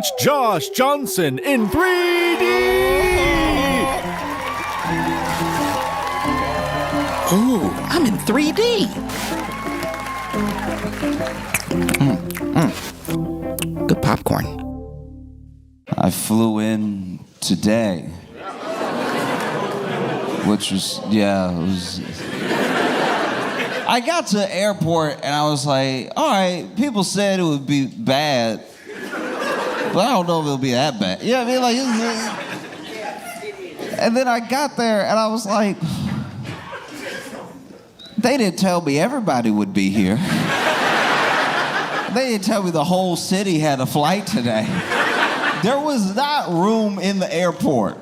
It's Josh Johnson in 3D! Ooh, I'm in 3D. Good popcorn. I flew in today, which was, I got to the airport and I was like, all right, people said it would be bad, but I don't know if it'll be that bad. You know what I mean? And then I got there and I was like, they didn't tell me everybody would be here. They didn't tell me the whole city had a flight today. There was not room in the airport.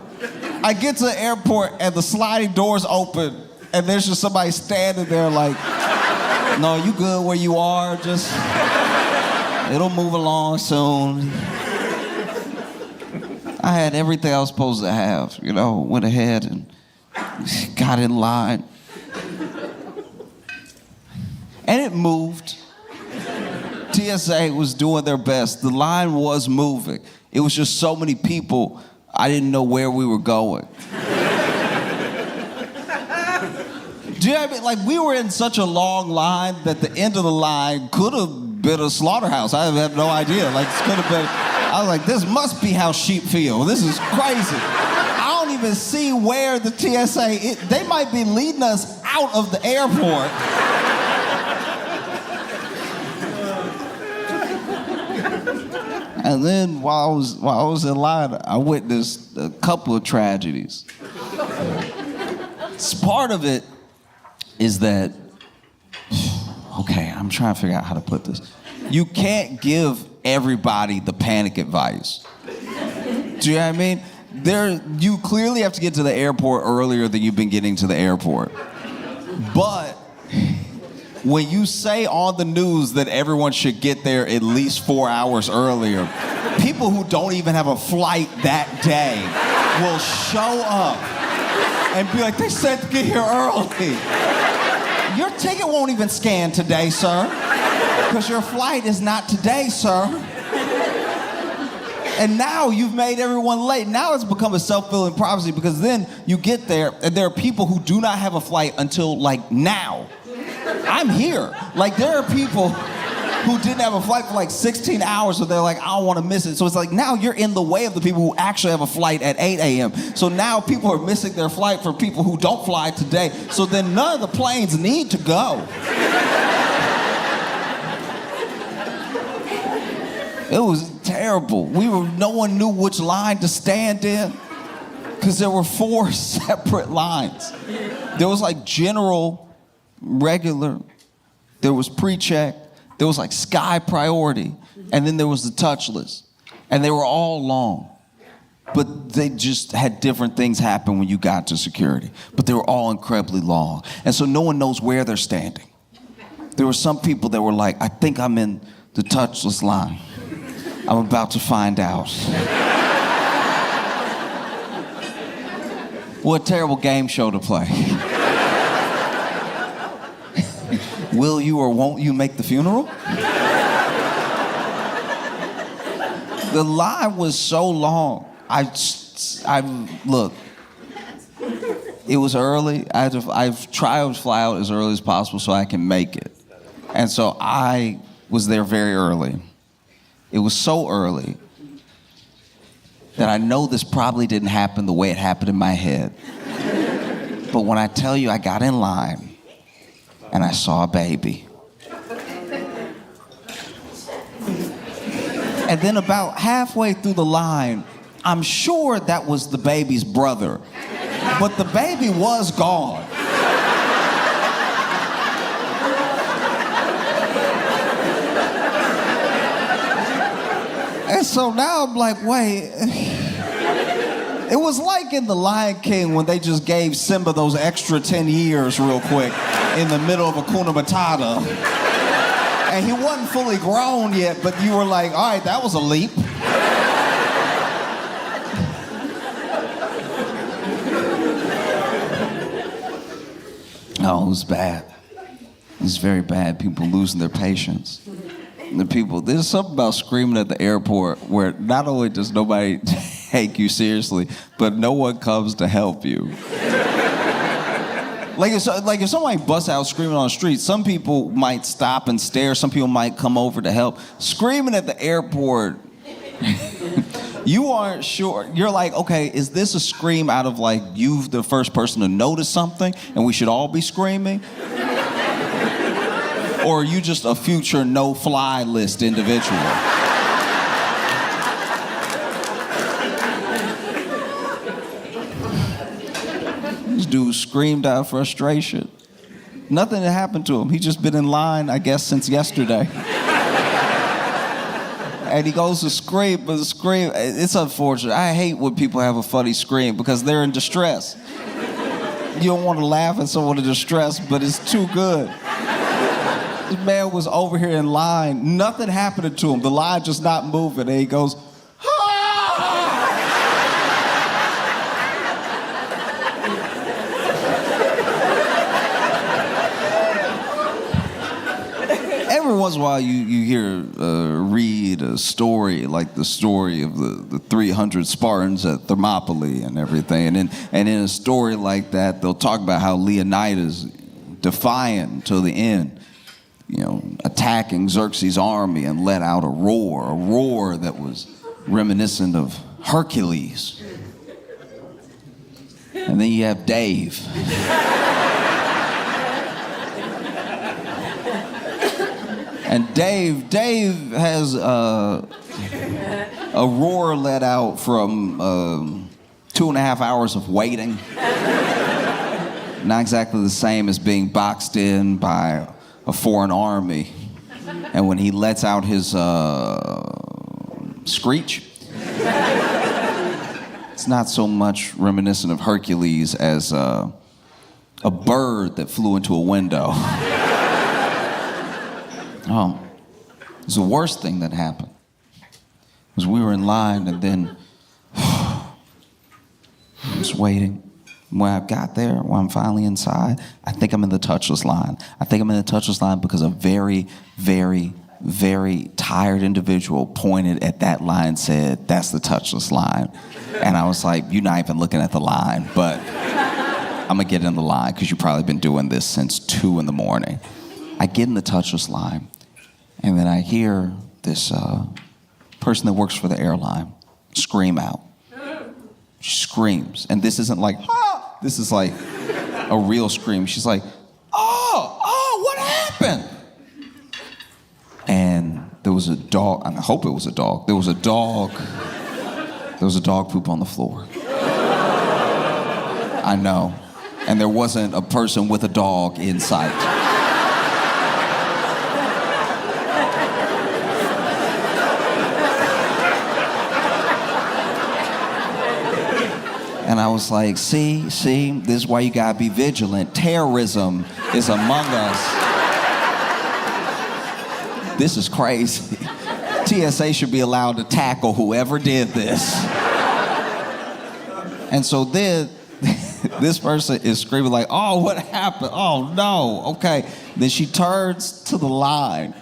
I get to the airport and the sliding doors open and there's just somebody standing there like, no, you good where you are, just, it'll move along soon. I had everything I was supposed to have, went ahead and got in line. And it moved. TSA was doing their best. The line was moving. It was just so many people, I didn't know where we were going. Do you know what I mean? Like, we were in such a long line that the end of the line could have been a slaughterhouse. I have no idea. Like, this could have been, I was like, this must be how sheep feel. This is crazy. I don't even see where the TSA, they might be leading us out of the airport. And then while I was in line, I witnessed a couple of tragedies. Part of it is that, okay, I'm trying to figure out how to put this. You can't give everybody the panic advice. Do you know what I mean? You clearly have to get to the airport earlier than you've been getting to the airport. But when you say on the news that everyone should get there at least 4 hours earlier, people who don't even have a flight that day will show up and be like, they said to get here early. Your ticket won't even scan today, sir, because your flight is not today, sir. And now you've made everyone late. Now it's become a self-fulfilling prophecy because then you get there and there are people who do not have a flight until like now. I'm here. Like, there are people who didn't have a flight for like 16 hours, so they're like, I don't want to miss it. So it's like, now you're in the way of the people who actually have a flight at 8 a.m. So now people are missing their flight for people who don't fly today. So then none of the planes need to go. It was terrible. No one knew which line to stand in because there were 4 separate lines. There was like general, regular, there was pre-check, there was like sky priority, and then there was the touchless. And they were all long. But they just had different things happen when you got to security. But they were all incredibly long. And so no one knows where they're standing. There were some people that were like, I think I'm in the touchless line. I'm about to find out. What a terrible game show to play. Will you or won't you make the funeral? The line was so long. Look, it was early. I've tried to fly out as early as possible so I can make it. And so I was there very early. It was so early that I know this probably didn't happen the way it happened in my head. But when I tell you I got in line, and I saw a baby. And then about halfway through the line, I'm sure that was the baby's brother, but the baby was gone. And so now I'm like, wait. It was like in The Lion King when they just gave Simba those extra 10 years real quick in the middle of Hakuna Matata. And he wasn't fully grown yet, but you were like, all right, that was a leap. Oh, it was bad. It was very bad. People losing their patience. the people. There's something about screaming at the airport where not only does nobody take you seriously, but no one comes to help you. Like if somebody busts out screaming on the street, some people might stop and stare. Some people might come over to help. Screaming at the airport, you aren't sure. You're like, okay, is this a scream out of like you the first person to notice something and we should all be screaming? Or are you just a future no-fly list individual? This dude screamed out of frustration. Nothing had happened to him. He just been in line, I guess, since yesterday. And he goes to scream, but the scream, it's unfortunate. I hate when people have a funny scream because they're in distress. You don't want to laugh at someone in distress, but it's too good. This man was over here in line. Nothing happened to him. The line just not moving. And he goes, every once in a while you read a story like the story of the 300 Spartans at Thermopylae and everything. And in a story like that, they'll talk about how Leonidas, defiant until the end, attacking Xerxes' army and let out a roar that was reminiscent of Hercules. And then you have Dave. And Dave has a roar let out from 2.5 hours of waiting. Not exactly the same as being boxed in by a foreign army. And when he lets out his screech, it's not so much reminiscent of Hercules as a bird that flew into a window. It was the worst thing that happened. Was we were in line and then I was waiting. When I got there, when I'm finally inside, I think I'm in the touchless line. I think I'm in the touchless line because a very, very, very tired individual pointed at that line and said, "That's the touchless line." And I was like, "You're not even looking at the line, but I'm gonna get in the line because you've probably been doing this since 2 a.m. I get in the touchless line, and then I hear this person that works for the airline scream out. She screams, and this isn't like, ah! This is like a real scream. She's like, oh, what happened? And there was a dog, I hope it was a dog. There was a dog poop on the floor. I know. And there wasn't a person with a dog in sight. And I was like, see, this is why you gotta be vigilant. Terrorism is among us. This is crazy. TSA should be allowed to tackle whoever did this. And so then, this person is screaming like, oh, what happened? Oh, no, okay. Then she turns to the line.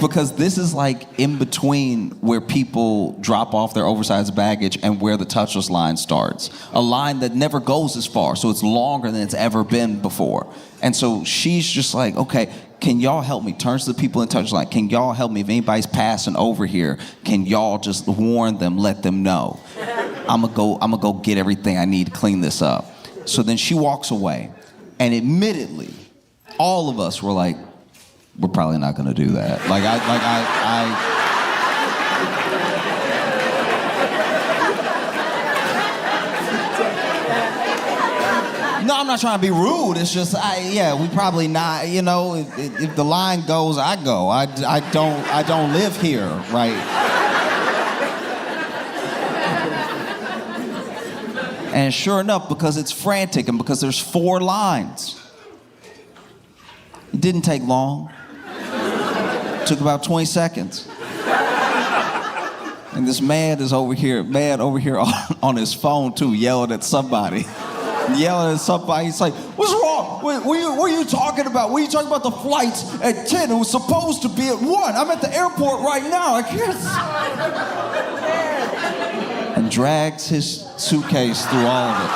Because this is like in between where people drop off their oversized baggage and where the touchless line starts. A line that never goes as far, so it's longer than it's ever been before. And so she's just like, okay, can y'all help me? Turns to the people in touchless line. Can y'all help me? If anybody's passing over here, can y'all just warn them, let them know? I'm gonna go get everything I need to clean this up. So then she walks away, and admittedly, all of us were like, we're probably not going to do that. No, I'm not trying to be rude. It's just, we probably not. If the line goes, I go. I don't live here, right? And sure enough, because it's frantic and because there's 4 lines, it didn't take long. Took about 20 seconds. And this man over here on his phone too, yelling at somebody. He's like, what's wrong? What are you talking about? What are you talking about the flights at 10? It was supposed to be at 1. I'm at the airport right now. I can't. And drags his suitcase through all of it.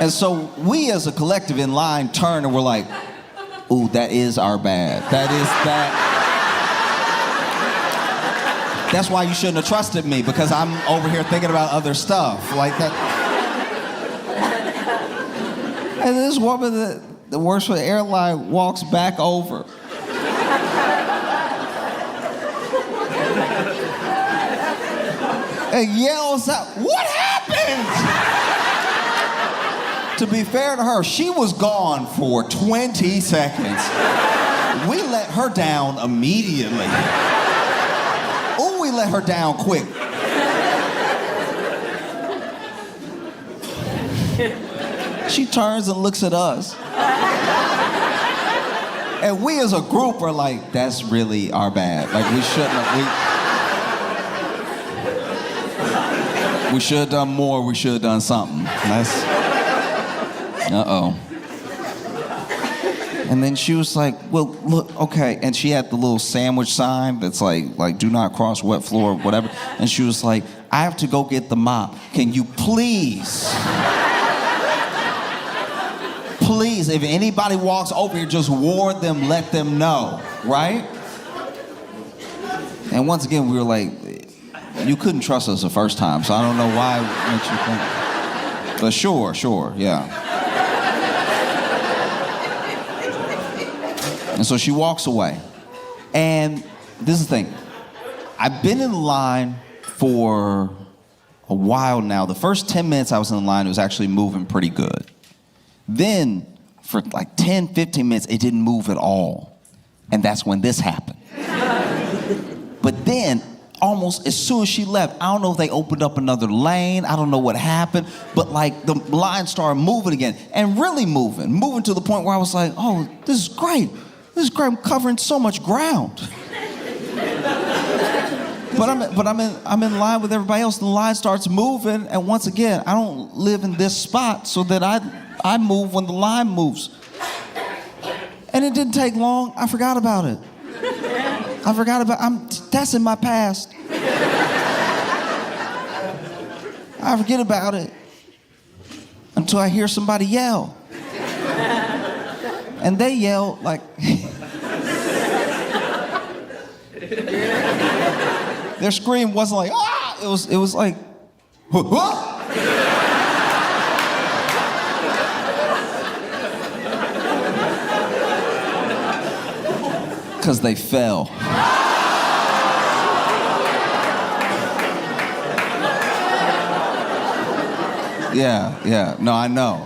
And so we as a collective in line turn and we're like, ooh, that is our bad. That's why you shouldn't have trusted me, because I'm over here thinking about other stuff like that. And this woman that works for the airline walks back over. And yells out, "What happened?" To be fair to her, she was gone for 20 seconds. We let her down immediately. Oh, we let her down quick. She turns and looks at us. And we as a group are like, that's really our bad. Like, we shouldn't have, we should have done more, we should have done something. Uh-oh. And then she was like, well, look, okay. And she had the little sandwich sign that's like do not cross wet floor, whatever. And she was like, I have to go get the mop. Can you please, if anybody walks over here, just warn them, let them know, right? And once again, we were like, you couldn't trust us the first time, so I don't know why it makes you think. But sure, yeah. And so she walks away. And this is the thing. I've been in line for a while now. The first 10 minutes I was in the line, it was actually moving pretty good. Then, for like 10, 15 minutes, it didn't move at all. And that's when this happened. But then, almost as soon as she left, I don't know if they opened up another lane, I don't know what happened, but like the line started moving again, and really moving to the point where I was like, oh, this is great. This is great, I'm covering so much ground. But I'm in line with everybody else, and the line starts moving, and once again, I don't live in this spot so that I move when the line moves. And it didn't take long, I forgot about it. That's in my past. I forget about it until I hear somebody yell. And they yell like, their scream wasn't like, ah, it was like, what? Because they fell. Yeah. No, I know.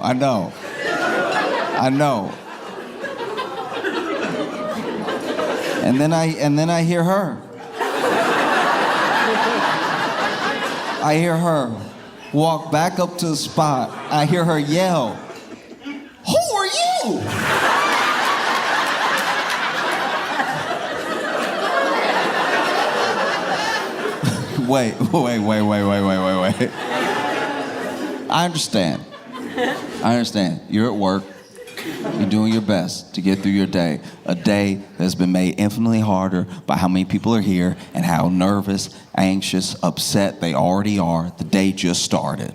And then I hear her. I hear her walk back up to the spot. I hear her yell, "Who are you?" Wait. I understand. You're at work. You're doing your best to get through your day. A day that's been made infinitely harder by how many people are here and how nervous, anxious, upset they already are. The day just started.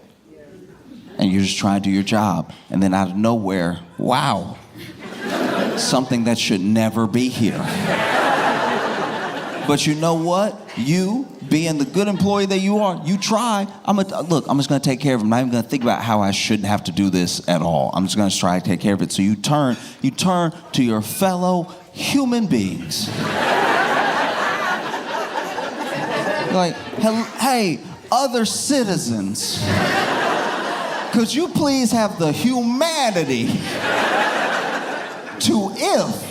And you're just trying to do your job. And then out of nowhere, wow, something that should never be here. But you know what? You, being the good employee that you are, you try. I'm just gonna take care of it. I'm not even gonna think about how I shouldn't have to do this at all. I'm just gonna try to take care of it. So you turn to your fellow human beings. You're like, hey, other citizens, could you please have the humanity to, if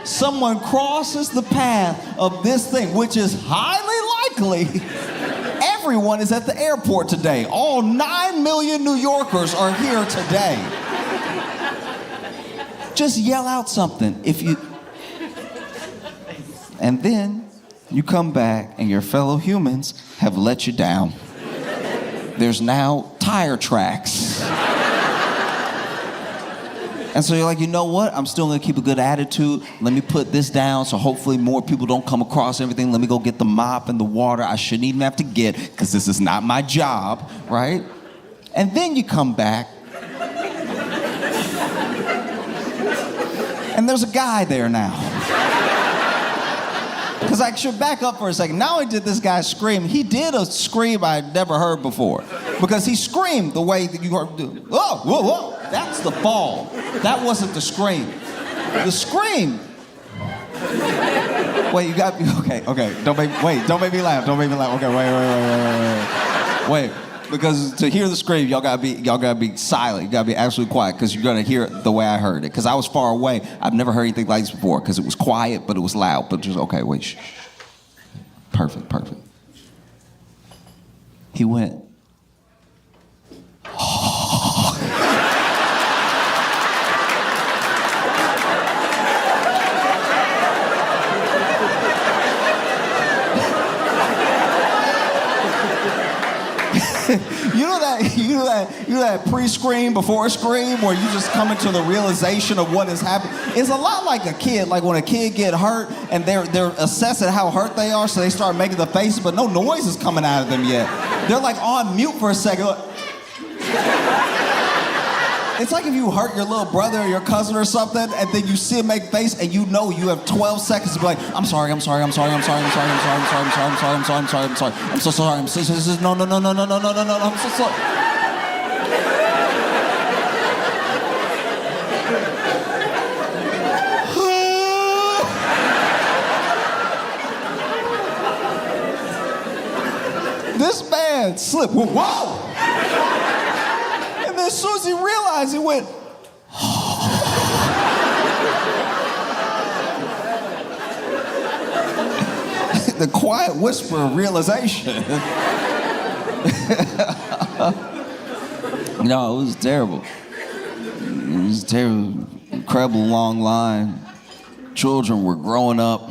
someone crosses the path of this thing, which is highly likely, everyone is at the airport today. All 9 million New Yorkers are here today. Just yell out something and then you come back and your fellow humans have let you down. there's now tire tracks. And so you're like, you know what? I'm still gonna keep a good attitude. Let me put this down so hopefully more people don't come across everything. Let me go get the mop and the water I shouldn't even have to get because this is not my job, right? And then you come back and there's a guy there now. Because I should back up for a second. Not only did this guy scream, he did a scream I had never heard before. Because he screamed the way that you heard, whoa, whoa, whoa. That's the fall. That wasn't the scream. The scream. Wait, you got, okay. Don't make me laugh. Okay, wait. Because to hear the scream, y'all gotta be silent. You gotta be absolutely quiet because you're gonna hear it the way I heard it. Because I was far away. I've never heard anything like this before because it was quiet, but it was loud. But just, okay, wait, shh. Perfect. He went, You know that pre-scream before scream where you just come into the realization of what has happened. It's a lot like a kid, like when a kid get hurt and they're assessing how hurt they are, so they start making the faces, but no noise is coming out of them yet. They're like on mute for a second. It's like if you hurt your little brother or your cousin or something, and then you see him make face, and you know you have 12 seconds to be like, I'm sorry, no. I'm so sorry. This man slipped. Whoa! And then as soon as he realized, he went, the quiet whisper of realization. No, it was terrible. It was terrible. Incredible long line. Children were growing up.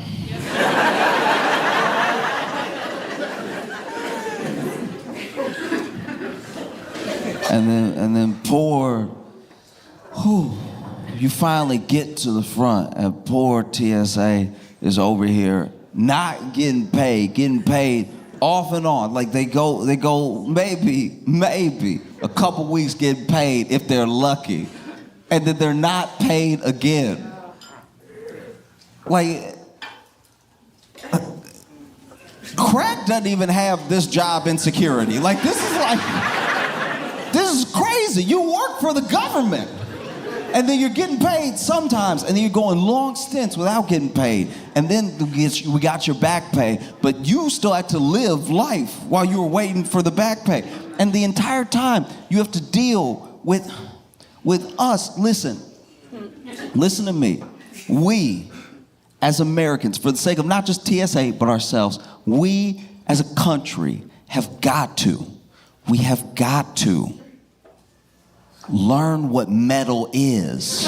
And then you finally get to the front, and poor TSA is over here not getting paid off and on. Like they go maybe a couple weeks getting paid if they're lucky, and then they're not paid again. Like, crack doesn't even have this job insecurity. Like, this is crazy. You work for the government, and then you're getting paid sometimes, and then you're going long stints without getting paid, and then we got your back pay, but you still had to live life while you were waiting for the back pay. And the entire time, you have to deal with us. Listen to me. We, as Americans, for the sake of not just TSA, but ourselves, we as a country have got to learn what metal is.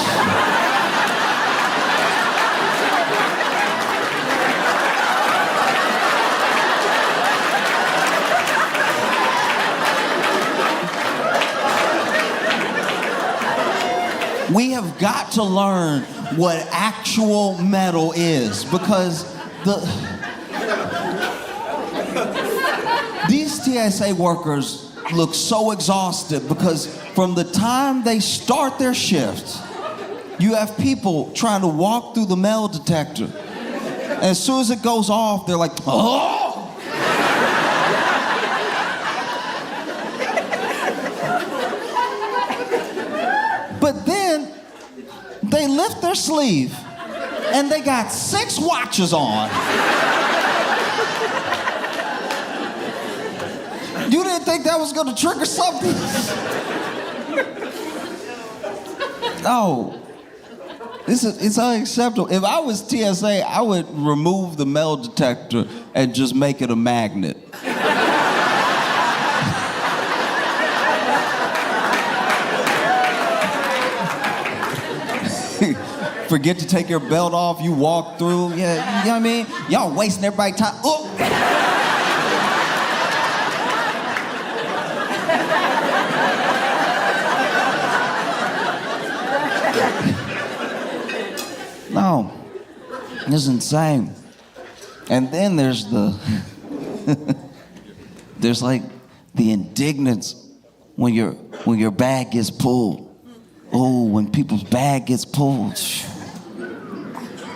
We have got to learn what actual metal is, because these TSA workers look so exhausted, because from the time they start their shift, you have people trying to walk through the metal detector. And as soon as it goes off, they're like, oh! But then they lift their sleeve and they got 6 watches on. You didn't think that was gonna trigger something? No. It's unacceptable. If I was TSA, I would remove the metal detector and just make it a magnet. Forget to take your belt off, you walk through, yeah, you know what I mean? Y'all wasting everybody's time. Oh. No, it's insane. And then there's there's like the indignance when your bag gets pulled. Oh, when people's bag gets pulled.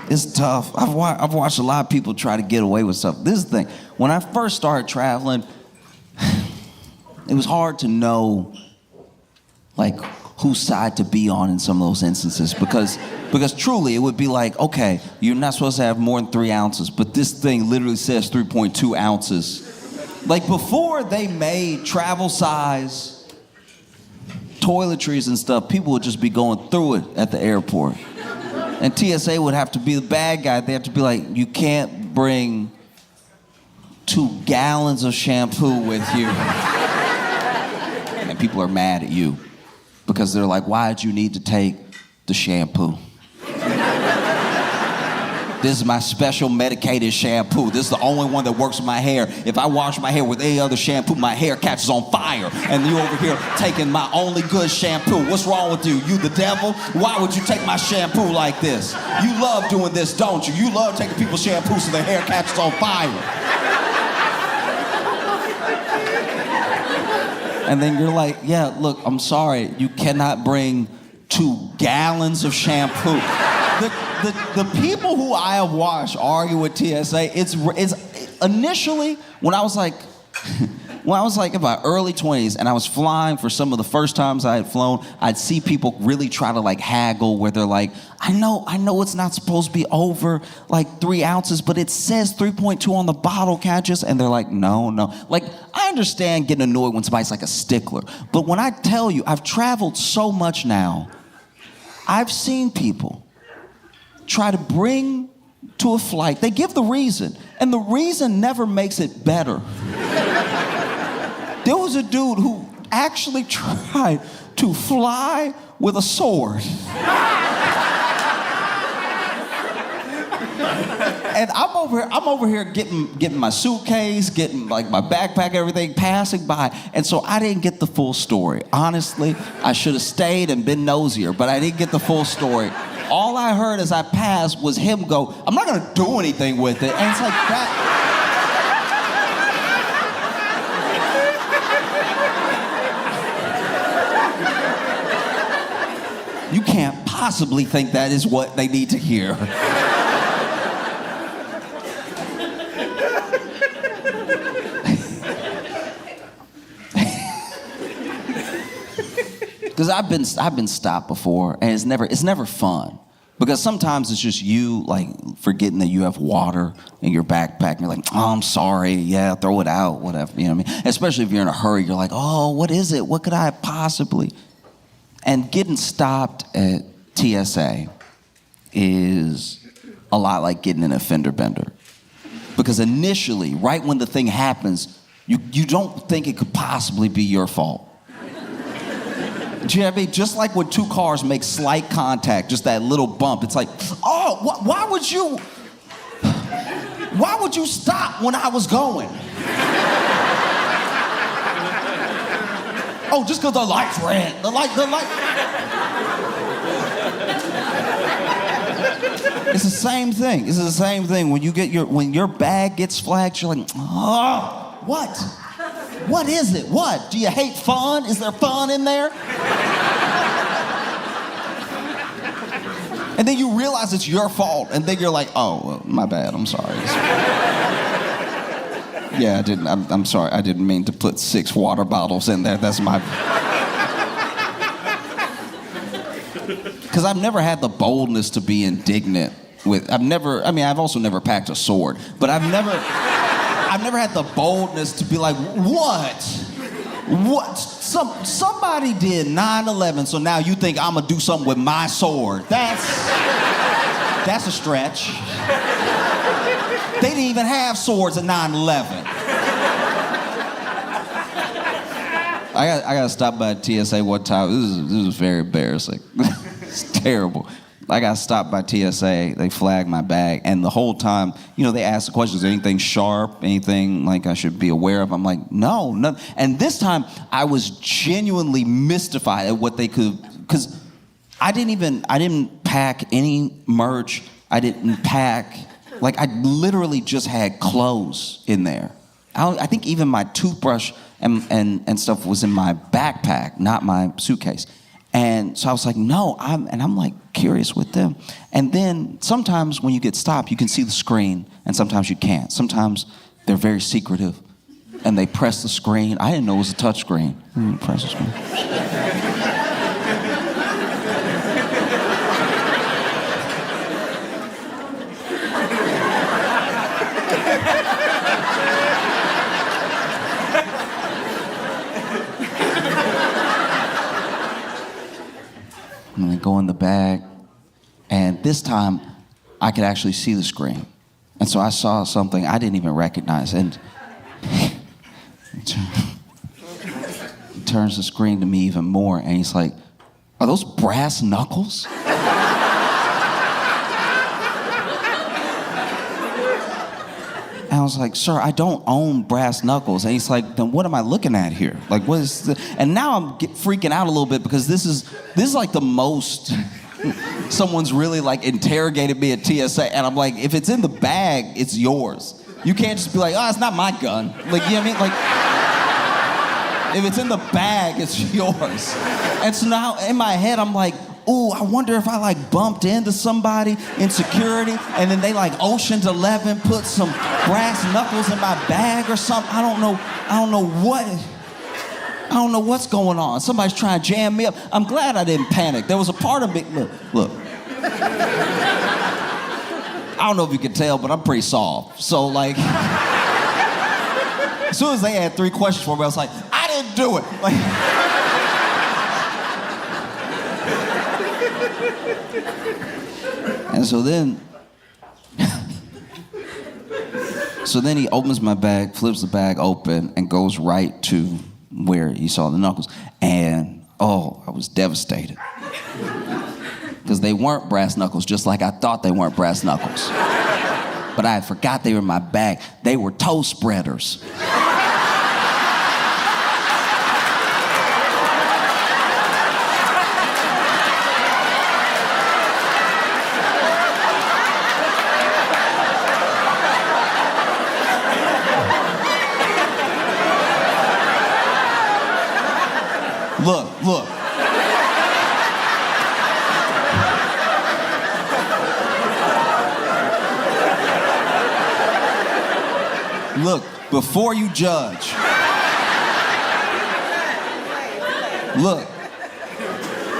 It's tough. I've watched a lot of people try to get away with stuff. This is the thing. When I first started traveling, it was hard to know like whose side to be on in some of those instances because truly it would be like, okay, you're not supposed to have more than 3 ounces, but this thing literally says 3.2 ounces. Like before they made travel size toiletries and stuff, people would just be going through it at the airport. And TSA would have to be the bad guy. They have to be like, you can't bring 2 gallons of shampoo with you. And people are mad at you because they're like, why'd you need to take the shampoo? This is my special medicated shampoo. This is the only one that works with my hair. If I wash my hair with any other shampoo, my hair catches on fire. And you over here taking my only good shampoo. What's wrong with you? You the devil? Why would you take my shampoo like this? You love doing this, don't you? You love taking people's shampoo so their hair catches on fire. And then you're like, yeah, look, I'm sorry. You cannot bring 2 gallons of shampoo. The people who I have watched argue with TSA, it's initially when I was like in my early 20s and I was flying for some of the first times I had flown, I'd see people really try to like haggle where they're like, I know it's not supposed to be over like 3 ounces, but it says 3.2 on the bottle, can't I just? And they're like, no. Like, I understand getting annoyed when somebody's like a stickler, but when I tell you, I've traveled so much now, I've seen people try to bring to a flight, they give the reason, and the reason never makes it better. There was a dude who actually tried to fly with a sword. And I'm over here getting my suitcase, getting like my backpack, everything, passing by. And so I didn't get the full story. Honestly, I should have stayed and been nosier, but I didn't get the full story. All I heard as I passed was him go, I'm not gonna do anything with it. And it's like that. You can't possibly think that is what they need to hear. Because I've been stopped before, and it's never fun. Because sometimes it's just you like forgetting that you have water in your backpack, and you're like, oh, I'm sorry, yeah, throw it out, whatever. You know what I mean? Especially if you're in a hurry, you're like, oh, what is it? What could I possibly? And getting stopped at TSA is a lot like getting an offender bender. Because initially, right when the thing happens, you don't think it could possibly be your fault. Do you know what I mean? Just like when 2 cars make slight contact, just that little bump, it's like, oh, why would you stop when I was going? Oh, just because the light's red. The light. It's the same thing. It's the same thing. When your bag gets flagged, you're like, oh, what? What is it? What? Do you hate fun? Is there fun in there? And then you realize it's your fault, and then you're like, oh, well, my bad, I'm sorry. Yeah, I'm sorry, I didn't mean to put 6 water bottles in there, that's my... Because I've never had the boldness to be indignant with, I've also never packed a sword, but I've never had the boldness to be like, what? Somebody did 9/11, so now you think I'm gonna do something with my sword. That's a stretch. They didn't even have swords at 9/11. I got stopped by TSA one time. This was very embarrassing. It's terrible. I got stopped by TSA. They flagged my bag, and the whole time, they asked the questions: anything sharp, anything like I should be aware of? I'm like, no. And this time, I was genuinely mystified at what they could, because I didn't pack any merch. I didn't pack, like I literally just had clothes in there. I think even my toothbrush and stuff was in my backpack, not my suitcase. And so I was like, no, I'm like curious with them. And then sometimes when you get stopped, you can see the screen, and sometimes you can't. Sometimes they're very secretive, and they press the screen. I didn't know it was a touch screen. Press the screen. And I go in the bag, and this time I could actually see the screen. And so I saw something I didn't even recognize, and he turns the screen to me even more, and he's like, "Are those brass knuckles?" And I was like, "Sir, I don't own brass knuckles." And he's like, "Then what am I looking at here? Like, what is this?" And now I'm freaking out a little bit because this is like the most someone's really like interrogated me at TSA. And I'm like, if it's in the bag, it's yours. You can't just be like, "Oh, it's not my gun." Like, you know what I mean? Like, if it's in the bag, it's yours. And so now in my head, I'm like, ooh, I wonder if I like bumped into somebody in security and then they like Ocean's 11 put some brass knuckles in my bag or something. I don't know what's going on. Somebody's trying to jam me up. I'm glad I didn't panic. There was a part of me, look. I don't know if you can tell, but I'm pretty soft. So like, as soon as they had 3 questions for me, I was like, I didn't do it. Like, and so then he opens my bag, flips the bag open, and goes right to where he saw the knuckles. And oh, I was devastated. Because they weren't brass knuckles, just like I thought they weren't brass knuckles. But I forgot they were in my bag. They were toe spreaders. Look. Look, before you judge. Look,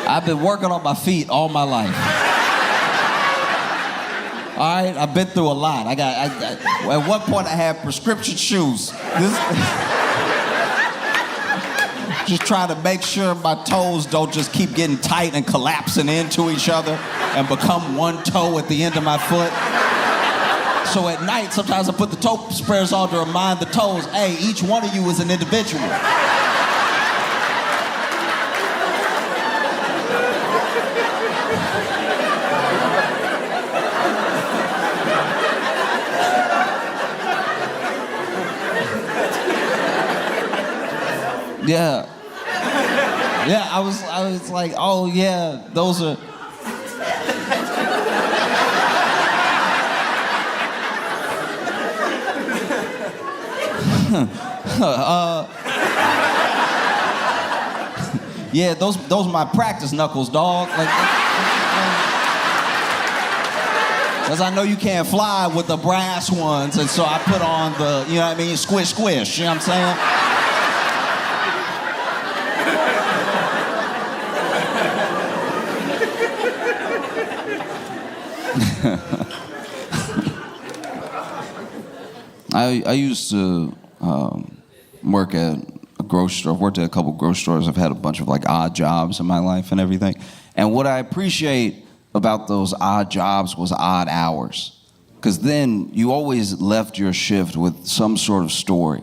I've been working on my feet all my life. All right, I've been through a lot. At one point I had prescription shoes. Just trying to make sure my toes don't just keep getting tight and collapsing into each other and become one toe at the end of my foot. So at night, sometimes I put the toe spreaders on to remind the toes, hey, each one of you is an individual. Yeah. Yeah, I was like, oh yeah, those are. Yeah, those are my practice knuckles, dog. Like, because I know you can't fly with the brass ones, and so I put on the, you know what I mean, squish, squish. You know what I'm saying? I used to work at a grocery store. I've worked at a couple grocery stores. I've had a bunch of like odd jobs in my life and everything. And what I appreciate about those odd jobs was odd hours. Because then you always left your shift with some sort of story.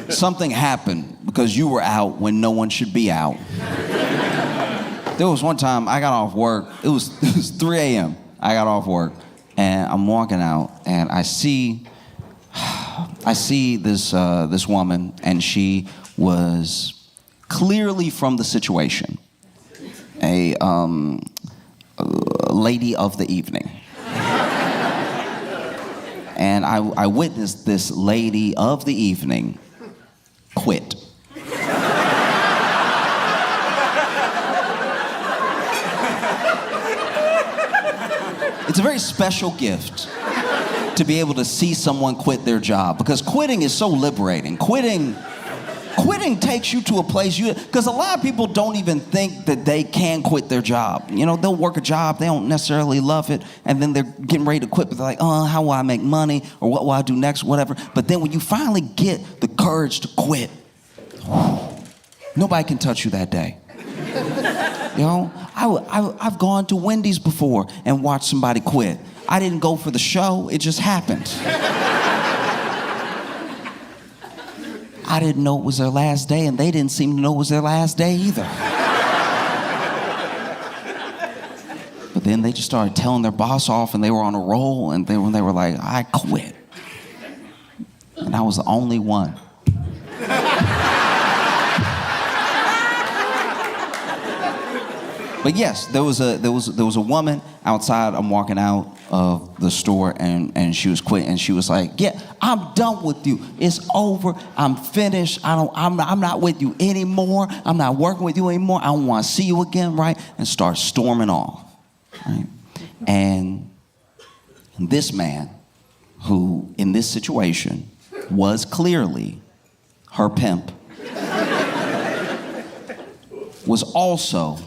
Something happened because you were out when no one should be out. There was one time I got off work. It was 3 a.m. I got off work, and I'm walking out, and I see this woman, and she was clearly from the situation. A lady of the evening. And I witnessed this lady of the evening quit. It's a very special gift to be able to see someone quit their job, because quitting is so liberating. Quitting takes you to a place because a lot of people don't even think that they can quit their job. You know, they'll work a job, they don't necessarily love it, and then they're getting ready to quit, but they're like, oh, how will I make money? Or what will I do next? Whatever. But then when you finally get the courage to quit, nobody can touch you that day. You know, I've gone to Wendy's before and watched somebody quit. I didn't go for the show, it just happened. I didn't know it was their last day, and they didn't seem to know it was their last day either. But then they just started telling their boss off, and they were on a roll, and they were like, I quit. And I was the only one. But yes, there was a woman outside. I'm walking out of the store, and she was quitting, and she was like, "Yeah, I'm done with you. It's over. I'm finished. I'm not with you anymore. I'm not working with you anymore. I don't want to see you again, right?" And start storming off, right? And this man, who in this situation was clearly her pimp, was also.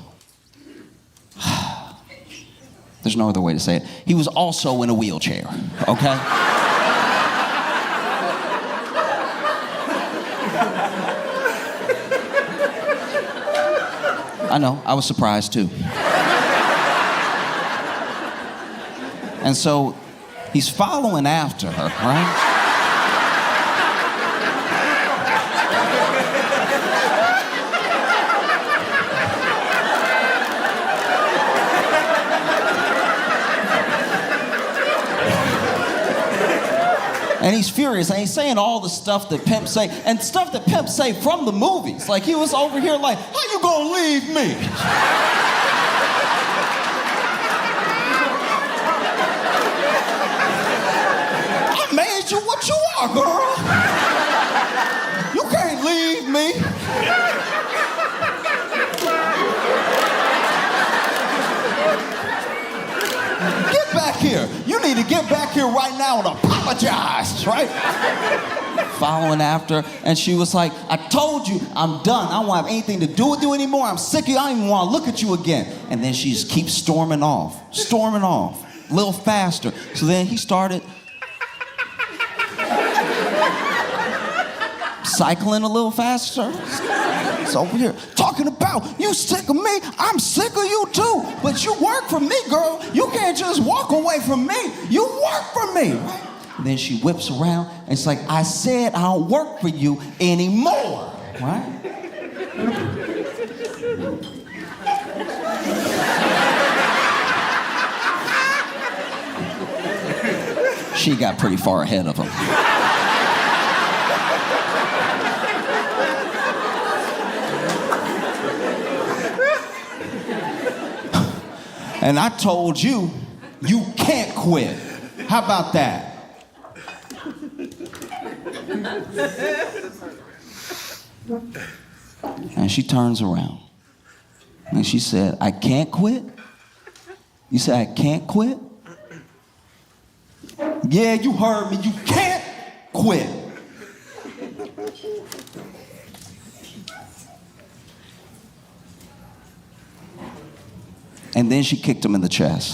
There's no other way to say it. He was also in a wheelchair, okay? I know, I was surprised too. And so he's following after her, right? And he's furious, and he's saying all the stuff that pimps say, and stuff that pimps say from the movies. Like, he was over here like, how you gonna leave me? I made you what you are, girl. You can't leave me. Get back here. You need to get back here right now and apologize, right? Following after, and she was like, I told you, I'm done. I don't want to have anything to do with you anymore. I'm sick of you. I don't even want to look at you again. And then she just keeps storming off, a little faster. So then he started cycling a little faster. It's over here talking about, you sick of me, I'm sick of you too. But you work for me, girl. You can't just walk away from me. You work for me, right? And then she whips around and it's like, I said I don't work for you anymore, right? She got pretty far ahead of him. And I told you, you can't quit. How about that? And she turns around. And she said, I can't quit? You said I can't quit? Yeah, you heard me. You can't quit. And then she kicked him in the chest.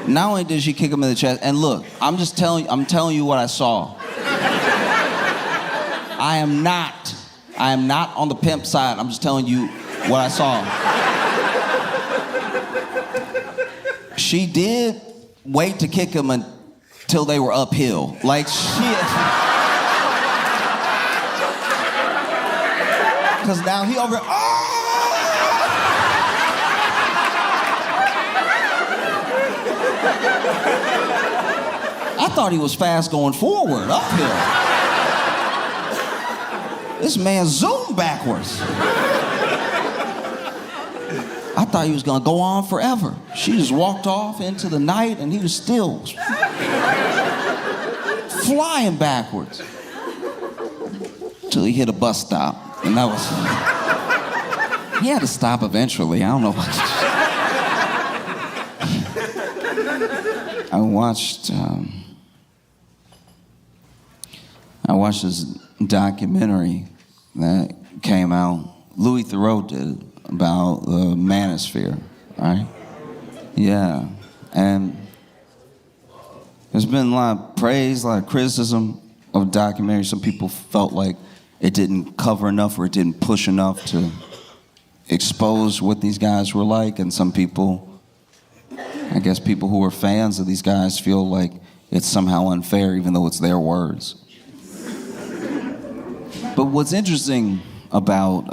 Not only did she kick him in the chest, and look, I'm telling you what I saw. I am not on the pimp side. I'm just telling you what I saw. She did wait to kick him until they were uphill. Like, shit. Because now he over, I thought he was fast going forward, uphill. This man zoomed backwards. I thought he was gonna go on forever. She just walked off into the night and he was still flying backwards. Till he hit a bus stop. And that was... He had to stop eventually. I don't know what... I watched this documentary that came out. Louis Theroux did it, about the manosphere, right? Yeah, and there's been a lot of praise, a lot of criticism of the documentary. Some people felt like it didn't cover enough or it didn't push enough to expose what these guys were like, and some people, I guess people who are fans of these guys, feel like it's somehow unfair even though it's their words. But what's interesting about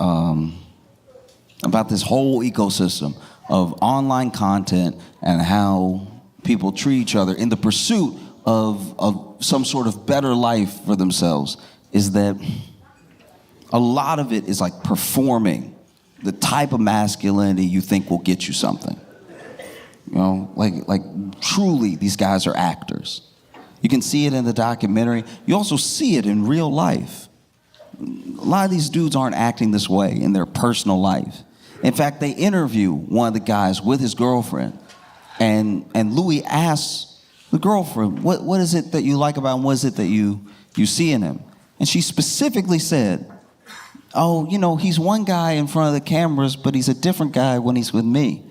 this whole ecosystem of online content and how people treat each other in the pursuit of some sort of better life for themselves is that a lot of it is like performing the type of masculinity you think will get you something. You know, like truly these guys are actors. You can see it in the documentary. You also see it in real life. A lot of these dudes aren't acting this way in their personal life. In fact, they interview one of the guys with his girlfriend, and Louis asks the girlfriend, what is it that you like about him? What is it that you see in him? And she specifically said, oh, you know, he's one guy in front of the cameras, but he's a different guy when he's with me.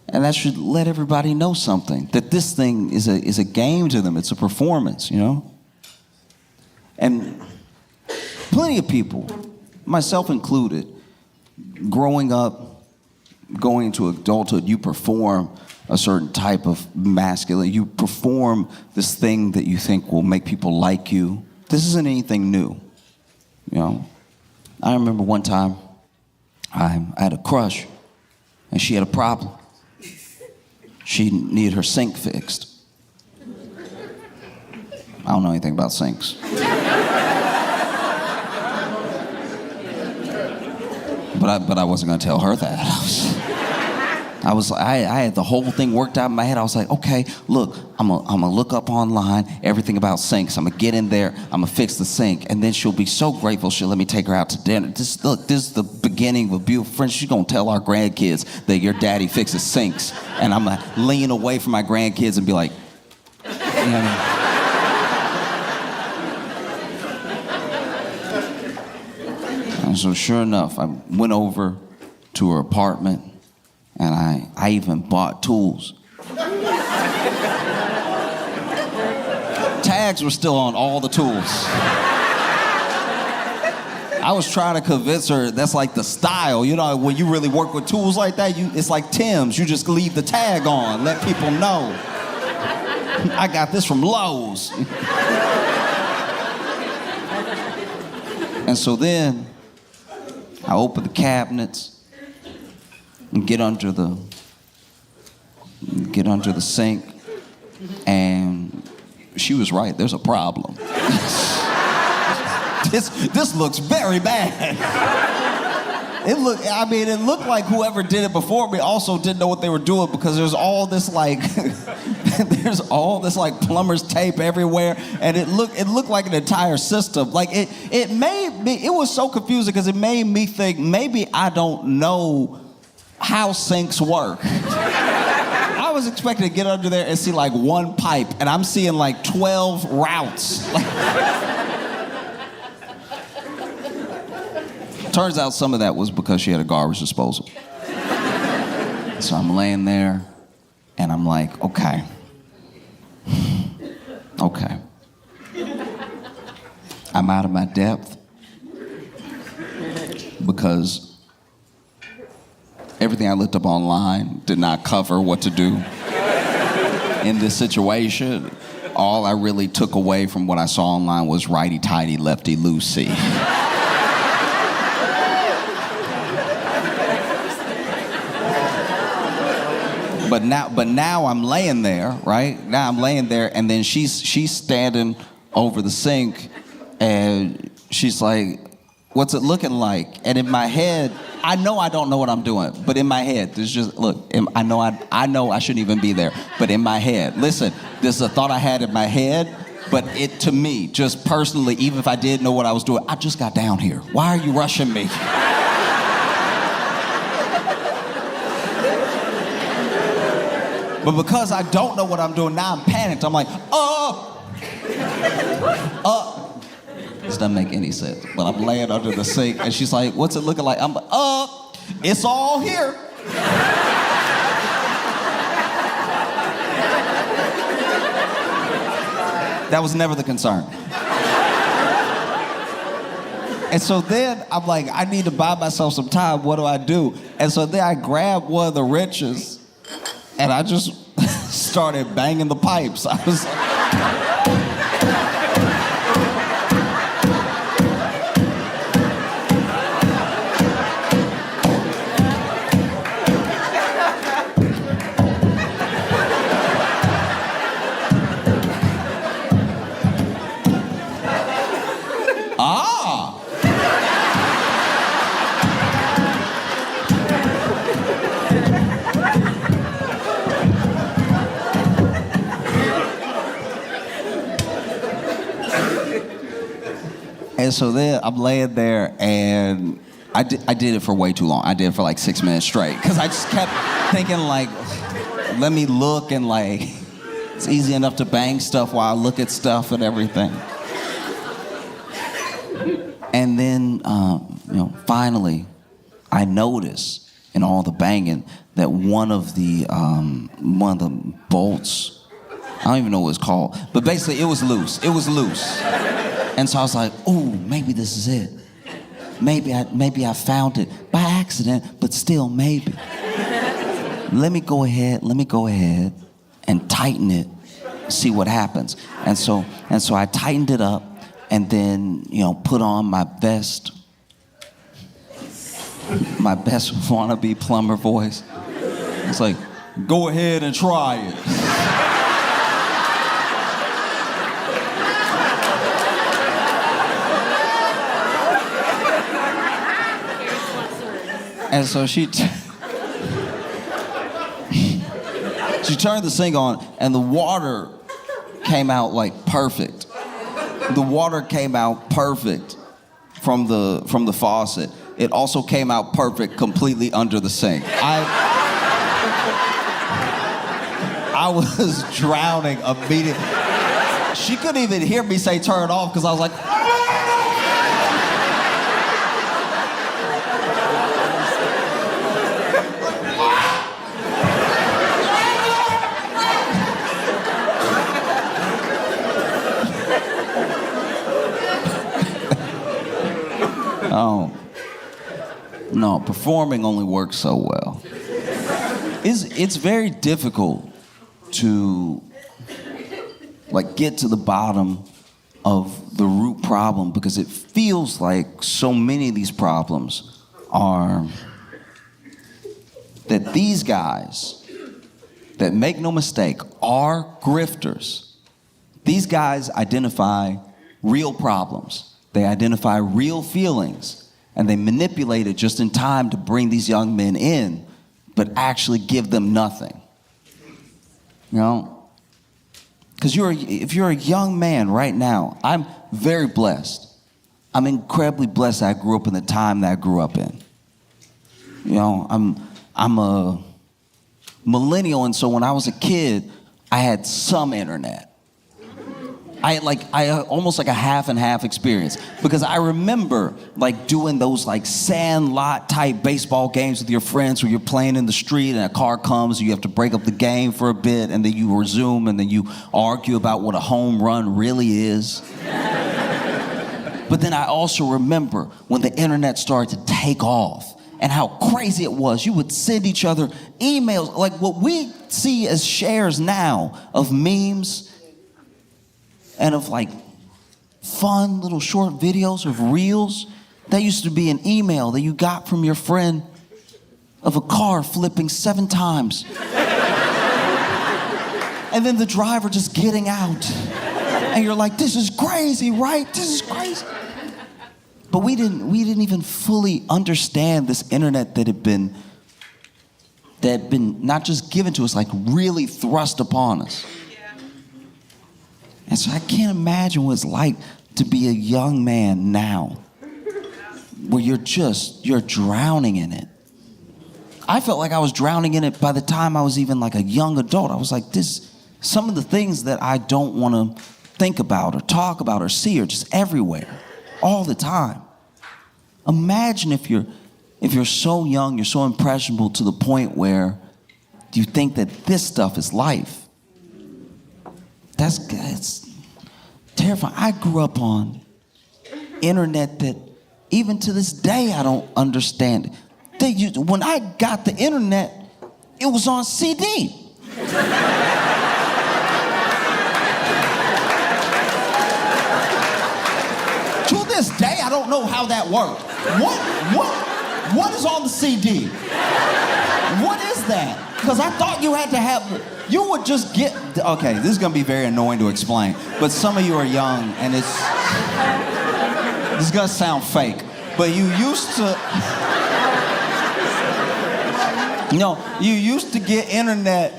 And that should let everybody know something, that this thing is a game to them. It's a performance, you know? And plenty of people, myself included, growing up, going into adulthood, you perform a certain type of masculine. You perform this thing that you think will make people like you. This isn't anything new, you know? I remember one time I had a crush, and she had a problem. She needed her sink fixed. I don't know anything about sinks. But I wasn't gonna tell her that. I had the whole thing worked out in my head. I was like, okay, look, I'm gonna look up online everything about sinks. I'm gonna get in there, I'm gonna fix the sink, and then she'll be so grateful she'll let me take her out to dinner. This is the beginning of a beautiful friendship. She's gonna tell our grandkids that your daddy fixes sinks, and I'm gonna lean away from my grandkids and be like, you know what I mean? And so sure enough, I went over to her apartment, and I even bought tools. Tags were still on all the tools. I was trying to convince her that's like the style. You know, when you really work with tools like that, it's like Tim's. You just leave the tag on, let people know. I got this from Lowe's. And so then I open the cabinets and get under the sink, and she was right. There's a problem. This looks very bad. It looked like whoever did it before me also didn't know what they were doing, because there's all this like plumber's tape everywhere, and it looked like an entire system. Like it was so confusing because it made me think maybe I don't know how sinks work. I was expecting to get under there and see like one pipe, and I'm seeing like 12 routes. Turns out some of that was because she had a garbage disposal. So I'm laying there, and I'm like, okay. I'm out of my depth because everything I looked up online did not cover what to do in this situation. All I really took away from what I saw online was righty-tighty, lefty-loosey. But now I'm laying there, right? Now I'm laying there, and then she's standing over the sink, and she's like, "What's it looking like?" And in my head, I know I don't know what I'm doing, but in my head, there's just I know I shouldn't even be there, but in my head, listen, this is a thought I had in my head, but it to me, just personally, even if I did know what I was doing, I just got down here. Why are you rushing me? But because I don't know what I'm doing, now I'm panicked. I'm like, This doesn't make any sense. But I'm laying under the sink, and she's like, "What's it looking like?" I'm like, it's all here. That was never the concern. And so then I'm like, I need to buy myself some time. What do I do? And so then I grabbed one of the wrenches, and I just started banging the pipes. I was like, And so then I'm laying there, and I did it for way too long. I did it for like 6 minutes straight, because I just kept thinking, like, let me look, and like, it's easy enough to bang stuff while I look at stuff and everything. And then, finally, I noticed in all the banging that one of the bolts, I don't even know what it's called, but basically it was loose. It was loose. And so I was like, "Ooh, maybe this is it. Maybe I found it by accident, but still maybe. Let me go ahead and tighten it, see what happens." And so I tightened it up, and then, put on my best wannabe plumber voice. It's like, "Go ahead and try it." And so she turned the sink on, and the water came out like perfect. The water came out perfect from the faucet. It also came out perfect completely under the sink. I was drowning immediately. She couldn't even hear me say turn it off, because I was like, oh, no, performing only works so well. It's very difficult to get to the bottom of the root problem, because it feels like so many of these problems are that these guys that, make no mistake, are grifters. These guys identify real problems. They identify real feelings, and they manipulate it just in time to bring these young men in, but actually give them nothing. Because if you're a young man right now, I'm very blessed. I'm incredibly blessed that I grew up in the time that I grew up in. I'm a millennial, and so when I was a kid, I had some internet. I had almost like a half and half experience, because I remember doing those sandlot type baseball games with your friends where you're playing in the street and a car comes and you have to break up the game for a bit, and then you resume, and then you argue about what a home run really is. But then I also remember when the internet started to take off and how crazy it was. You would send each other emails, like what we see as shares now of memes and of fun little short videos of reels. That used to be an email that you got from your friend of a car flipping 7 times. and then the driver just getting out. And you're like, this is crazy, right? This is crazy. But we didn't even fully understand this internet that had been not just given to us, like really thrust upon us. And so I can't imagine what it's like to be a young man now, where you're drowning in it. I felt like I was drowning in it by the time I was even like a young adult. I was like, some of the things that I don't want to think about or talk about or see are just everywhere, all the time. Imagine if you're so young, you're so impressionable to the point where you think that this stuff is life. It's terrifying. I grew up on internet that even to this day I don't understand. When I got the internet, it was on CD. To this day, I don't know how that worked. What is on the CD? What is that? Because I thought you would just get, okay, this is gonna be very annoying to explain, but some of you are young and this is gonna sound fake, but you used to get internet.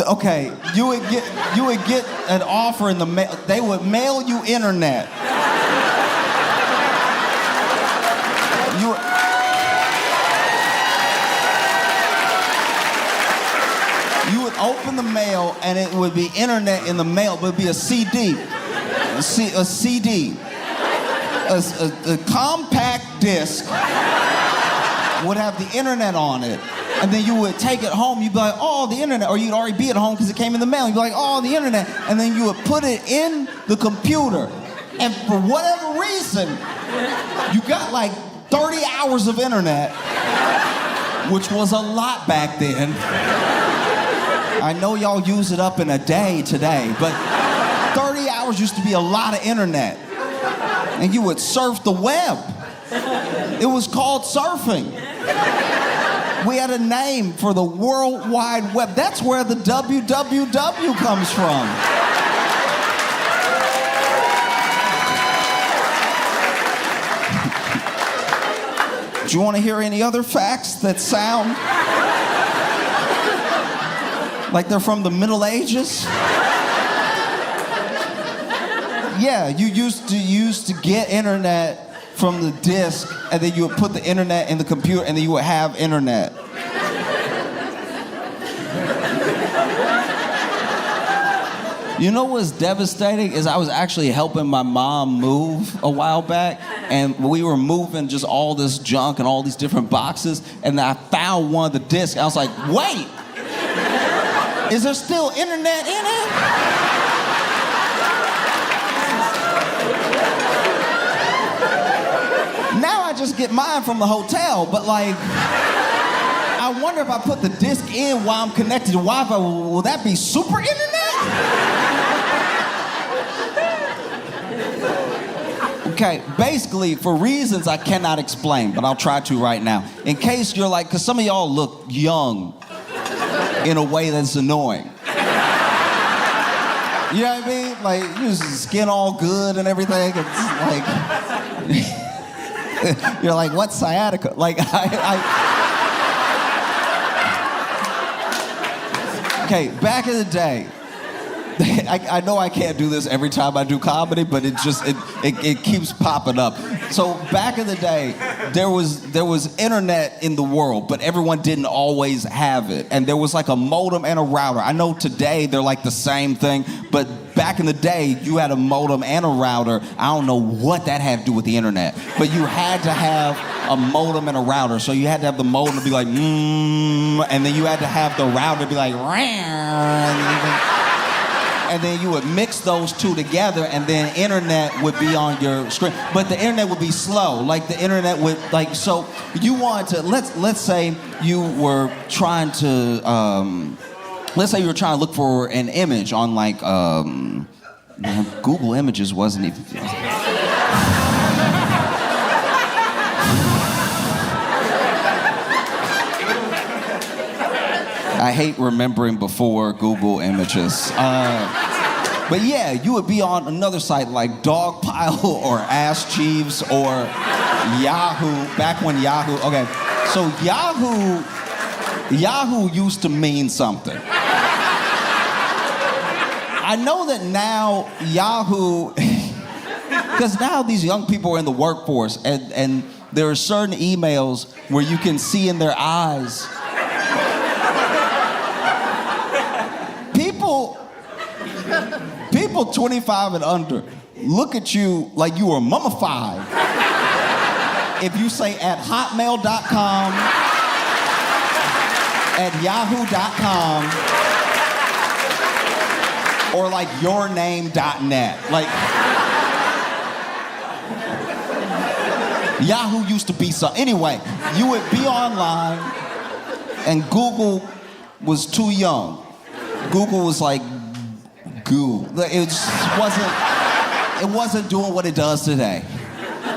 Okay, you would get an offer in the mail. They would mail you internet. You would open the mail and it would be internet in the mail, but it'd be a CD. A CD. A compact disc would have the internet on it. And then you would take it home, you'd be like, oh, the internet. Or you'd already be at home because it came in the mail. You'd be like, oh, the internet. And then you would put it in the computer. And for whatever reason, you got like 30 hours of internet, which was a lot back then. I know y'all use it up in a day today, but 30 hours used to be a lot of internet. And you would surf the web. It was called surfing. We had a name for the World Wide Web. That's where the WWW comes from. Do you want to hear any other facts that sound like they're from the Middle Ages? Yeah, you used to get internet from the disc, and then you would put the internet in the computer, and then you would have internet. You know what's devastating is I was actually helping my mom move a while back, and we were moving just all this junk and all these different boxes, and I found one of the discs. I was like, wait, is there still internet in it? Now I just get mine from the hotel, but like, I wonder if I put the disc in while I'm connected to Wi-Fi, will that be super internet? Okay, basically, for reasons I cannot explain, but I'll try to right now. In case you're like, because some of y'all look young in a way that's annoying. You know what I mean? Like, your skin all good and everything. It's like, you're like, what's sciatica? Like, okay, back in the day, I know I can't do this every time I do comedy, but it keeps popping up. So back in the day, there was internet in the world, but everyone didn't always have it. And there was like a modem and a router. I know today they're like the same thing, but back in the day, you had a modem and a router. I don't know what that had to do with the internet, but you had to have a modem and a router. So you had to have the modem to be like, and then you had to have the router to be like, and then you would mix those two together, and then internet would be on your screen. But the internet would be slow. Like the internet would, like, so you wanted to, let's say you were trying to, look for an image on like, Google Images wasn't even. I hate remembering before Google images. But yeah, you would be on another site like Dogpile or Ask Jeeves or Yahoo, back when Yahoo, okay. So Yahoo used to mean something. I know that now Yahoo, because now these young people are in the workforce and there are certain emails where you can see in their eyes. People 25 and under look at you like you are mummified. If you say at hotmail.com, at yahoo.com, or like yourname.net. Like, Yahoo used to be something. Anyway, you would be online and Google was too young. Google was like goo. It wasn't doing what it does today.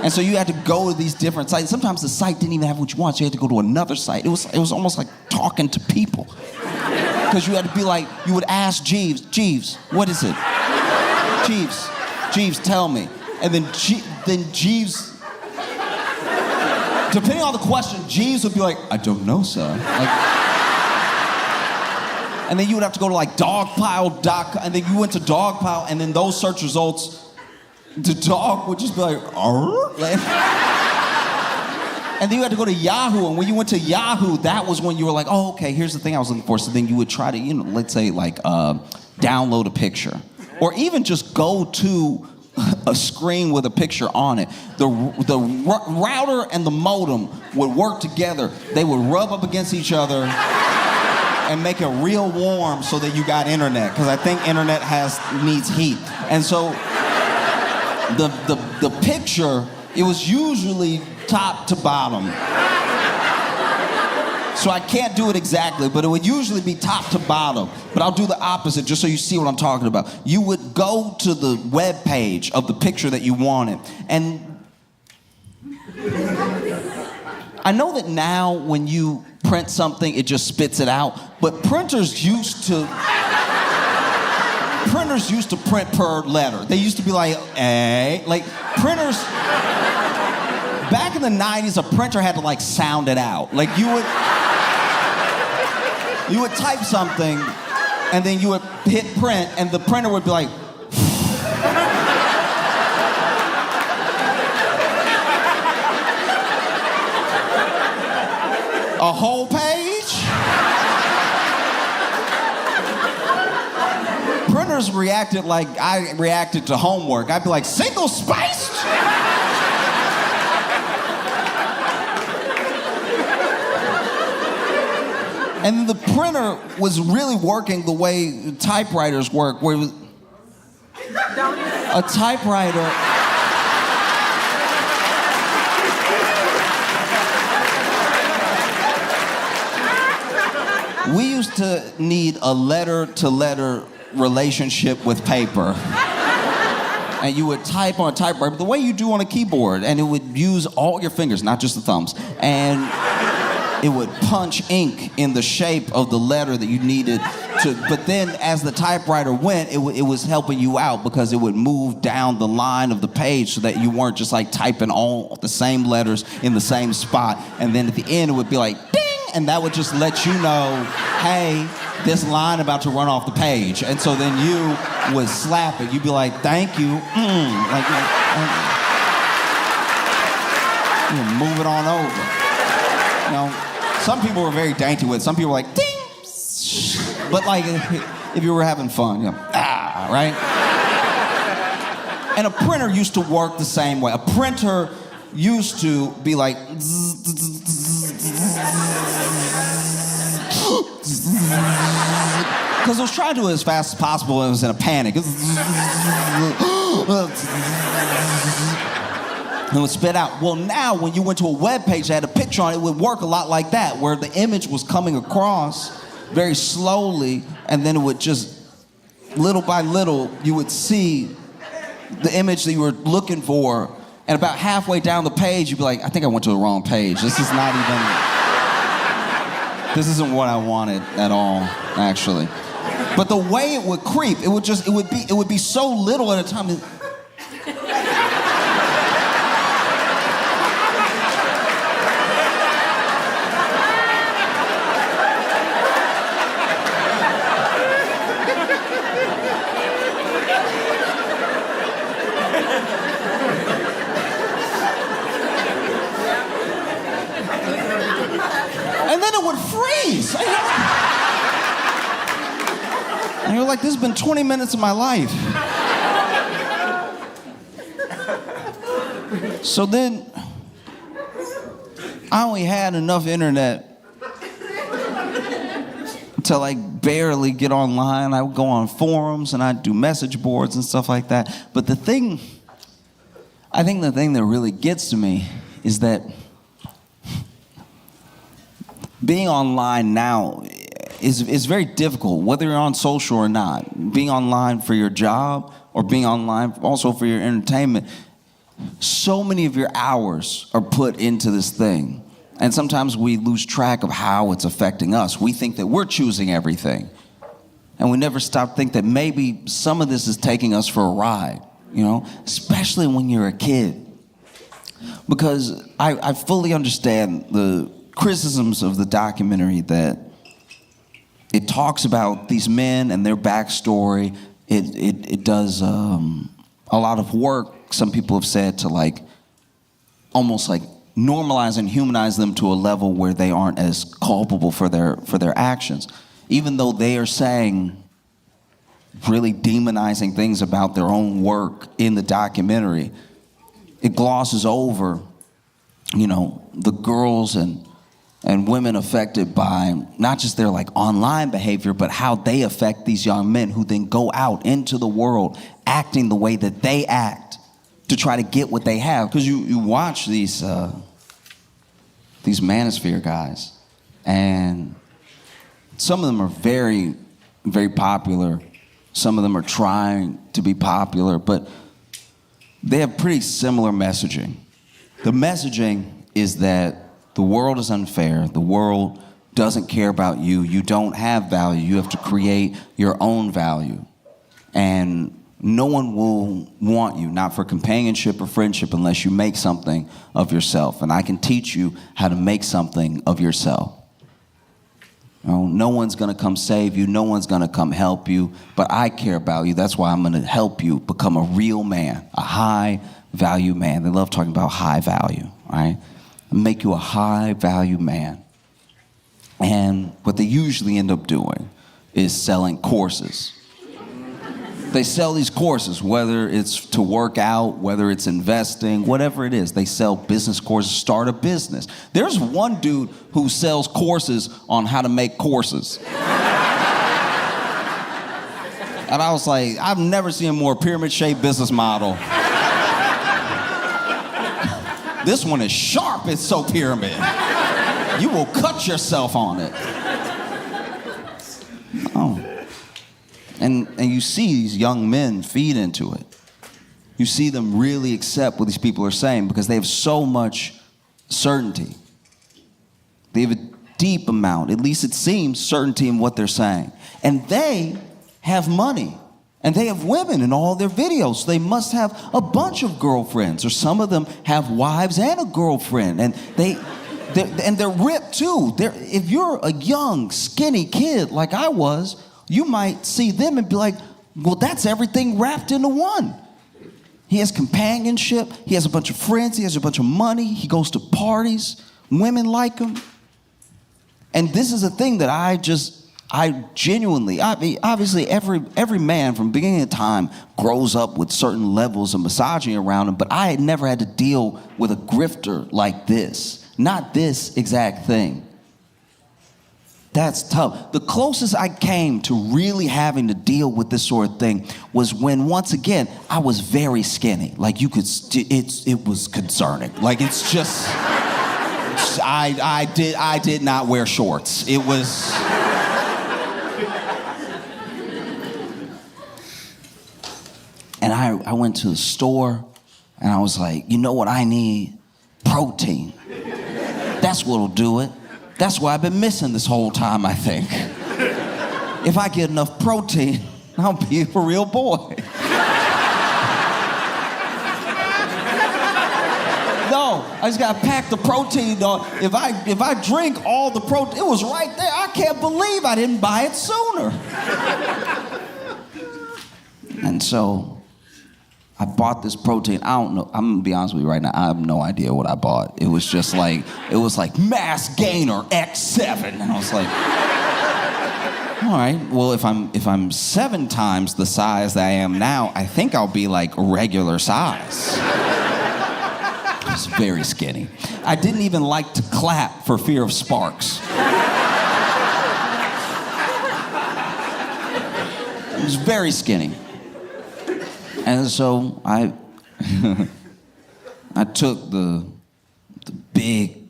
And so you had to go to these different sites. Sometimes the site didn't even have what you want, so you had to go to another site. It was almost like talking to people. Because you had to be like, you would ask Jeeves, what is it? Jeeves, tell me. And then Jeeves, depending on the question, Jeeves would be like, I don't know, sir. And then you would have to go to like dogpile.com, and then you went to Dogpile, and then those search results, the dog would just be like, arr? And then you had to go to Yahoo, and when you went to Yahoo, that was when you were like, oh, okay, here's the thing I was looking for. So then you would try to, let's say like download a picture, or even just go to a screen with a picture on it. The router and the modem would work together. They would rub up against each other and make it real warm so that you got internet, because I think internet needs heat. And so the picture, it was usually top to bottom. So I can't do it exactly, but it would usually be top to bottom. But I'll do the opposite just so you see what I'm talking about. You would go to the web page of the picture that you wanted. And I know that now when you print something, it just spits it out. But printers used to print per letter. They used to be like, like printers, back in the 90s, a printer had to like sound it out. Like you would type something and then you would hit print and the printer would be like, a whole page? Printers reacted like I reacted to homework. I'd be like, single spaced? And the printer was really working the way typewriters work, where it was a typewriter. We used to need a letter-to-letter relationship with paper. And you would type on a typewriter the way you do on a keyboard, and it would use all your fingers, not just the thumbs. And it would punch ink in the shape of the letter that you needed to, but then as the typewriter went, it was helping you out because it would move down the line of the page so that you weren't just like typing all the same letters in the same spot. And then at the end, it would be like, ding, and that would just let you know, hey, this line about to run off the page. And so then you would slap it. You'd be like, thank you. You move it on over. Some people were very dainty with it. Some people were like, ding! But like, if you were having fun, right? And a printer used to work the same way. A printer used to be like, because it was trying to do it as fast as possible and it was in a panic. It would spit out. Well, now when you went to a web page that had a picture on it, it would work a lot like that, where the image was coming across very slowly, and then it would just, little by little, you would see the image that you were looking for, and about halfway down the page, you'd be like, I think I went to the wrong page. This is not even... This isn't what I wanted at all, actually. But the way it would creep, it would be so little at a time. And then it would freeze. And you're like, this has been 20 minutes of my life. So then, I only had enough internet to like barely get online. I would go on forums and I'd do message boards and stuff like that. But I think the thing that really gets to me is that being online now is very difficult, whether you're on social or not. Being online for your job or being online also for your entertainment, so many of your hours are put into this thing. And sometimes we lose track of how it's affecting us. We think that we're choosing everything. And we never stop to think that maybe some of this is taking us for a ride, you know, especially when you're a kid. Because I fully understand the criticisms of the documentary that it talks about these men and their backstory. It does a lot of work, some people have said, to like almost like normalize and humanize them to a level where they aren't as culpable for their actions. Even though they are saying really demonizing things about their own work in the documentary, it glosses over, you know, the girls and women affected by not just their like online behavior, but how they affect these young men who then go out into the world acting the way that they act to try to get what they have. Because you watch these manosphere guys, and some of them are very, very popular. Some of them are trying to be popular, but they have pretty similar messaging. The messaging is that the world is unfair. The world doesn't care about you. You don't have value. You have to create your own value. And no one will want you, not for companionship or friendship, unless you make something of yourself. And I can teach you how to make something of yourself. You know, no one's going to come save you. No one's going to come help you. But I care about you. That's why I'm going to help you become a real man, a high value man. They love talking about high value, right? Make you a high value man. And what they usually end up doing is selling courses. They sell these courses, whether it's to work out, whether it's investing, whatever it is. They sell business courses, start a business. There's one dude who sells courses on how to make courses. And I was like, I've never seen a more pyramid-shaped business model. This one is sharp, it's so pyramid. You will cut yourself on it. Oh. And you see these young men feed into it. You see them really accept what these people are saying because they have so much certainty. They have a deep amount, at least it seems, certainty in what they're saying. And they have money. And they have women in all their videos. So they must have a bunch of girlfriends, or some of them have wives and a girlfriend. And they're ripped too. If you're a young, skinny kid like I was, you might see them and be like, well, that's everything wrapped into one. He has companionship. He has a bunch of friends. He has a bunch of money. He goes to parties. Women like him. And this is a thing that I genuinely, obviously every man from beginning of time grows up with certain levels of misogyny around him, but I had never had to deal with a grifter like this. Not this exact thing. That's tough. The closest I came to really having to deal with this sort of thing was when, once again, I was very skinny. Like you could, it was concerning. Like it's just, I did not wear shorts. It was. And I went to the store and I was like, you know what I need? Protein. That's what'll do it. That's what I've been missing this whole time, I think. If I get enough protein, I'll be a real boy. No, I just gotta pack the protein, dog. If I drink all the protein, it was right there. I can't believe I didn't buy it sooner. And so I bought this protein. I don't know. I'm gonna be honest with you right now. I have no idea what I bought. It was like Mass Gainer X7, and I was like, all right. Well, if I'm 7 times the size that I am now, I think I'll be like regular size. I was very skinny. I didn't even like to clap for fear of sparks. I was very skinny. And so I took the big,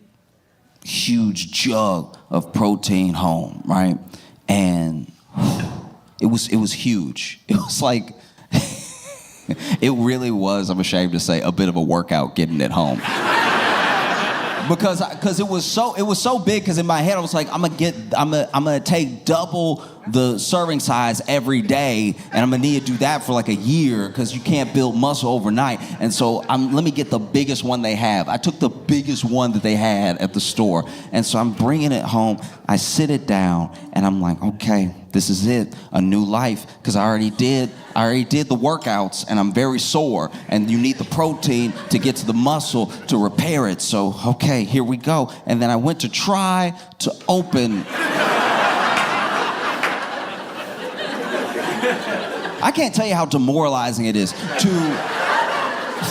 huge jug of protein home, right? And it was huge. It was like, it really was, I'm ashamed to say, a bit of a workout getting it home. Because it was so big, because in my head I was like, I'm gonna take double the serving size every day, and I'm gonna need to do that for like a year, because you can't build muscle overnight. And so let me get the biggest one they have. I took the biggest one that they had at the store, and so I'm bringing it home. I sit it down, and I'm like, okay, this is it, a new life, because I already did the workouts, and I'm very sore, and you need the protein to get to the muscle to repair it. So, okay, here we go. And then I went to try to open. I can't tell you how demoralizing it is to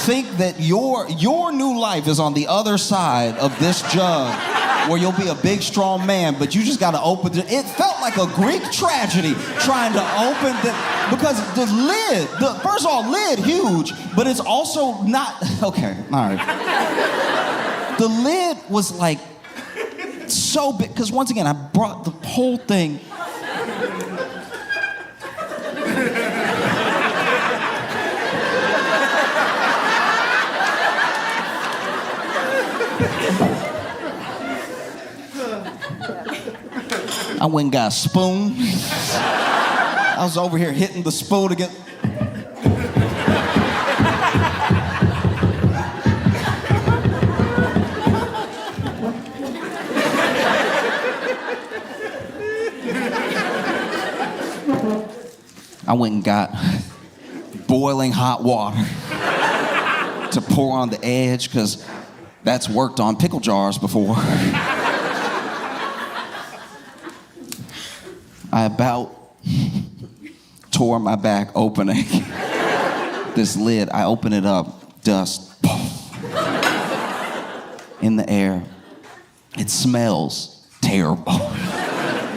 think that your new life is on the other side of this jug, where you'll be a big, strong man, but you just got to open it. It felt like a Greek tragedy trying to open because the lid, first of all, lid huge, but it's also not, okay, all right. The lid was like so big, because once again, I brought the whole thing. I went and got a spoon. I was over here hitting the spoon again. I went and got boiling hot water to pour on the edge, because that's worked on pickle jars before. I about tore my back opening this lid. I open it up, dust in the air. It smells terrible.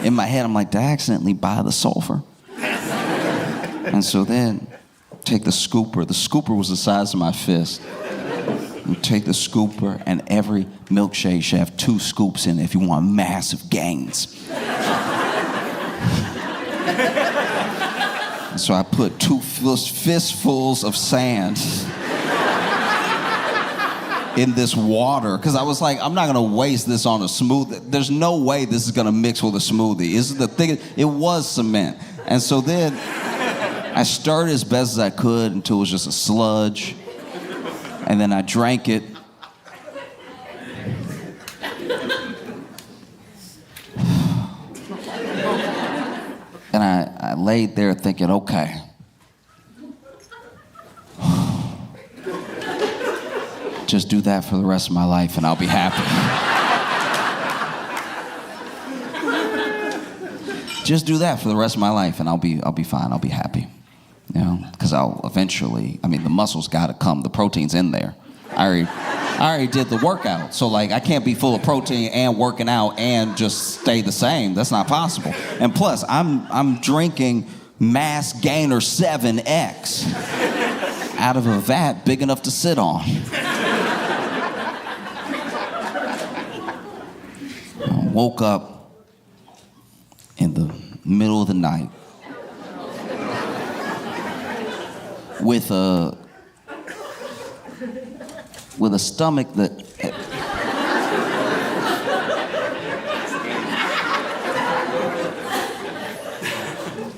In my head, I'm like, did I accidentally buy the sulfur? And so then, take the scooper. The scooper was the size of my fist. You take the scooper, and every milkshake should have 2 scoops in it if you want massive gains. So I put 2 fistfuls of sand in this water, because I was like, I'm not gonna waste this on a smoothie. There's no way this is gonna mix with a smoothie. It was cement. And so then I stirred as best as I could until it was just a sludge. And then I drank it. And I laid there thinking, okay, just do that for the rest of my life and I'll be happy. Just do that for the rest of my life and I'll be fine, I'll be happy. You know, because I'll eventually, the muscle's gotta come, the protein's in there. I already did the workout, so like I can't be full of protein and working out and just stay the same. That's not possible. And plus, I'm drinking Mass Gainer 7X out of a vat big enough to sit on. I woke up in the middle of the night with a stomach that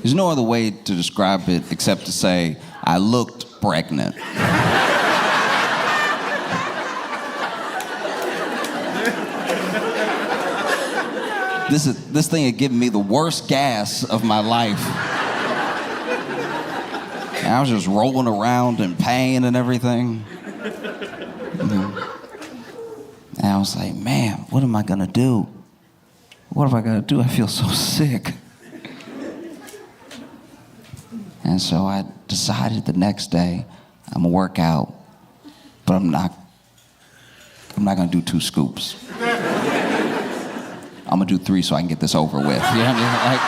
There's no other way to describe it except to say I looked pregnant. This thing had given me the worst gas of my life. And I was just rolling around in pain and everything. And I was like, man, what am I gonna do? What am I gonna do? I feel so sick. And so I decided the next day I'm gonna work out, but I'm not gonna do 2 scoops. I'm gonna do 3 so I can get this over with. You know what I mean? Like,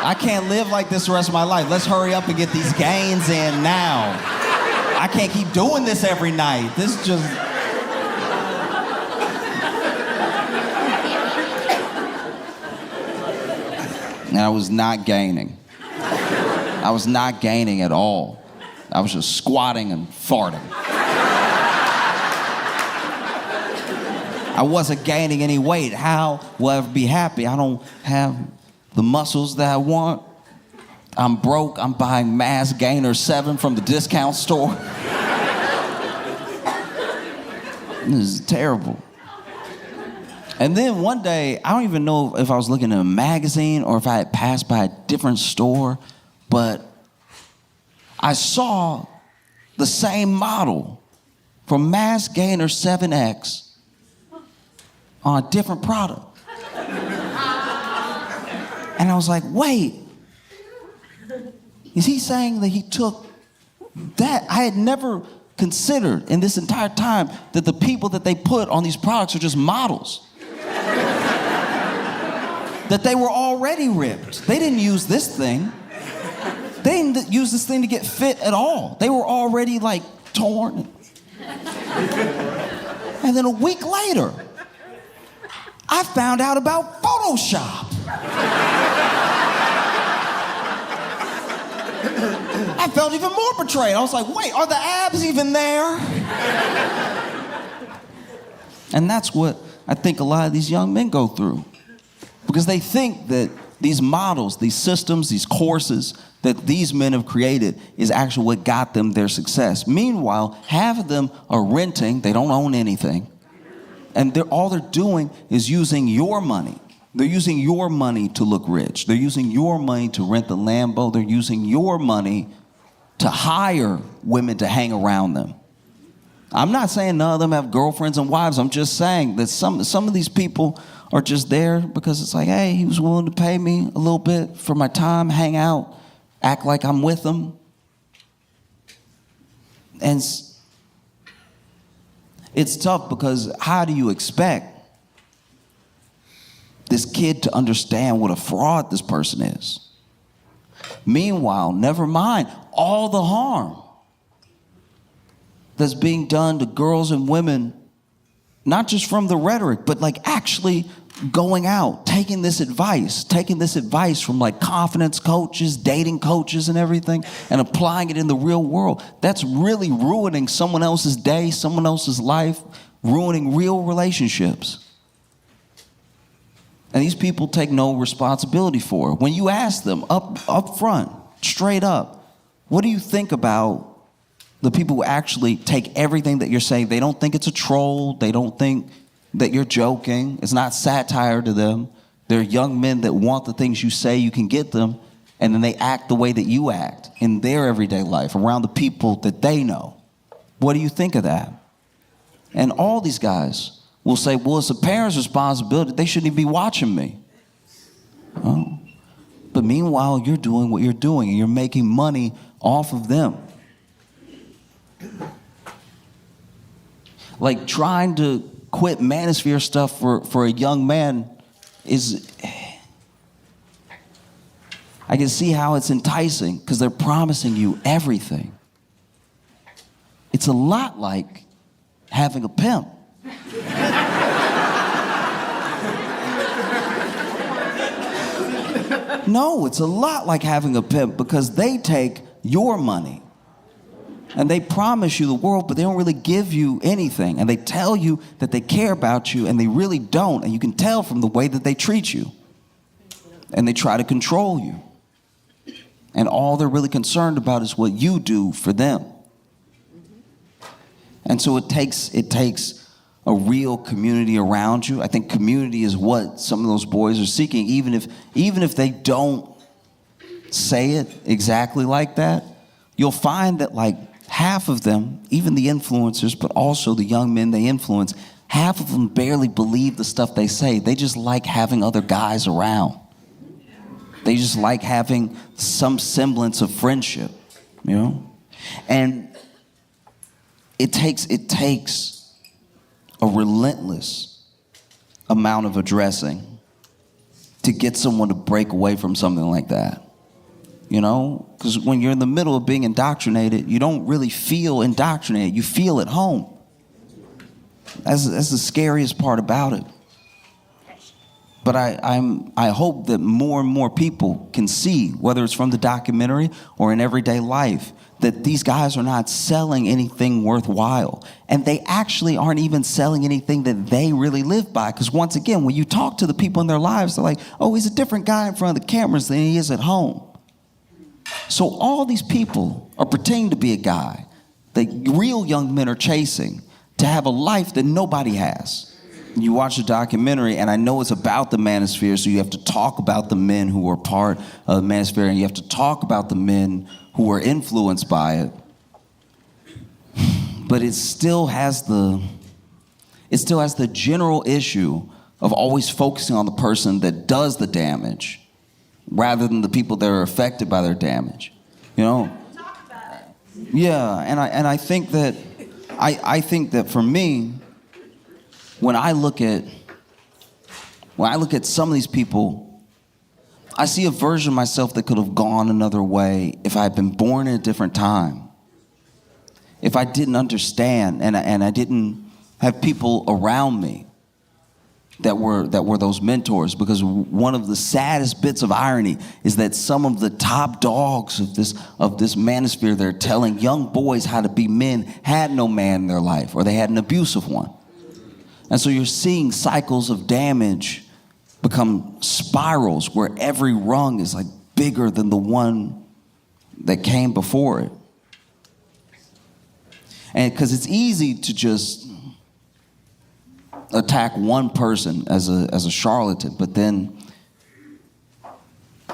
I can't live like this the rest of my life. Let's hurry up and get these gains in now. I can't keep doing this every night. This just... And I was not gaining. I was not gaining at all. I was just squatting and farting. I wasn't gaining any weight. How will I ever be happy? I don't have the muscles that I want. I'm broke. I'm buying Mass Gainer 7 from the discount store. This is terrible. And then one day, I don't even know if I was looking at a magazine or if I had passed by a different store, but I saw the same model from Mass Gainer 7X on a different product. And I was like, wait, is he saying that he took that? I had never considered in this entire time that the people that they put on these products are just models. That they were already ripped. They didn't use this thing. They didn't use this thing to get fit at all. They were already like torn. And then a week later, I found out about Photoshop. I felt even more betrayed. I was like, wait, are the abs even there? And that's what I think a lot of these young men go through. Because they think that these models, these systems, these courses that these men have created is actually what got them their success. Meanwhile, half of them are renting, they don't own anything. And all they're doing is using your money. They're using your money to look rich. They're using your money to rent the Lambo. They're using your money to hire women to hang around them. I'm not saying none of them have girlfriends and wives. I'm just saying that some of these people are just there because it's like, hey, he was willing to pay me a little bit for my time, hang out, act like I'm with him. And it's tough because how do you expect this kid to understand what a fraud this person is? Meanwhile, never mind all the harm that's being done to girls and women, not just from the rhetoric, but like actually going out, taking this advice from like confidence coaches, dating coaches and everything, and applying it in the real world. That's really ruining someone else's day, someone else's life, ruining real relationships. And these people take no responsibility for it. When you ask them up front, straight up, what do you think about the people who actually take everything that you're saying? They don't think it's a troll. They don't think that you're joking. It's not satire to them. They're young men that want the things you say you can get them, and then they act the way that you act in their everyday life around the people that they know. What do you think of that? And all these guys will say, well, it's a parent's responsibility. They shouldn't even be watching me. Oh. But meanwhile, you're doing what you're doing, and you're making money off of them. Like trying to quit manosphere stuff for a young man is, I can see how it's enticing because they're promising you everything. It's a lot like having a pimp. No, it's a lot like having a pimp because they take your money. And they promise you the world, but they don't really give you anything. And they tell you that they care about you, and they really don't. And you can tell from the way that they treat you. and they try to control you. And all they're really concerned about is what you do for them. And so it takes a real community around you. I think community is what some of those boys are seeking, even if they don't say it exactly like that. You'll find that like half of them, even the influencers, but also the young men they influence, half of them barely believe the stuff they say. They just like having other guys around. They just like having some semblance of friendship, you know? And it takes a relentless amount of addressing to get someone to break away from something like that. You know, because when you're in the middle of being indoctrinated, you don't really feel indoctrinated. You feel at home. That's the scariest part about it. But I hope that more and more people can see, whether it's from the documentary or in everyday life, that these guys are not selling anything worthwhile. And they actually aren't even selling anything that they really live by. Because once again, when you talk to the people in their lives, they're like, oh, he's a different guy in front of the cameras than he is at home. So all these people are pretending to be a guy that real young men are chasing to have a life that nobody has. You watch the documentary, and I know it's about the manosphere, so you have to talk about the men who are part of the manosphere, and you have to talk about the men who are influenced by it. But it still has the general issue of always focusing on the person that does the damage rather than the people that are affected by their damage. You know? Yeah, and I think that for me, when I look at some of these people, I see a version of myself that could have gone another way if I had been born in a different time. If I didn't understand and I didn't have people around me that were those mentors, because one of the saddest bits of irony is that some of the top dogs of this manosphere that are telling young boys how to be men had no man in their life, or they had an abusive one. And so you're seeing cycles of damage become spirals where every rung is like bigger than the one that came before it. And because it's easy to just attack one person as a charlatan, but then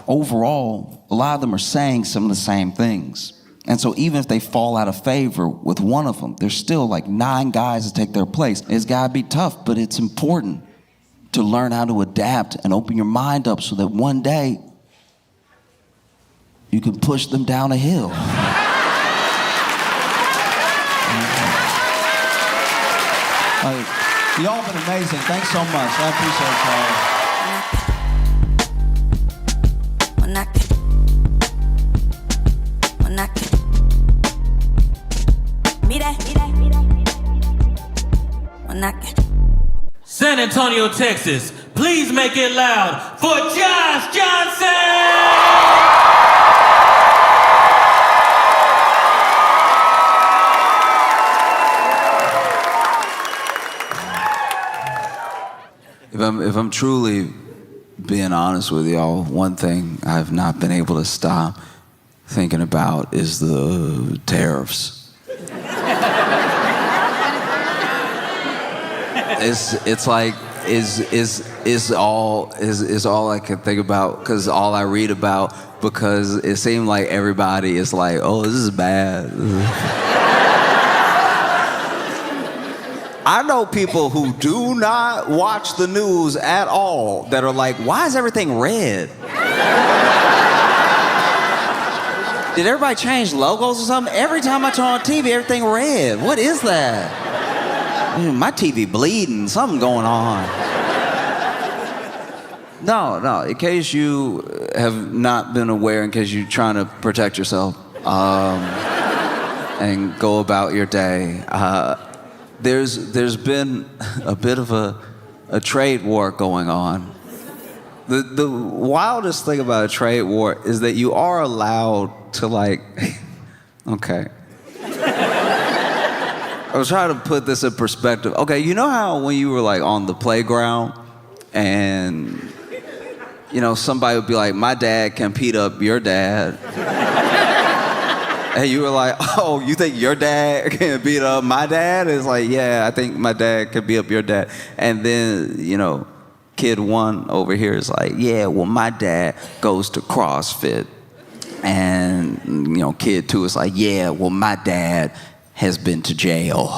overall, a lot of them are saying some of the same things. And so even if they fall out of favor with one of them, there's still like 9 guys to take their place. It's gotta be tough, but it's important to learn how to adapt and open your mind up so that one day you can push them down a hill. Y'all been amazing. Thanks so much. I appreciate y'all. San Antonio, Texas, please make it loud for Josh Johnson! If I'm truly being honest with y'all, one thing I've not been able to stop thinking about is the tariffs. It's like is all I can think about, because all I read about, because it seemed like everybody is like, oh, this is bad. I know people who do not watch the news at all that are like, why is everything red? Did everybody change logos or something? Every time I turn on TV, everything red. What is that? My TV bleeding, something going on. No, in case you have not been aware, in case you're trying to protect yourself and go about your day, there's been a bit of a trade war going on. The wildest thing about a trade war is that you are allowed to like, okay. I was trying to put this in perspective. Okay, you know how when you were like on the playground and somebody would be like, my dad can beat up your dad. And you were like, oh, you think your dad can beat up my dad? It's like, yeah, I think my dad can beat up your dad. And then, kid one over here is like, yeah, well, my dad goes to CrossFit. And, kid two is like, yeah, well, my dad has been to jail.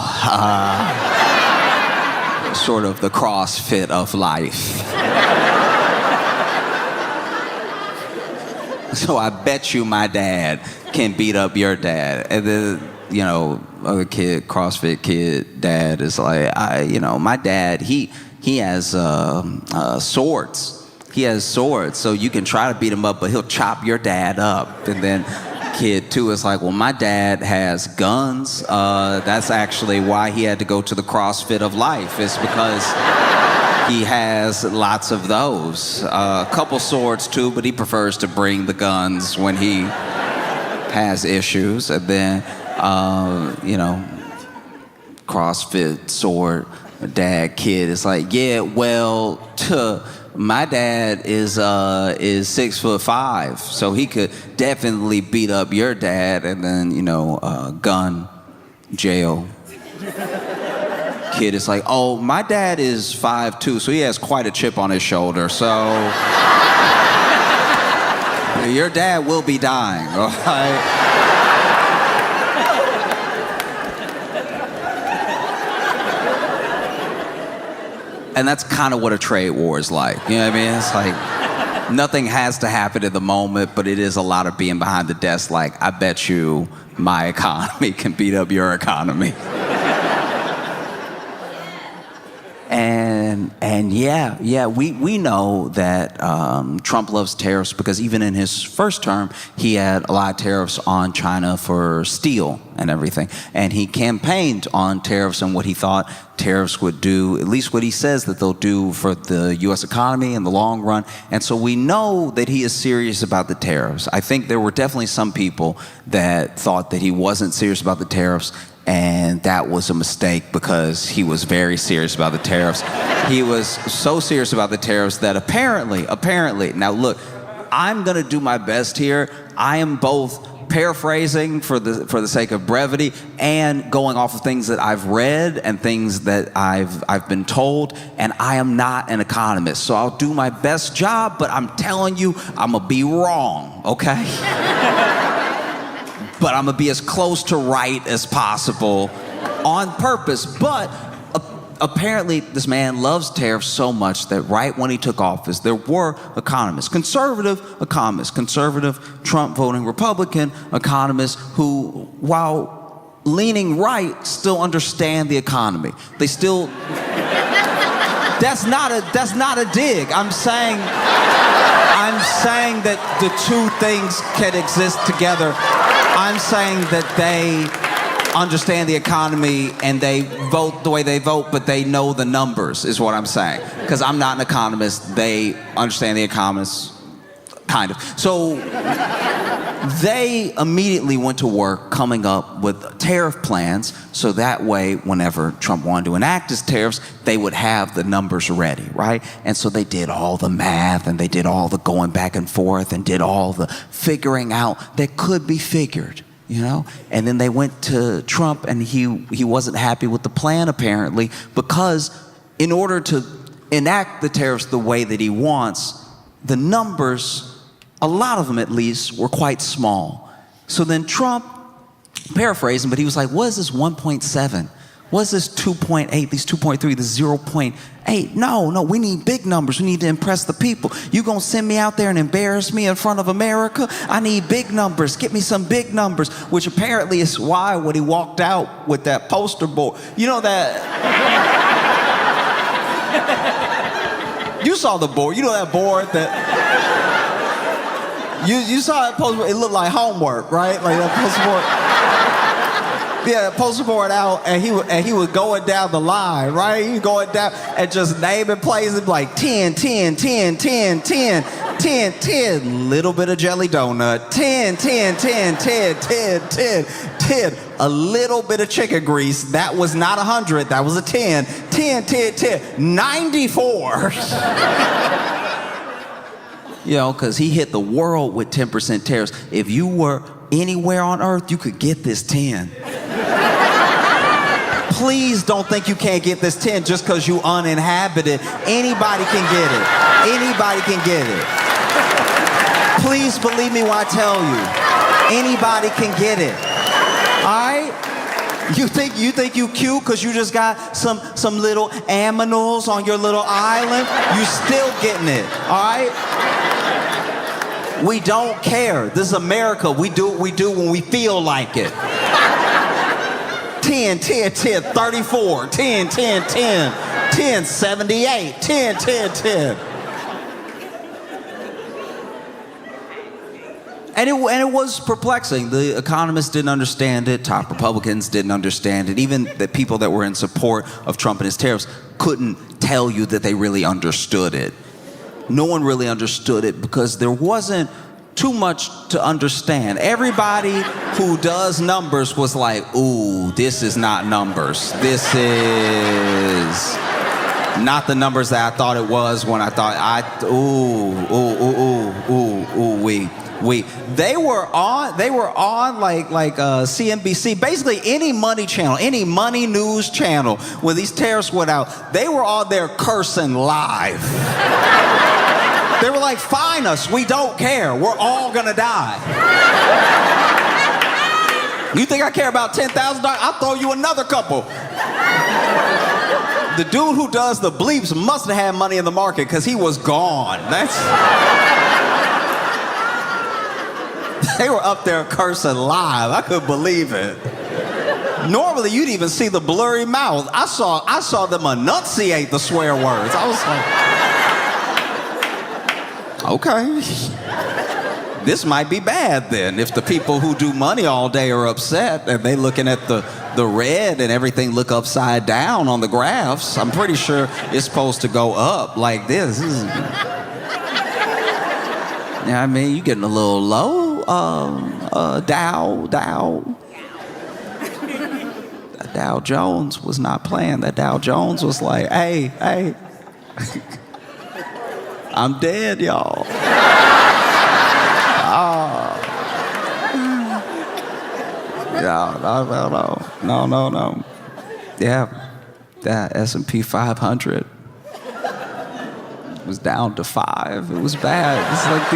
Sort of the CrossFit of life. So I bet you my dad can beat up your dad. And then, other kid, CrossFit kid, dad is like, my dad, he has swords. He has swords, so you can try to beat him up, but he'll chop your dad up. And then kid two is like, well, my dad has guns. That's actually why he had to go to the CrossFit of life. It's because he has lots of those. A couple swords too, but he prefers to bring the guns when he has issues. And then, CrossFit sword, dad, kid is like, yeah, well, my dad is 6'5", so he could definitely beat up your dad. And then, gun, jail. Kid is like, oh, my dad is 5'2", so he has quite a chip on his shoulder. So your dad will be dying, all right? And that's kind of what a trade war is like. You know what I mean? It's like nothing has to happen in the moment, but it is a lot of being behind the desk like, I bet you my economy can beat up your economy. And yeah, we know that Trump loves tariffs because even in his first term, he had a lot of tariffs on China for steel and everything. And he campaigned on tariffs and what he thought tariffs would do, at least what he says that they'll do for the U.S. economy in the long run. And so we know that he is serious about the tariffs. I think there were definitely some people that thought that he wasn't serious about the tariffs, and that was a mistake because he was very serious about the tariffs. He was so serious about the tariffs that apparently, now look, I'm gonna do my best here. I am both paraphrasing for the sake of brevity and going off of things that I've read and things that I've been told, and I am not an economist. So I'll do my best job, but I'm telling you, I'm gonna be wrong, okay? But I'm gonna be as close to right as possible on purpose. But apparently this man loves tariffs so much that right when he took office, there were economists, conservative Trump voting Republican economists who, while leaning right, still understand the economy. They still, that's not a dig. I'm saying that the two things can exist together. I'm saying that they understand the economy and they vote the way they vote, but they know the numbers, is what I'm saying. Because I'm not an economist. They understand the economists, kind of. So they immediately went to work coming up with tariff plans so that way, whenever Trump wanted to enact his tariffs, they would have the numbers ready, right? And so they did all the math and they did all the going back and forth and did all the figuring out that could be figured. And then they went to Trump and he wasn't happy with the plan apparently, because in order to enact the tariffs the way that he wants, the numbers, a lot of them at least, were quite small. So then Trump, paraphrasing, but he was like, what is this 1.7? What is this 2.8, these 2.3, this 0.8? No, we need big numbers. We need to impress the people. You gonna send me out there and embarrass me in front of America? I need big numbers. Get me some big numbers, which apparently is why when he walked out with that poster board, you know that... You saw the board. You know that board that... You saw that poster board. It looked like homework, right? Like that poster board. Yeah, poster board out, and he was going down the line, right? He was going down and just naming places like 10, 10, 10, 10, 10, 10, 10, little bit of jelly donut, 10, 10, 10, 10, 10, 10, 10, a little bit of chicken grease. That was not 100, that was a 10, 10, 10, 10, 94. you know, because he hit the world with 10% tariffs. If you were anywhere on earth, you could get this 10. Please don't think you can't get this 10 just because you uninhabited. Anybody can get it. Anybody can get it. Please believe me when I tell you. Anybody can get it. All right? You think you cute because you just got some little aminals on your little island? You still getting it, all right? We don't care. This is America. We do what we do when we feel like it. 10, 10, 10, 34, 10, 10, 10, 10, 78, 10, 10, 10. And it was perplexing. The economists didn't understand it. Top Republicans didn't understand it. Even the people that were in support of Trump and his tariffs couldn't tell you that they really understood it. No one really understood it because there wasn't too much to understand. Everybody who does numbers was like, ooh, this is not numbers. This is not the numbers that I thought it was when I thought They were on like CNBC, basically any money channel, any money news channel. When these tariffs went out, they were on there cursing live. They were like, fine us, we don't care, we're all gonna die. You think I care about $10,000? I'll throw you another couple. The dude who does the bleeps must have had money in the market because he was gone. They were up there cursing live. I couldn't believe it. Normally, you'd even see the blurry mouth. I saw them enunciate the swear words. I was like, okay. This might be bad then. If the people who do money all day are upset and they looking at the red and everything look upside down on the graphs, I'm pretty sure it's supposed to go up like this. Yeah, I mean, you getting a little low. Dow Jones was not playing. That Dow Jones was like, hey, I'm dead, y'all. No. Yeah, that S&P 500 was down to 5. It was bad. It's like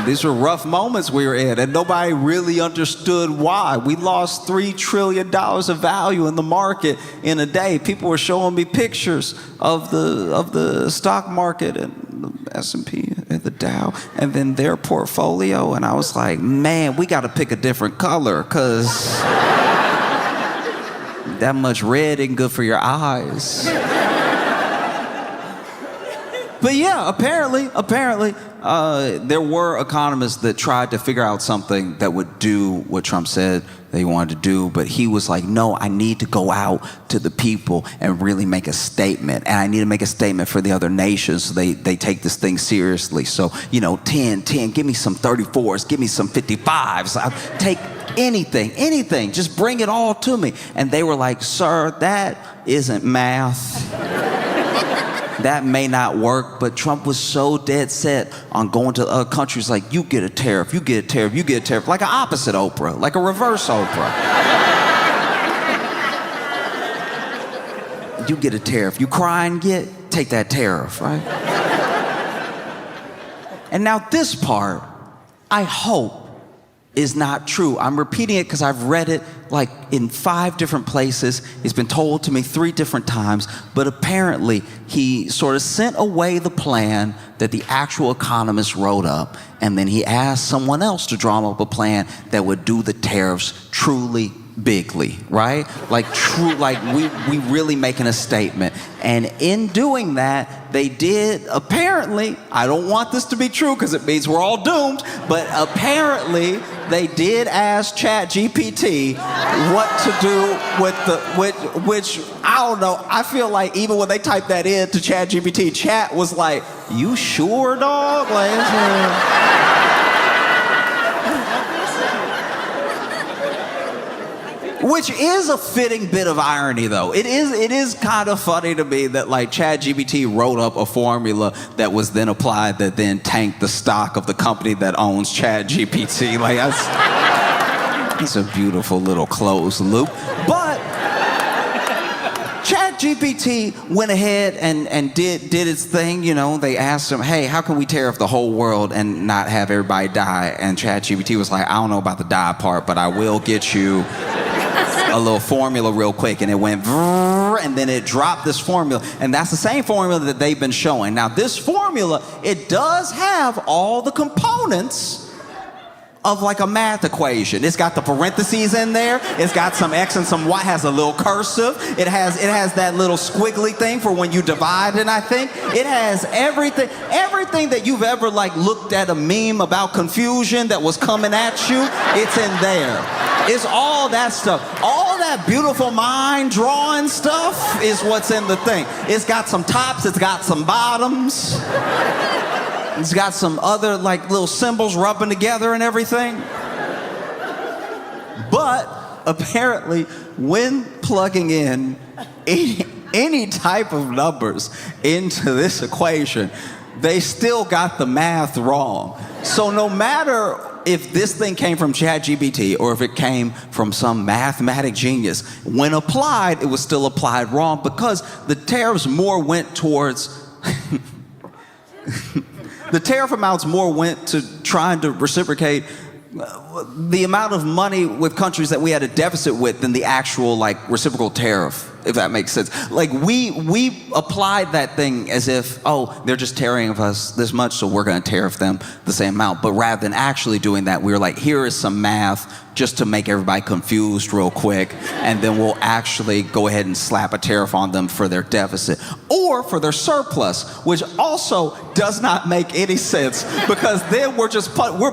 these were rough moments we were in, and nobody really understood why. We lost $3 trillion of value in the market in a day. People were showing me pictures of the stock market and the S&P and the Dow, and then their portfolio, and I was like, man, we got to pick a different color, because that much red ain't good for your eyes. But yeah, apparently, there were economists that tried to figure out something that would do what Trump said they wanted to do, but he was like, no, I need to go out to the people and really make a statement, and I need to make a statement for the other nations so they take this thing seriously. So, 10, give me some 34s, give me some 55s, I'll take anything, just bring it all to me. And they were like, sir, that isn't math. That may not work, but Trump was so dead set on going to other countries like, you get a tariff, you get a tariff, you get a tariff, like an opposite Oprah, like a reverse Oprah. You get a tariff, you cry and take that tariff, right? And now this part, I hope, is not true. I'm repeating it because I've read it like in 5 different places. It's been told to me 3 different times, but apparently he sort of sent away the plan that the actual economist wrote up, and then he asked someone else to draw up a plan that would do the tariffs truly bigly, right? Like we really making a statement. And in doing that, they did, apparently, I don't want this to be true because it means we're all doomed, but apparently they did ask ChatGPT what to do with which I don't know. I feel like even when they typed that in to ChatGPT, Chat was like, you sure, dog? Which is a fitting bit of irony, though. It is kind of funny to me that like ChatGPT wrote up a formula that was then applied that then tanked the stock of the company that owns ChatGPT. Like it's a beautiful little closed loop. But ChatGPT went ahead and did its thing. You know, they asked him, hey, how can we tariff the whole world and not have everybody die? And ChatGPT was like, I don't know about the die part, but I will get you a little formula real quick. And it went vrrr, and then it dropped this formula. And that's the same formula that they've been showing. Now, this formula, it does have all the components of like a math equation. It's got the parentheses in there. It's got some X and some Y. Has a little cursive. It has that little squiggly thing for when you divide it, I think. It has everything that you've ever like looked at a meme about confusion that was coming at you, it's in there. It's all that stuff. All that beautiful mind drawing stuff is what's in the thing. It's got some tops, it's got some bottoms. It's got some other like little symbols rubbing together and everything. But apparently, when plugging in any type of numbers into this equation, they still got the math wrong. So no matter if this thing came from ChatGPT or if it came from some mathematic genius, when applied, it was still applied wrong because the tariffs more went towards the tariff amounts more went to trying to reciprocate the amount of money with countries that we had a deficit with than the actual like reciprocal tariff, if that makes sense. Like we applied that thing as if, oh, they're just tariffing us this much, so we're gonna tariff them the same amount. But rather than actually doing that, we were like, here is some math just to make everybody confused real quick, and then we'll actually go ahead and slap a tariff on them for their deficit or for their surplus, which also does not make any sense because then we're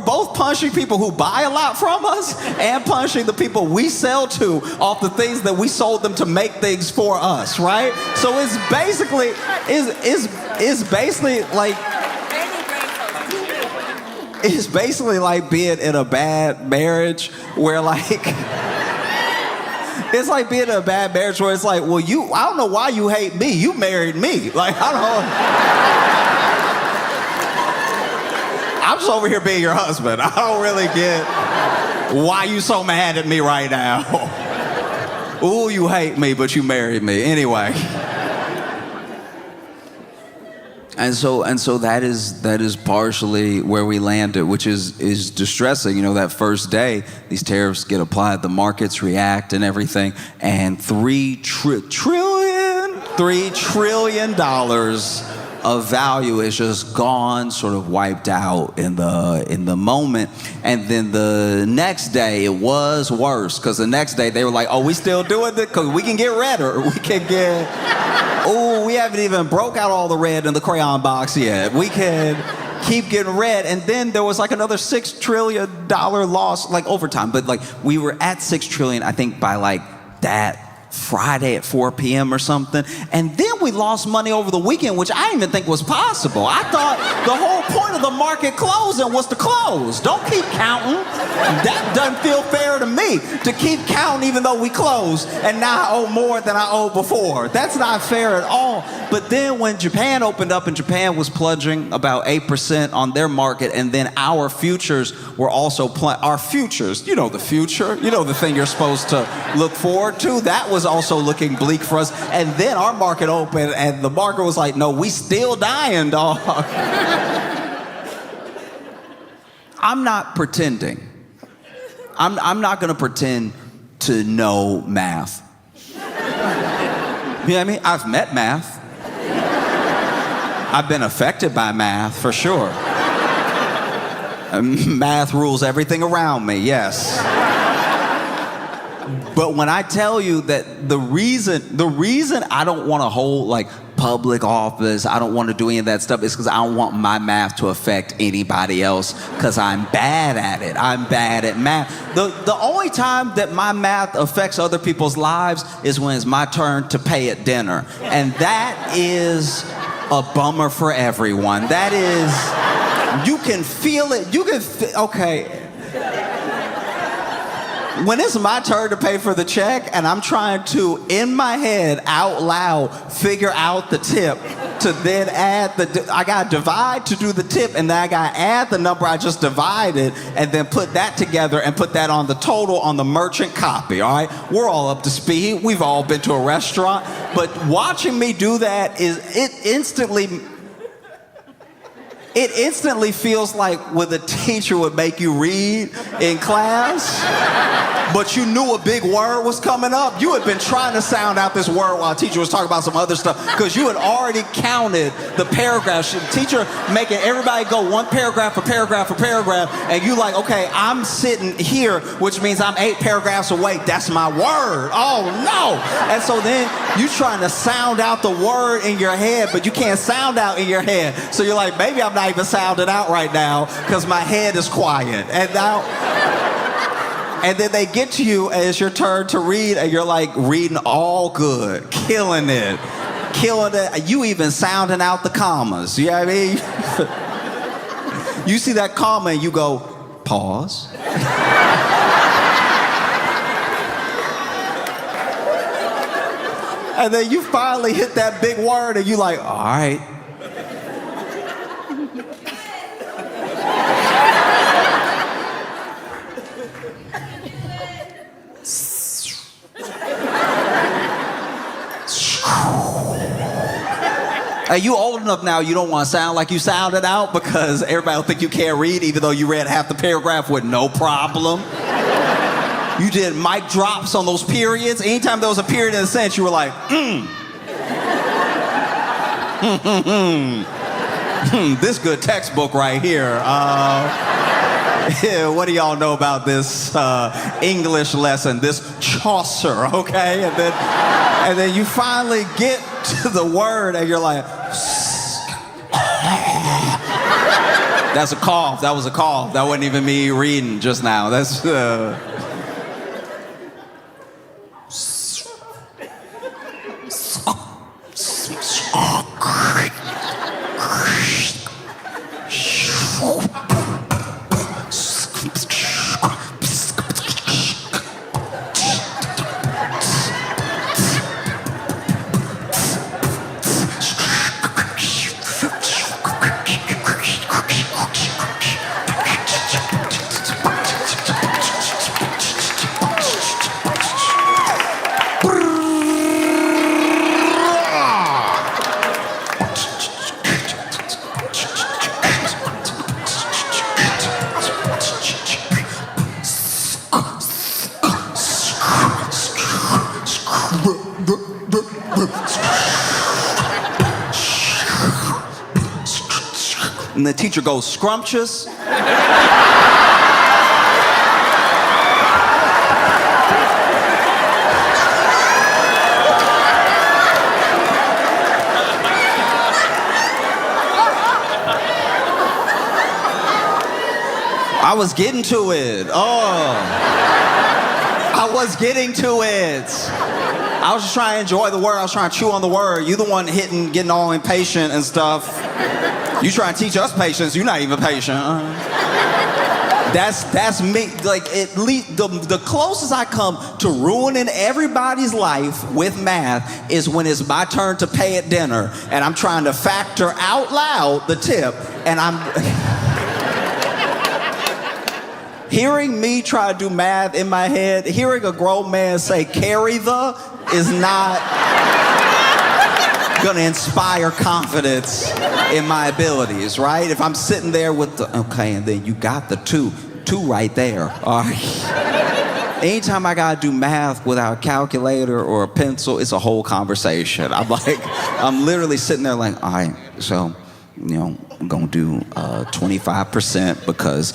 both punishing people who buy a lot from us and punishing the people we sell to off the things that we sold them to make things for us, right? So it's basically like being in a bad marriage where like it's like being in a bad marriage where it's like, well, I don't know why you hate me. You married me. Like, I'm just over here being your husband. I don't really get why you so mad at me right now. Ooh, you hate me, but you married me. Anyway. And so that is partially where we landed, which is distressing. You know, that first day, these tariffs get applied, the markets react and everything, and $3 trillion of value is just gone, sort of wiped out in the moment. And then the next day, it was worse, because the next day they were like, oh, we still doing it? Because we can get redder. We can get, oh, we haven't even broke out all the red in the crayon box yet. We can keep getting red. And then there was like another $6 trillion loss, like over time. But like we were at $6 trillion, I think, by like that Friday at 4 p.m. or something. And then we lost money over the weekend, which I didn't even think was possible. I thought the whole point of the market closing was to close. Don't keep counting. That doesn't feel fair to me, to keep counting even though we closed and now I owe more than I owed before. That's not fair at all. But then when Japan opened up and Japan was plunging about 8% on their market, and then our futures were also our futures, you know the future, you know the thing you're supposed to look forward to, that was also looking bleak for us. And then our market opened and the market was like, no, we still dying, dog. I'm not pretending. I'm not gonna pretend to know math. You know what I mean? I've met math. I've been affected by math, for sure. Math rules everything around me, yes. But when I tell you that the reason I don't want to hold like public office, I don't want to do any of that stuff, is because I don't want my math to affect anybody else, because I'm bad at it. I'm bad at math. The only time that my math affects other people's lives is when it's my turn to pay at dinner. And that is a bummer for everyone. That is, you can feel it. Okay. when it's my turn to pay for the check and I'm trying to, in my head, out loud, figure out the tip to then add I gotta divide to do the tip, and then I gotta add the number I just divided and then put that together and put that on the total on the merchant copy, all right? We're all up to speed. We've all been to a restaurant. But watching me do that it instantly feels like when the teacher would make you read in class, but you knew a big word was coming up. You had been trying to sound out this word while the teacher was talking about some other stuff because you had already counted the paragraphs. The teacher making everybody go one paragraph for paragraph for paragraph, and you like, okay, I'm sitting here, which means I'm 8 paragraphs away. That's my word. Oh, no. And so then you trying to sound out the word in your head, but you can't sound out in your head. So you're like, maybe I'm not even sounding out right now because my head is quiet. And then they get to you and it's your turn to read, and you're like reading all good, killing it. You even sounding out the commas. You know what I mean? You see that comma and you go, pause. And then you finally hit that big word and you like, all right. Are you old enough now you don't want to sound like you sounded out because everybody will think you can't read even though you read half the paragraph with no problem? You did mic drops on those periods. Anytime there was a period in a sentence, you were like, this good textbook right here. Yeah, what do y'all know about this English lesson, this Chaucer, okay? And then you finally get to the word and you're like, that's a cough, that was a cough. That wasn't even me reading just now. That's, and the teacher goes, scrumptious. I was getting to it. I was getting to it. I was just trying to enjoy the word. I was trying to chew on the word. You the one getting all impatient and stuff. You trying to teach us patience. You're not even patient. That's me. Like, at least the closest I come to ruining everybody's life with math is when it's my turn to pay at dinner and I'm trying to factor out loud the tip, and I'm hearing me try to do math in my head, hearing a grown man say carry the is not gonna inspire confidence in my abilities, right? If I'm sitting there with the, okay, and then you got the two right there, all right? Anytime I gotta do math without a calculator or a pencil, it's a whole conversation. I'm literally sitting there like, all right, so, you know, I'm gonna do 25% because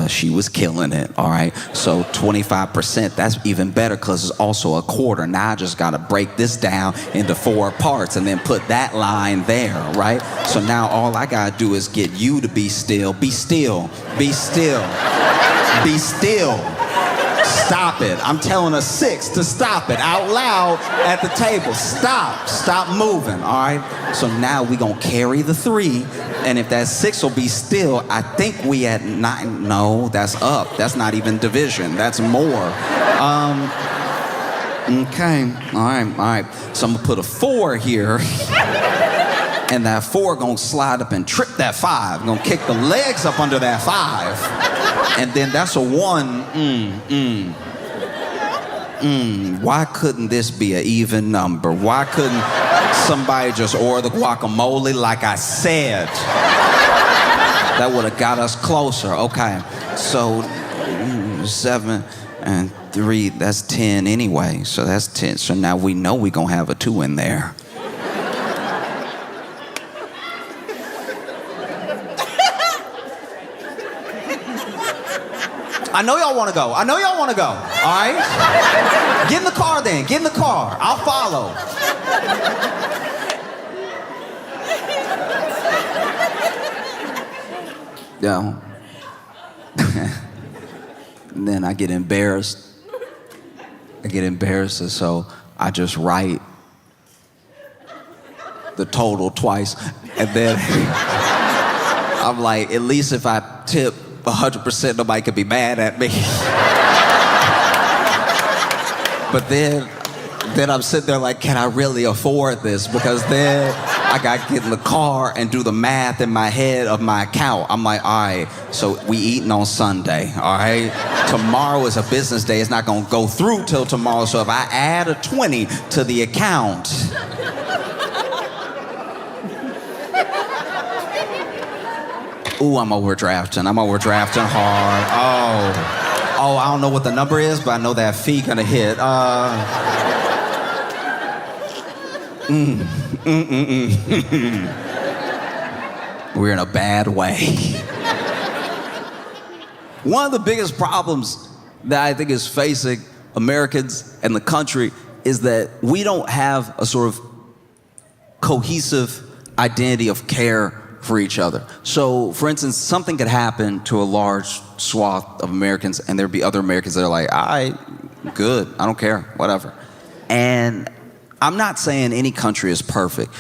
she was killing it, all right? So 25%, that's even better because it's also a quarter. Now I just gotta break this down into 4 parts and then put that line there, right? So now all I gotta do is get you to be still, be still, be still, be still. Stop it. I'm telling a 6 to stop it out loud at the table. Stop moving, all right? So now we gonna carry the 3, and if that 6 will be still, I think we at 9. No, that's up. That's not even division. That's more. Okay, all right. So I'm gonna put a 4 here. And that 4 gonna slide up and trip that 5. Gonna kick the legs up under that 5. And then that's a 1. Why couldn't this be an even number? Why couldn't somebody just order the guacamole like I said? That would have got us closer. Okay, so 7 and 3, that's 10 anyway. So that's 10. So now we know we gonna have a 2 in there. I know y'all want to go. All right? Get in the car then. Get in the car. I'll follow. Yeah. And then I get embarrassed. And so I just write the total twice. And then I'm like, at least if I tip 100%, nobody could be mad at me. But then I'm sitting there like, can I really afford this? Because then I got to get in the car and do the math in my head of my account. I'm like, all right, so we eating on Sunday, all right? Tomorrow is a business day. It's not going to go through till tomorrow. So if I add a 20 to the account, ooh, I'm overdrafting hard. Oh, I don't know what the number is, but I know that fee gonna hit. We're in a bad way. One of the biggest problems that I think is facing Americans and the country is that we don't have a sort of cohesive identity of care for each other. So, for instance, something could happen to a large swath of Americans, and there'd be other Americans that are like, all right, good, I don't care, whatever. And I'm not saying any country is perfect.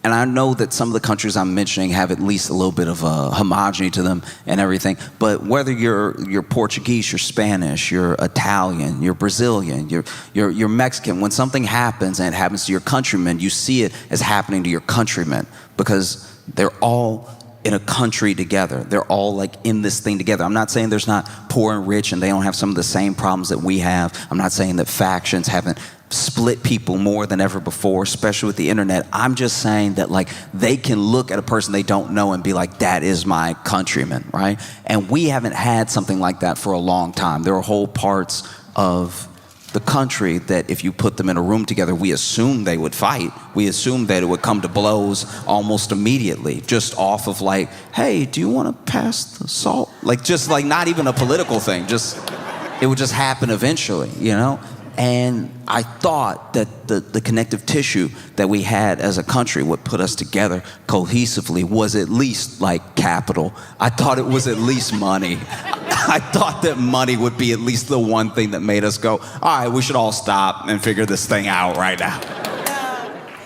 And I know that some of the countries I'm mentioning have at least a little bit of a homogeny to them and everything. But whether you're Portuguese, you're Spanish, you're Italian, you're Brazilian, you're Mexican, when something happens and it happens to your countrymen, you see it as happening to your countrymen because they're all in a country together. They're all like in this thing together. I'm not saying there's not poor and rich and they don't have some of the same problems that we have. I'm not saying that factions haven't split people more than ever before, especially with the internet. I'm just saying that like they can look at a person they don't know and be like, that is my countryman, right? And we haven't had something like that for a long time. There are whole parts of the country that if you put them in a room together, we assume they would fight. We assume that it would come to blows almost immediately, just off of like, hey, do you want to pass the salt? Like just like not even a political thing, just, it would just happen eventually, you know? And I thought that the connective tissue that we had as a country, what put us together cohesively, was at least like capital. I thought it was at least money. I thought that money would be at least the one thing that made us go, all right, we should all stop and figure this thing out right now.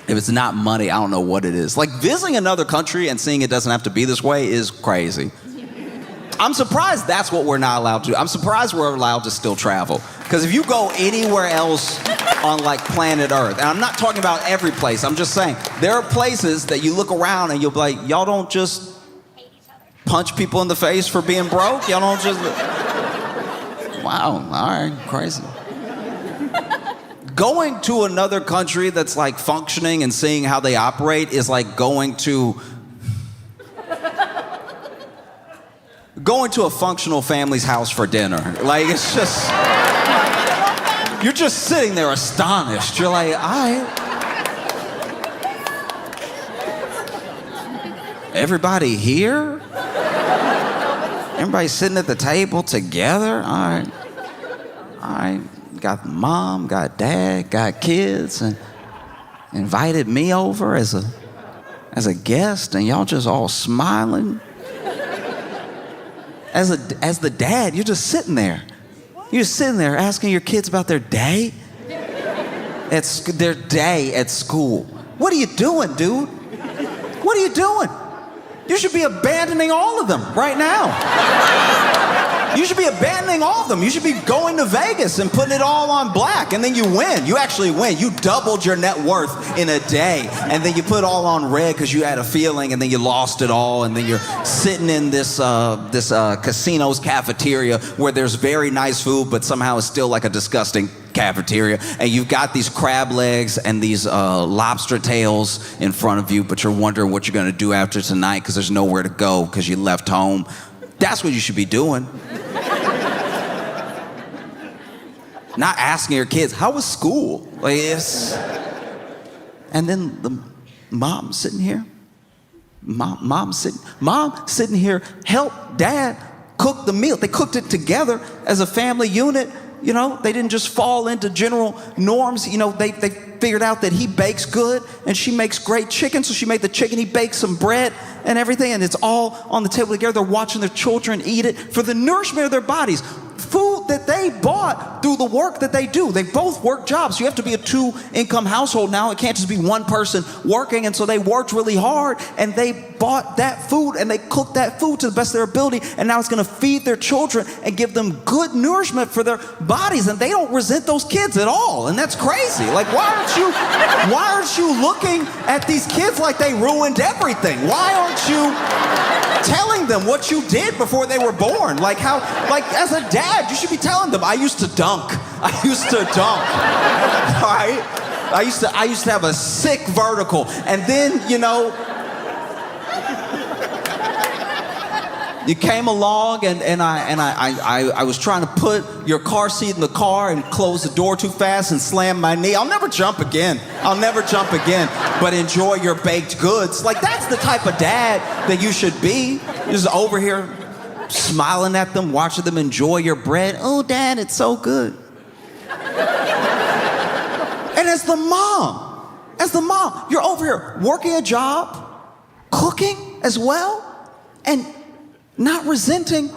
If it's not money, I don't know what it is. Like visiting another country and seeing it doesn't have to be this way is crazy. I'm surprised that's what we're not allowed to do. I'm surprised we're allowed to still travel. Because if you go anywhere else on like planet Earth, and I'm not talking about every place, I'm just saying, there are places that you look around and you'll be like, y'all don't just punch people in the face for being broke? Y'all don't just... Wow, all right, crazy. Going to another country that's like functioning and seeing how they operate is like going to a functional family's house for dinner. Like, it's just... You're just sitting there astonished. You're like, everybody here? Everybody sitting at the table together? All right. Got mom, got dad, got kids, and invited me over as a guest, and y'all just all smiling. As the dad, you're just sitting there. You're sitting there asking your kids about their day? Their day at school. What are you doing, dude? What are you doing? You should be abandoning all of them right now. You should be abandoning all of them. You should be going to Vegas and putting it all on black, and then you win. You actually win. You doubled your net worth in a day, and then you put it all on red because you had a feeling, and then you lost it all, and then you're sitting in this casino's cafeteria where there's very nice food, but somehow it's still like a disgusting cafeteria, and you've got these crab legs and these lobster tails in front of you, but you're wondering what you're going to do after tonight because there's nowhere to go because you left home. That's what you should be doing. Not asking your kids, how was school? Like, and then the mom sitting here, mom sitting here, help dad cook the meal. They cooked it together as a family unit. You know, they didn't just fall into general norms. You know, they figured out that he bakes good and she makes great chicken. So she made the chicken, he baked some bread and everything. And it's all on the table together. They're watching their children eat it for the nourishment of their bodies. Food that they bought through the work that they do. They both work jobs. You have to be a 2-income household now. It can't just be one person working. And so they worked really hard and they bought that food and they cooked that food to the best of their ability. And now it's going to feed their children and give them good nourishment for their bodies. And they don't resent those kids at all. And that's crazy. Like, why aren't you looking at these kids like they ruined everything? Why aren't you telling them what you did before they were born? Like as a dad, you should be telling them, I used to dunk. All right? I used to have a sick vertical. And then, you know, you came along and I was trying to put your car seat in the car and close the door too fast and slam my knee. I'll never jump again, but enjoy your baked goods. Like, that's the type of dad that you should be. Just over here smiling at them, watching them enjoy your bread. Oh, Dad, it's so good. And as the mom, you're over here working a job, cooking as well, and not resenting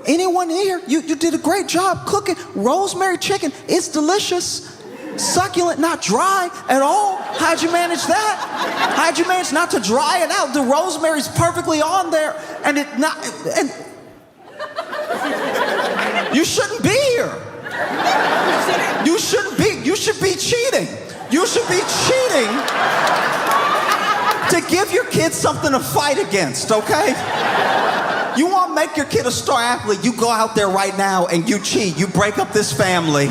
anyone here. You did a great job cooking. Rosemary chicken, it's delicious. Succulent, not dry at all. How'd you manage that? How'd you manage not to dry it out? The rosemary's perfectly on there, and you shouldn't be here. You should be cheating. You should be cheating to give your kids something to fight against, okay? You want to make your kid a star athlete, you go out there right now and you cheat. You break up this family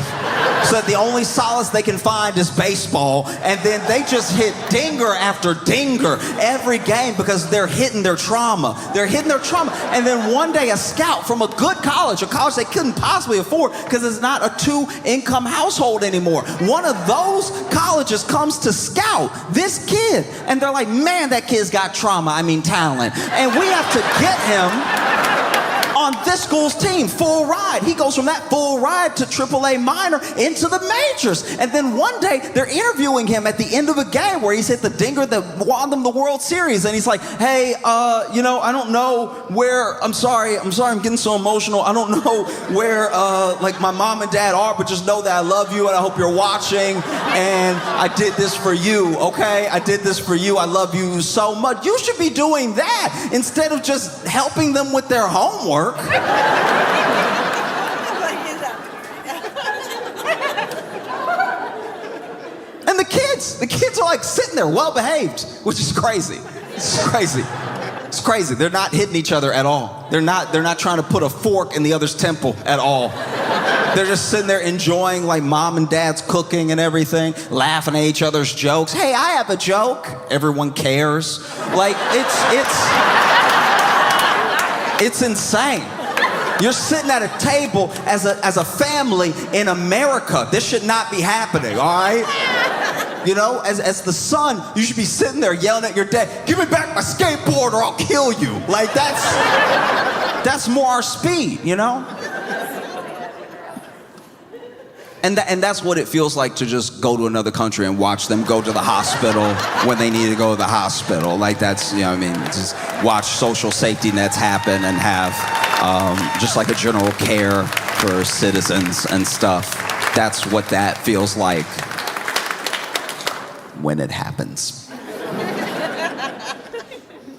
so that the only solace they can find is baseball, and then they just hit dinger after dinger every game because they're hitting their trauma. And then one day a scout from a good college, a college they couldn't possibly afford because it's not a 2-income household anymore. One of those colleges comes to scout this kid, and they're like, man, that kid's got talent. And we have to get him on this school's team, full ride. He goes from that full ride to AAA minor into the majors. And then one day they're interviewing him at the end of a game where he's hit the dinger that won them the World Series. And he's like, hey, I don't know where, I'm sorry, I'm getting so emotional. I don't know where my mom and dad are, but just know that I love you and I hope you're watching. And I did this for you, okay? I did this for you. I love you so much. You should be doing that instead of just helping them with their homework. And the kids are like sitting there well behaved, which is crazy. It's crazy. They're not hitting each other at all. They're not trying to put a fork in the other's temple at all. They're just sitting there enjoying like mom and dad's cooking and everything, laughing at each other's jokes. Hey, I have a joke. Everyone cares. Like, it's insane. You're sitting at a table as a family in America. This should not be happening, all right? You know, as the son, you should be sitting there yelling at your dad, give me back my skateboard or I'll kill you. Like, that's more our speed, you know? And that's what it feels like to just go to another country and watch them go to the hospital when they need to go to the hospital. Like, that's, you know what I mean? Just watch social safety nets happen and have just like a general care for citizens and stuff. That's what that feels like when it happens.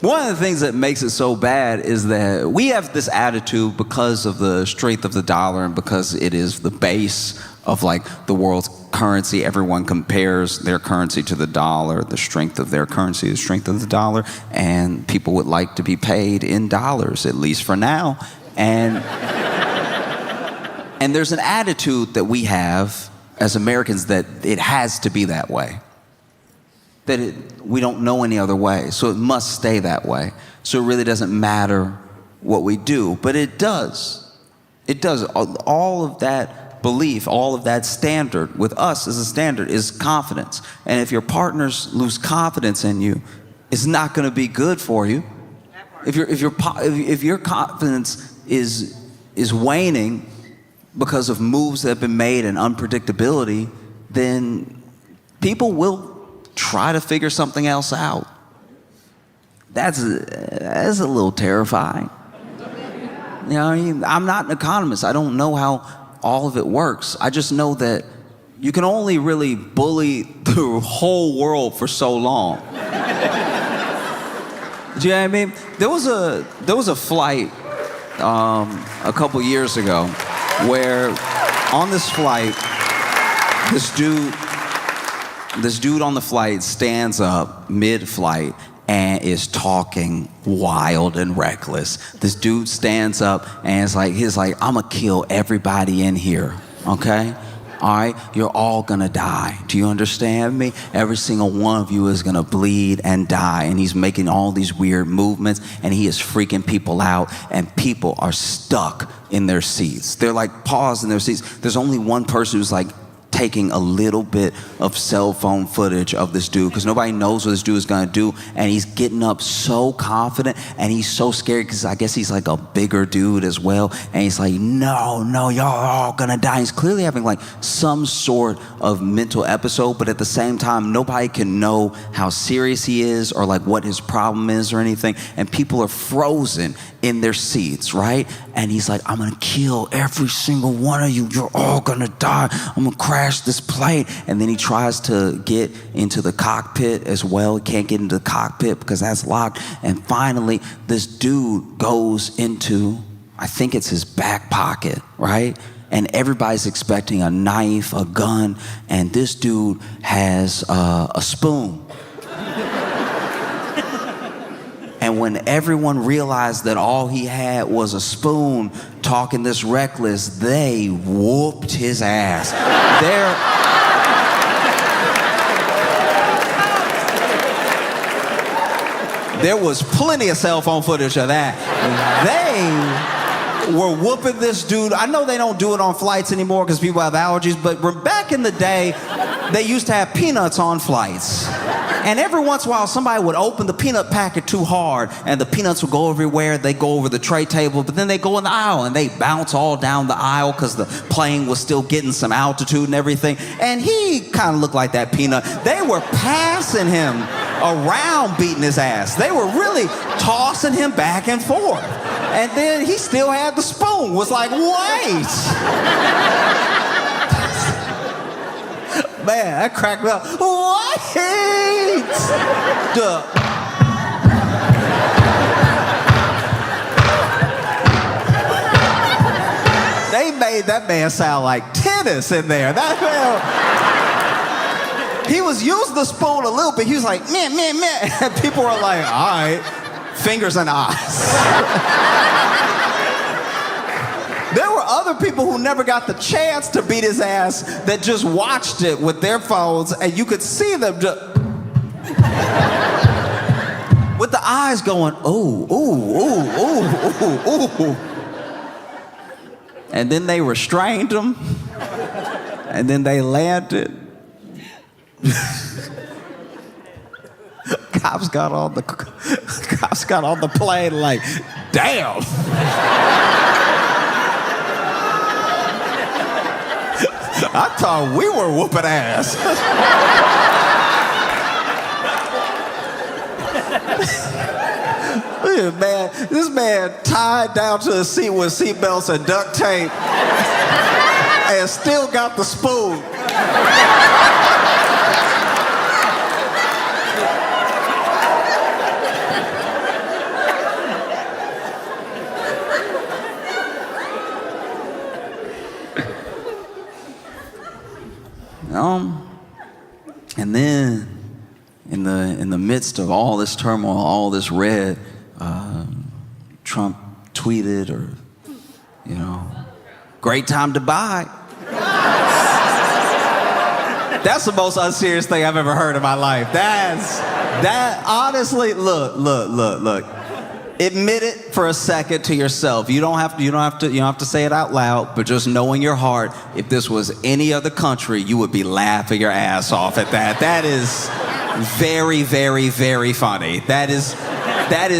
One of the things that makes it so bad is that we have this attitude because of the strength of the dollar and because it is the base of like the world's currency. Everyone compares their currency to the dollar, the strength of their currency, the strength of the dollar, and people would like to be paid in dollars, at least for now. And there's an attitude that we have as Americans that it has to be that way. That we don't know any other way, so it must stay that way. So it really doesn't matter what we do, but it does. It does. All of that belief, all of that standard, with us as a standard, is confidence. And if your partners lose confidence in you, it's not going to be good for you. If your confidence is waning because of moves that have been made and unpredictability, then people will try to figure something else out. That's a little terrifying. You know, I'm not an economist. I don't know how all of it works. I just know that you can only really bully the whole world for so long. Do you know what I mean? There was a flight a couple years ago where on this flight, this dude on the flight stands up mid-flight and is talking wild and reckless. This dude stands up and he's like, I'm gonna kill everybody in here, okay? All right, you're all gonna die. Do you understand me? Every single one of you is gonna bleed and die. And he's making all these weird movements and he is freaking people out, and people are stuck in their seats. They're like paused in their seats. There's only one person who's like taking a little bit of cell phone footage of this dude because nobody knows what this dude is gonna do, and he's getting up so confident and he's so scared because I guess he's like a bigger dude as well, and he's like, no, y'all are all gonna die. He's clearly having like some sort of mental episode, but at the same time nobody can know how serious he is or like what his problem is or anything, and people are frozen in their seats, right? And he's like, I'm gonna kill every single one of you. You're all gonna die. I'm gonna crash this plane. And then he tries to get into the cockpit as well. He can't get into the cockpit because that's locked. And finally, this dude goes into, I think it's his back pocket, right? And everybody's expecting a knife, a gun, and this dude has a spoon. And when everyone realized that all he had was a spoon, talking this reckless, they whooped his ass. There was plenty of cell phone footage of that. They were whooping this dude. I know they don't do it on flights anymore because people have allergies, but back in the day, they used to have peanuts on flights. And every once in a while, somebody would open the peanut packet too hard, and the peanuts would go everywhere. They go over the tray table, but then they go in the aisle, and they bounce all down the aisle because the plane was still getting some altitude and everything. And he kind of looked like that peanut. They were passing him around, beating his ass. They were really tossing him back and forth. And then he still had the spoon. Was like, wait. Man, that cracked me up. Wait! They made that man sound like tennis in there. That man, he was using the spoon a little bit. He was like, meh. And people were like, all right, fingers and eyes. There were other people who never got the chance to beat his ass that just watched it with their phones, and you could see them just with the eyes going, ooh. And then they restrained him, and then they landed. Cops got on the plane like, damn. I thought we were whooping ass. Man, this man tied down to his seat with seatbelts and duct tape and still got the spoon. And then in the midst of all this turmoil, all this red, Trump tweeted, or, great time to buy. That's the most unserious thing I've ever heard in my life. Honestly, look. Admit it for a second to yourself. You don't have to say it out loud, but just know in your heart, if this was any other country, you would be laughing your ass off at that. That is very, very, very funny. That is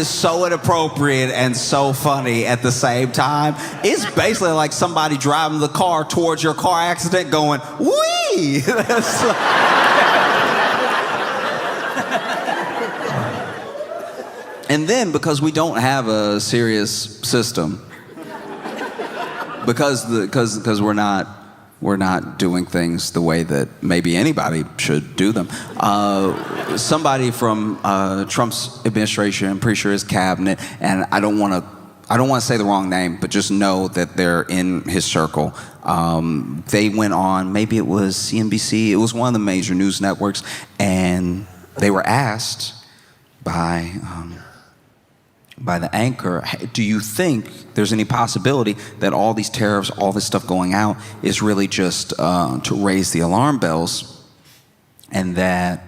so inappropriate and so funny at the same time. It's basically like somebody driving the car towards your car accident going, wee! And then, because we don't have a serious system, because we're not doing things the way that maybe anybody should do them. Somebody from Trump's administration, I'm pretty sure his cabinet, and I don't want to say the wrong name, but just know that they're in his circle. They went on, maybe it was CNBC, it was one of the major news networks, and they were asked by the anchor, do you think there's any possibility that all these tariffs, all this stuff going out is really just to raise the alarm bells, and that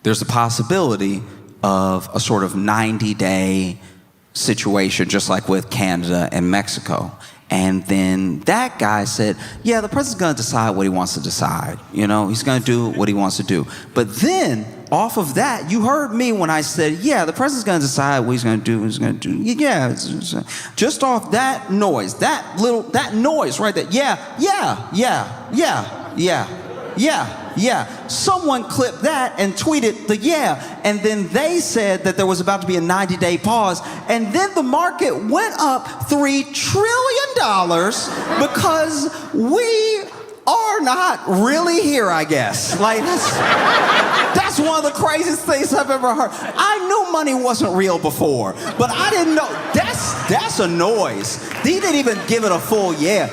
there's a possibility of a sort of 90-day situation, just like with Canada and Mexico? And then that guy said, yeah, the president's going to decide what he wants to decide. He's going to do what he wants to do. But then, off of that, you heard me when I said, yeah, the president's going to decide what he's going to do, Yeah, just off that noise, that noise right there. Yeah. Someone clipped that and tweeted the yeah. And then they said that there was about to be a 90-day pause. And then the market went up $3 trillion because we are not really here, I guess. Like, that's one of the craziest things I've ever heard. I knew money wasn't real before, but I didn't know. That's a noise. He didn't even give it a full yeah.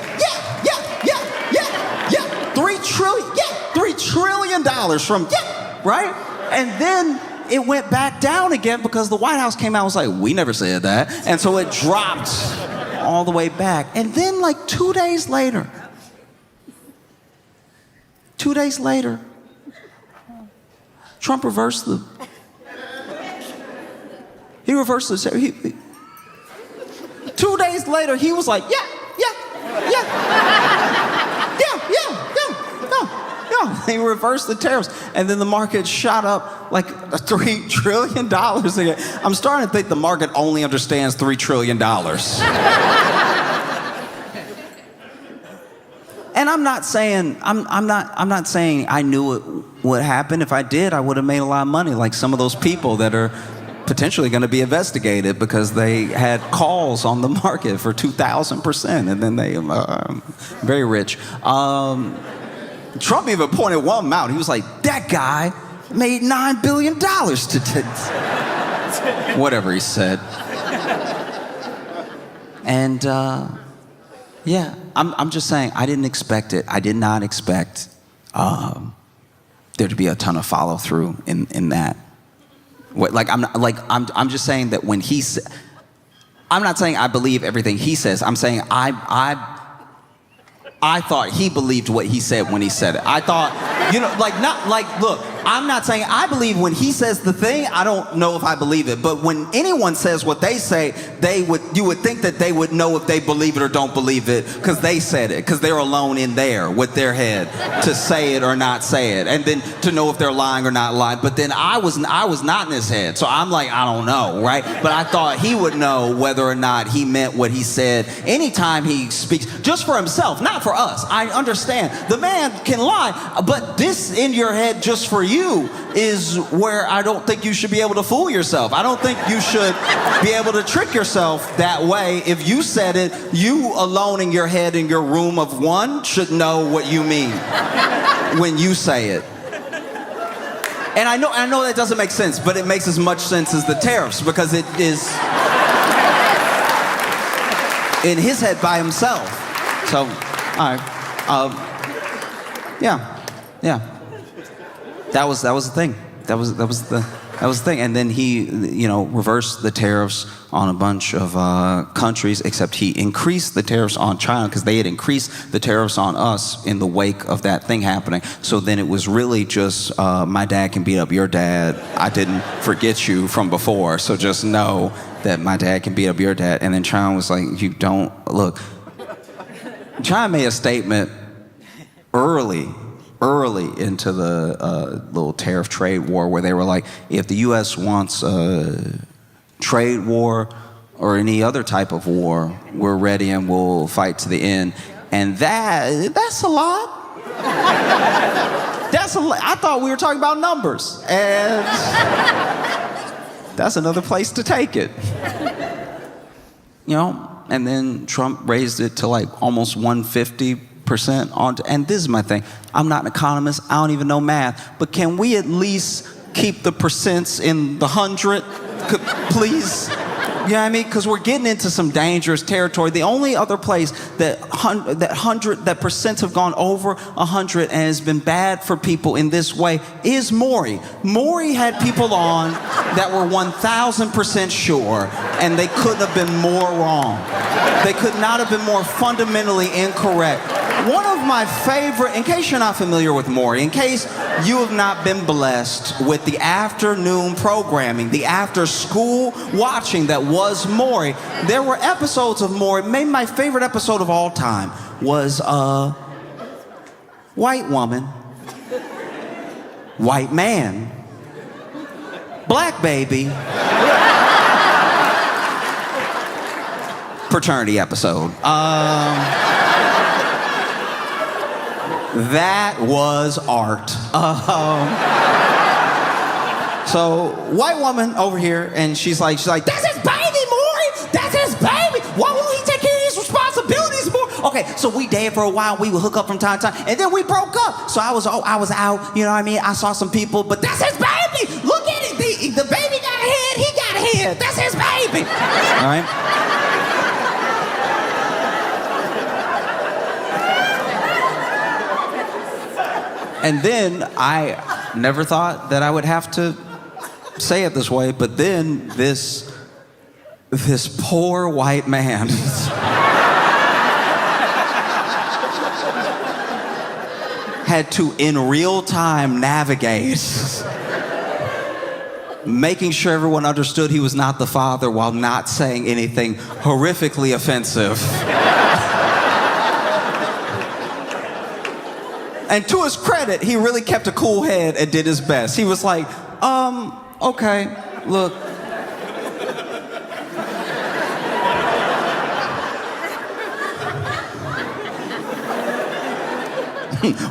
$3 trillion from right? And then it went back down again because the White House came out and was like, we never said that. And so it dropped all the way back. And then like 2 days later, Trump reversed the 2 days later, he was like, yeah. He reversed the tariffs, and then the market shot up like $3 trillion again. I'm starting to think the market only understands $3 trillion. And I'm not saying I knew it would happen. If I did, I would have made a lot of money, like some of those people that are potentially going to be investigated because they had calls on the market for 2,000%, and then they very rich. Trump even pointed one out. He was like, that guy made $9 billion whatever he said. And yeah, I'm just saying, I didn't expect it. I did not expect there to be a ton of follow through in that. I'm just saying that when he said, I'm not saying I believe everything he says. I'm saying I thought he believed what he said when he said it. I thought, look, I'm not saying I believe when he says the thing, I don't know if I believe it. But when anyone says what they say, you would think that they would know if they believe it or don't believe it because they said it, because they're alone in there with their head to say it or not say it, and then to know if they're lying or not lying. But then I was not in his head, so I'm like, I don't know, right? But I thought he would know whether or not he meant what he said anytime he speaks, just for himself, not for us. I understand. The man can lie, but this in your head just for you. you is where I don't think you should be able to fool yourself. I don't think you should be able to trick yourself that way. If you said it, you alone in your head in your room of one should know what you mean when you say it. And I know that doesn't make sense, but it makes as much sense as the tariffs because it is in his head by himself. So, all right. Yeah. That was the thing. That was the thing. And then he, reversed the tariffs on a bunch of countries, except he increased the tariffs on China because they had increased the tariffs on us in the wake of that thing happening. So then it was really just, my dad can beat up your dad. I didn't forget you from before, so just know that my dad can beat up your dad. And then China was like, you don't, look. China made a statement early into the little tariff trade war where they were like, if the U.S. wants a trade war or any other type of war, we're ready and we'll fight to the end. And that's a lot. That's a lot. I thought we were talking about numbers. And that's another place to take it. And then Trump raised it to like almost 150% on, and this is my thing. I'm not an economist. I don't even know math. But can we at least keep the percents in the 100, please? You know what I mean? Because we're getting into some dangerous territory. The only other place that percents have gone over 100 and has been bad for people in this way is Maury. Maury had people on that were 1,000% sure, and they couldn't have been more wrong. They could not have been more fundamentally incorrect. One of my favorite, in case you're not familiar with Maury, in case you have not been blessed with the afternoon programming, the after-school watching that was Maury, there were episodes of Maury. Maybe my favorite episode of all time was white woman, white man, black baby, fraternity episode. That was art. So white woman over here, and she's like, that's his baby, Maury. That's his baby. Why won't he take care of his responsibilities more? Okay, so we dated for a while. We would hook up from time to time, and then we broke up. So I was out. You know what I mean? I saw some people, but that's his baby. Look at it. The baby got a head. He got a head. That's his baby. All right. And then I never thought that I would have to say it this way, but then this poor white man had to, in real time, navigate, making sure everyone understood he was not the father while not saying anything horrifically offensive. And to his credit, he really kept a cool head and did his best. He was like, okay, look.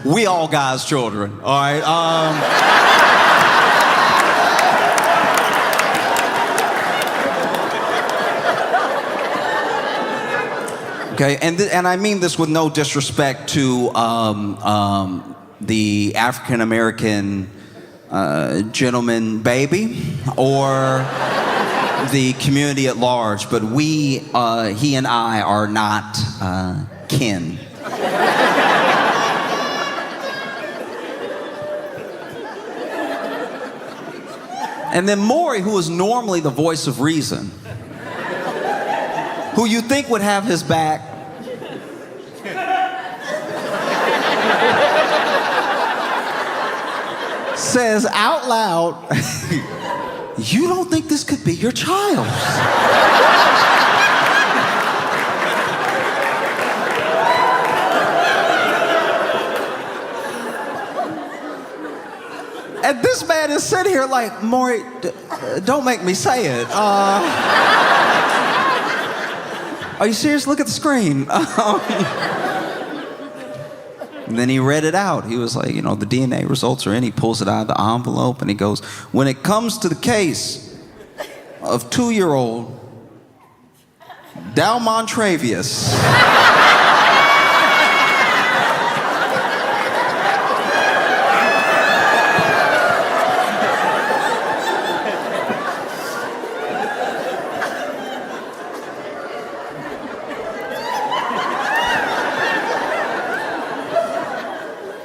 We all God's children, all right? Okay, and I mean this with no disrespect to the African American gentleman baby or the community at large, but he and I are not kin. And then Maury, who is normally the voice of reason, who you think would have his back, says out loud, you don't think this could be your child? And this man is sitting here like, Maury, don't make me say it. Are you serious? Look at the screen. And then he read it out. He was like, the DNA results are in. He pulls it out of the envelope and he goes, when it comes to the case of 2-year-old Dal Montravius.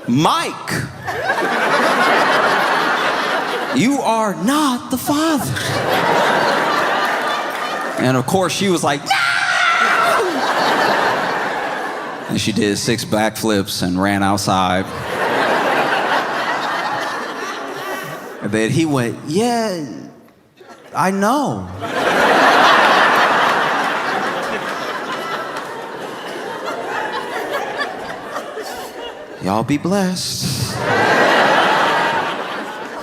Mike, you are not the father. And of course she was like, no! And she did 6 backflips and ran outside. And then he went, yeah, I know. Y'all be blessed.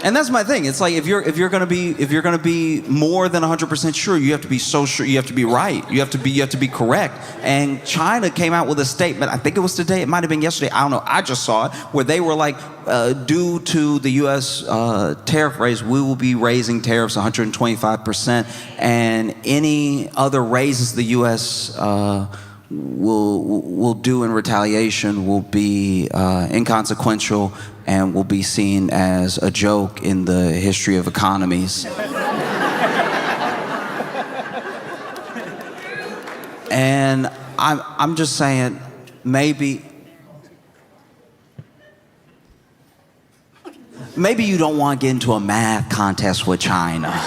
And that's my thing. It's like if you're gonna be more than 100% sure, you have to be so sure. You have to be right. You have to be correct. And China came out with a statement. I think it was today. It might have been yesterday. I don't know. I just saw it where they were like, due to the U.S. Tariff raise, we will be raising tariffs 125%, and any other raises the U.S. will do in retaliation will be inconsequential and will be seen as a joke in the history of economies. And I'm just saying, maybe you don't want to get into a math contest with China.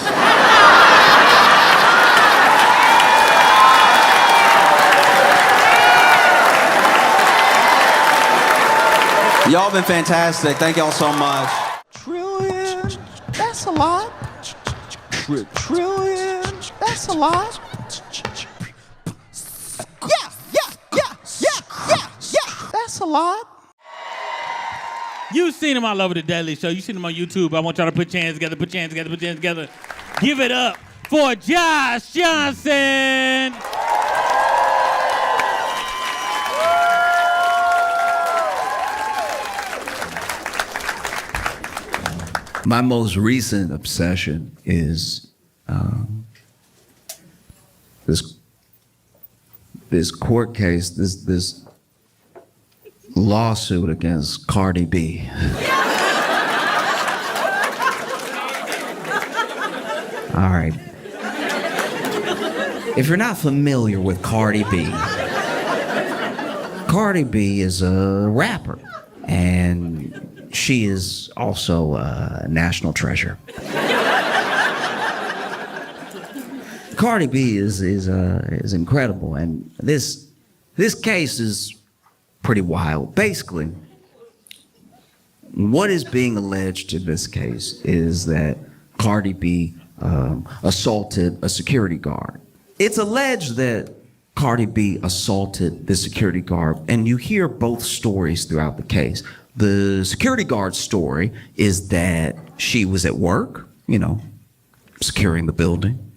Y'all been fantastic. Thank y'all so much. Trillion, that's a lot. Trillion, that's a lot. Yeah. That's a lot. You seen him all over the Daily Show. You seen him on YouTube. I want y'all to put your hands together, Give it up for Josh Johnson. My most recent obsession is this court case, this lawsuit against Cardi B. All right. If you're not familiar with Cardi B is a rapper, and she is also a national treasure. Cardi B is incredible, and this case is pretty wild. Basically, what is being alleged in this case is that Cardi B assaulted a security guard. It's alleged that Cardi B assaulted the security guard, and you hear both stories throughout the case. The security guard's story is that she was at work, securing the building.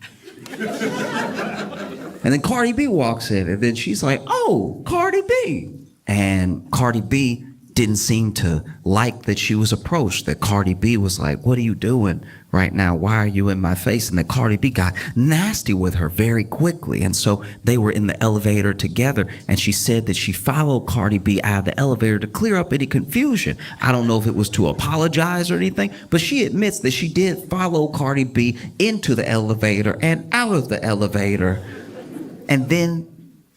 And then Cardi B walks in, and then she's like, oh, Cardi B. And Cardi B didn't seem to like that she was approached, that Cardi B was like, what are you doing right now? Why are you in my face? And that Cardi B got nasty with her very quickly. And so they were in the elevator together, and she said that she followed Cardi B out of the elevator to clear up any confusion. I don't know if it was to apologize or anything, but she admits that she did follow Cardi B into the elevator and out of the elevator. And then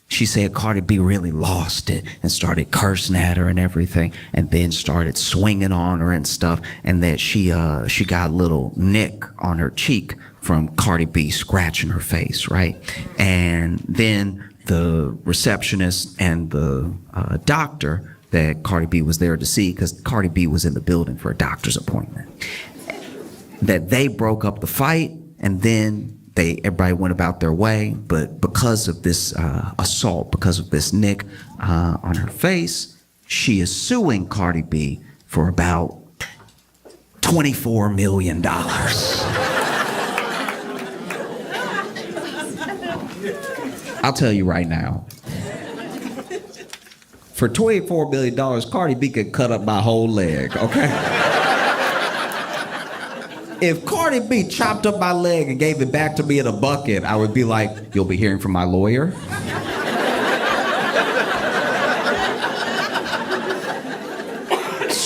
she said Cardi B really lost it and started cursing at her and everything, and then started swinging on her and stuff, and that she got a little nick on her cheek from Cardi B scratching her face, right? And then the receptionist and the doctor that Cardi B was there to see, because Cardi B was in the building for a doctor's appointment, that they broke up the fight, and then everybody went about their way. But because of this assault, because of this nick on her face, she is suing Cardi B for about $24 million. I'll tell you right now, For $24 million, Cardi B could cut up my whole leg, okay? If Cardi B chopped up my leg and gave it back to me in a bucket, I would be like, you'll be hearing from my lawyer.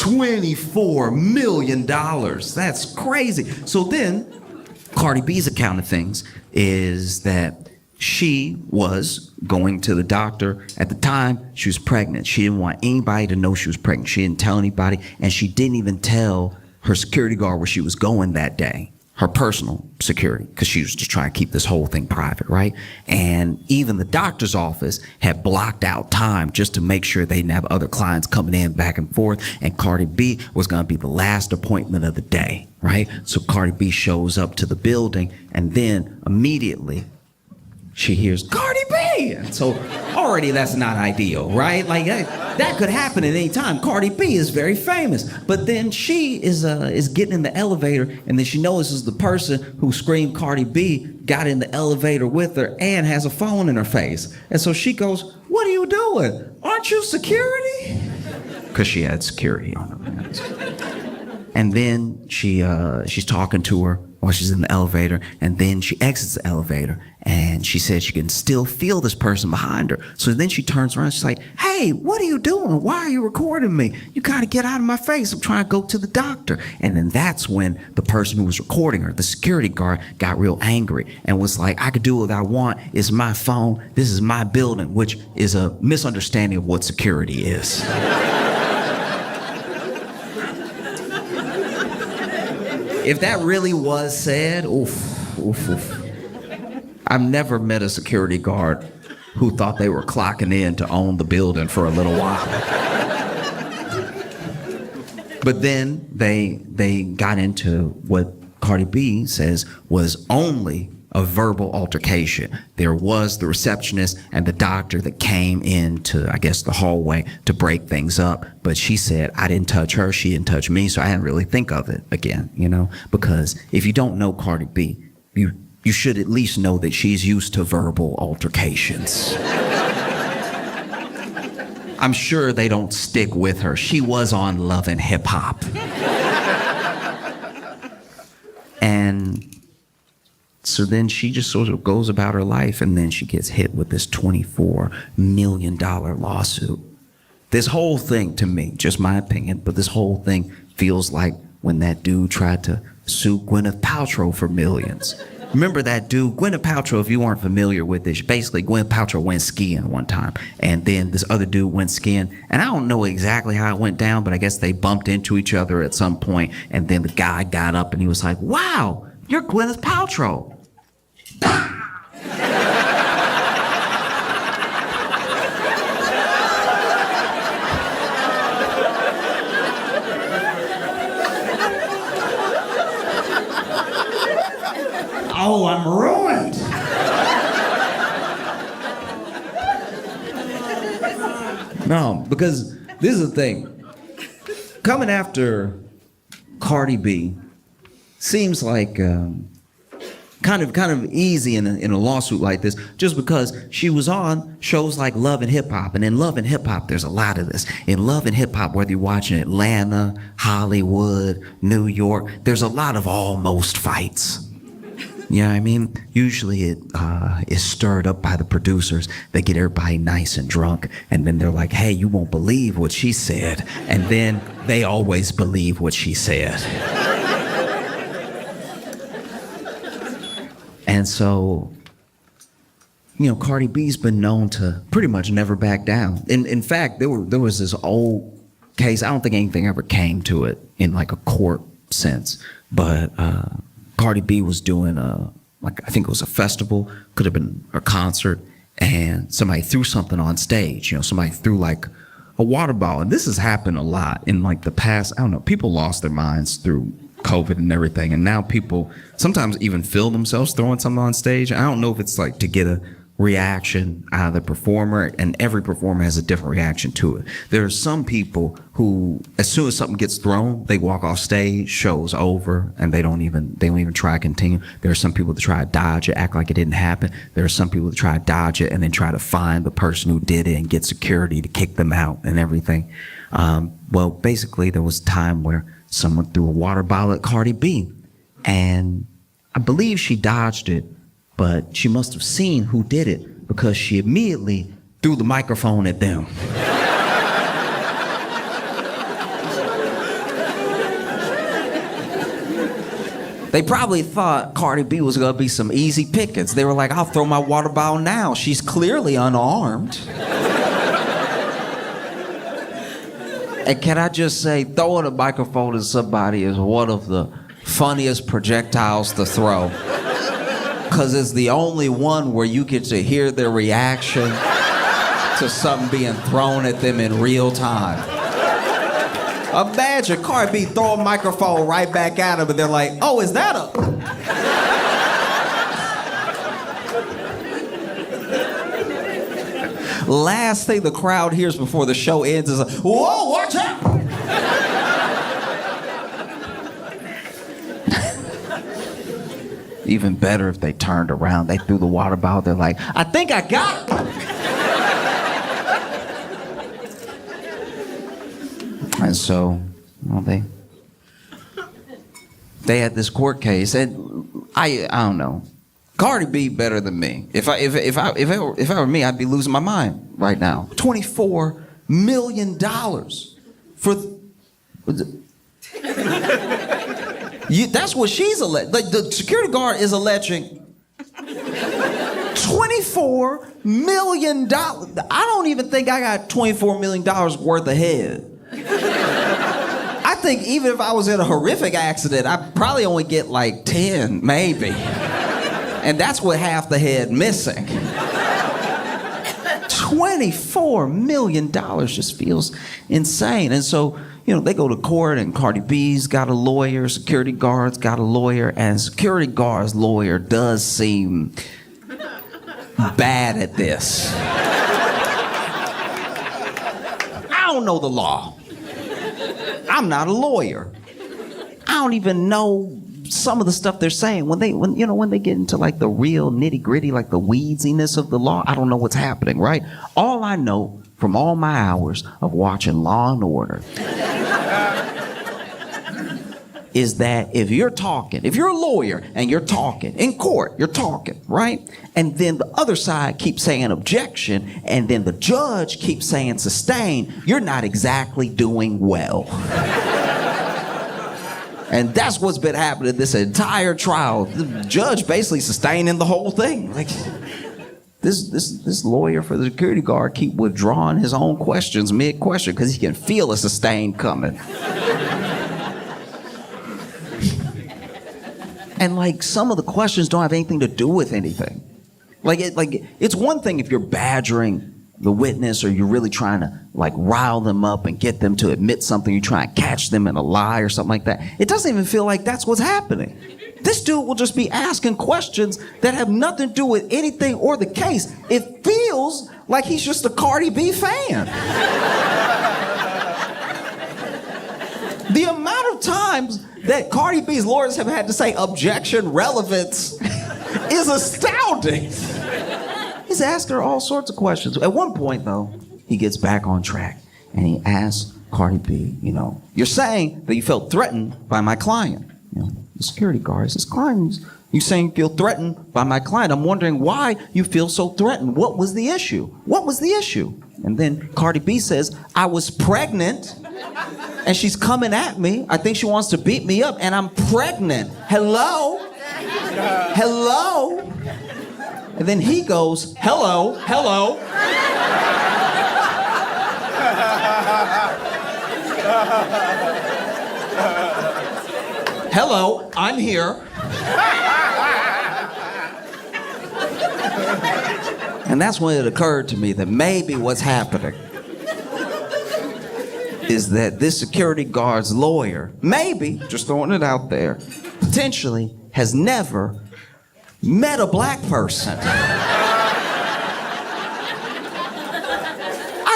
$24 million. That's crazy. So then, Cardi B's account of things is that she was going to the doctor. At the time, she was pregnant. She didn't want anybody to know she was pregnant. She didn't tell anybody, and she didn't even tell her security guard where she was going that day, her personal security, because she was just trying to keep this whole thing private, right? And even the doctor's office had blocked out time just to make sure they didn't have other clients coming in back and forth, and Cardi B was gonna be the last appointment of the day, right? So Cardi B shows up to the building, and then immediately she hears Cardi B. And so already that's not ideal, right? Like that could happen at any time. Cardi B is very famous. But then she is getting in the elevator, and then she notices the person who screamed Cardi B got in the elevator with her and has a phone in her face. And so she goes, "What are you doing? Aren't you security?" Because she had security on her hands. And then she's talking to her while she's in the elevator, and then she exits the elevator, and she says she can still feel this person behind her. So then she turns around, she's like, "Hey, what are you doing? Why are you recording me? You gotta get out of my face. I'm trying to go to the doctor." And then that's when the person who was recording her, the security guard, got real angry and was like, "I could do what I want. It's my phone. This is my building," which is a misunderstanding of what security is. If that really was said, oof. I've never met a security guard who thought they were clocking in to own the building for a little while. But then they got into what Cardi B says was only a verbal altercation. There was the receptionist and the doctor that came into, I guess, the hallway to break things up. But she said, I didn't touch her, she didn't touch me, so I didn't really think of it again, you know? Because if you don't know Cardi B, you should at least know that she's used to verbal altercations. I'm sure they don't stick with her. She was on Love and Hip Hop. And so then she just sort of goes about her life, and then she gets hit with this $24 million lawsuit. This whole thing, to me, just my opinion, but this whole thing feels like when that dude tried to sue Gwyneth Paltrow for millions. Remember that dude, Gwyneth Paltrow, if you weren't familiar with this, basically Gwyneth Paltrow went skiing one time, and then this other dude went skiing, and I don't know exactly how it went down, but I guess they bumped into each other at some point, and then the guy got up and he was like, "Wow, you're Gwyneth Paltrow." Oh, I'm ruined. No, because this is the thing. Coming after Cardi B seems like kind of easy in a lawsuit like this, just because she was on shows like Love and Hip Hop, and in Love and Hip Hop there's a lot of this. In Love and Hip Hop, whether you're watching Atlanta, Hollywood, New York, there's a lot of almost fights. You know what I mean? Usually it is stirred up by the producers. They get everybody nice and drunk, and then they're like, "Hey, you won't believe what she said," and then they always believe what she said. And so, you know, Cardi B's been known to pretty much never back down. In fact, there was this old case. I don't think anything ever came to it in like a court sense, but Cardi B was doing I think it was a festival, could have been a concert, and somebody threw something on stage. You know, somebody threw like a water bottle, and this has happened a lot in like the past. I don't know. People lost their minds through COVID and everything, and now people sometimes even film themselves throwing something on stage. I don't know if it's like to get a reaction out of the performer, and every performer has a different reaction to it. There are some people who, as soon as something gets thrown, they walk off stage, show's over, and they don't even try to continue. There are some people that try to dodge it, act like it didn't happen. There are some people that try to dodge it and then try to find the person who did it and get security to kick them out and everything. Well, basically, there was a time where someone threw a water bottle at Cardi B, and I believe she dodged it, but she must have seen who did it because she immediately threw the microphone at them. They probably thought Cardi B was gonna be some easy pickings. They were like, I'll throw my water bottle now. She's clearly unarmed. And can I just say, throwing a microphone at somebody is one of the funniest projectiles to throw. Because it's the only one where you get to hear their reaction to something being thrown at them in real time. Imagine Cardi B throw a microphone right back at them and they're like, oh, is that a... Last thing the crowd hears before the show ends is, whoa, watch out! Even better if they turned around, they threw the water bottle, they're like, I think I got it! And so, well, they had this court case, and I don't know. Cardi B better than me. If it were me, I'd be losing my mind right now. $24 million for. That's what she's alleging. Like, the security guard is alleging $24 million. I don't even think I got $24 million worth of head. I think even if I was in a horrific accident, I'd probably only get like 10, maybe. And that's with half the head missing. $24 million just feels insane. And so, you know, they go to court and Cardi B's got a lawyer, security guard's got a lawyer, and security guard's lawyer does seem bad at this. I don't know the law. I'm not a lawyer. I don't even know some of the stuff they're saying. When they get into like the real nitty gritty, like the weedsiness of the law, I don't know what's happening, right? All I know from all my hours of watching Law and Order is that if you're a lawyer and you're talking in court, you're talking, right? And then the other side keeps saying objection, and then the judge keeps saying sustain, you're not exactly doing well. And that's what's been happening this entire trial. The judge basically sustaining the whole thing. Like, this lawyer for the security guard keep withdrawing his own questions mid-question because he can feel a sustain coming. And like, some of the questions don't have anything to do with anything. It's one thing if you're badgering the witness or you're really trying to like rile them up and get them to admit something, you try and catch them in a lie or something like that. It doesn't even feel like that's what's happening. This dude will just be asking questions that have nothing to do with anything or the case. It feels like he's just a Cardi B fan. The amount of times that Cardi B's lawyers have had to say objection, relevance is astounding. He's asking her all sorts of questions. At one point, though, he gets back on track and he asks Cardi B, you're saying that you felt threatened by my client. The security guard says, client, you saying you feel threatened by my client. I'm wondering why you feel so threatened. What was the issue? What was the issue? And then Cardi B says, I was pregnant and she's coming at me. I think she wants to beat me up and I'm pregnant. Hello? Hello? And then he goes, hello, hello. Hello, I'm here. And that's when it occurred to me that maybe what's happening is that this security guard's lawyer, maybe, just throwing it out there, potentially has never met a black person.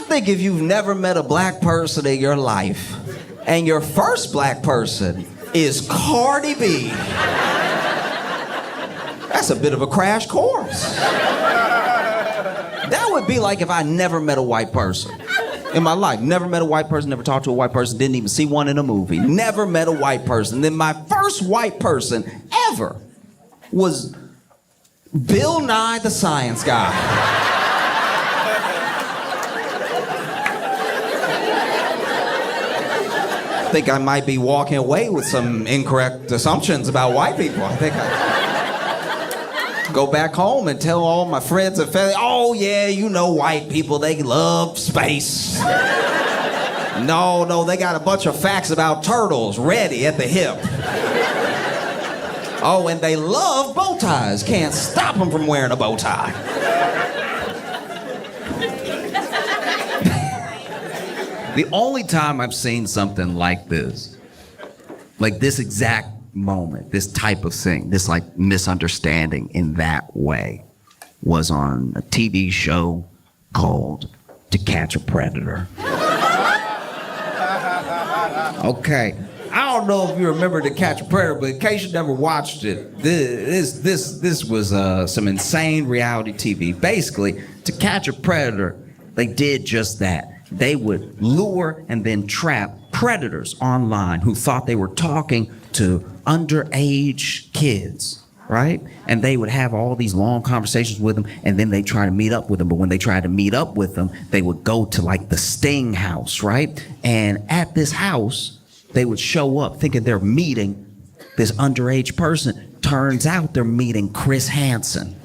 think if you've never met a black person in your life, and your first black person is Cardi B, that's a bit of a crash course. That would be like if I never met a white person in my life. Never met a white person, never talked to a white person, didn't even see one in a movie. Never met a white person. Then my first white person ever was Bill Nye the Science Guy. I think I might be walking away with some incorrect assumptions about white people. I think I go back home and tell all my friends and family, oh yeah, you know white people, they love space. No, they got a bunch of facts about turtles ready at the hip. Oh, and they love bow ties. Can't stop them from wearing a bow tie. The only time I've seen something like this exact moment, this type of thing, this like misunderstanding in that way, was on a TV show called To Catch a Predator. Okay, I don't know if you remember To Catch a Predator, but in case you never watched it, this was some insane reality TV. Basically, To Catch a Predator, they did just that. They would lure and then trap predators online who thought they were talking to underage kids, right? And they would have all these long conversations with them, and then they try to meet up with them. But when they tried to meet up with them, they would go to like the Sting house, right? And at this house, they would show up thinking they're meeting this underage person. Turns out they're meeting Chris Hansen.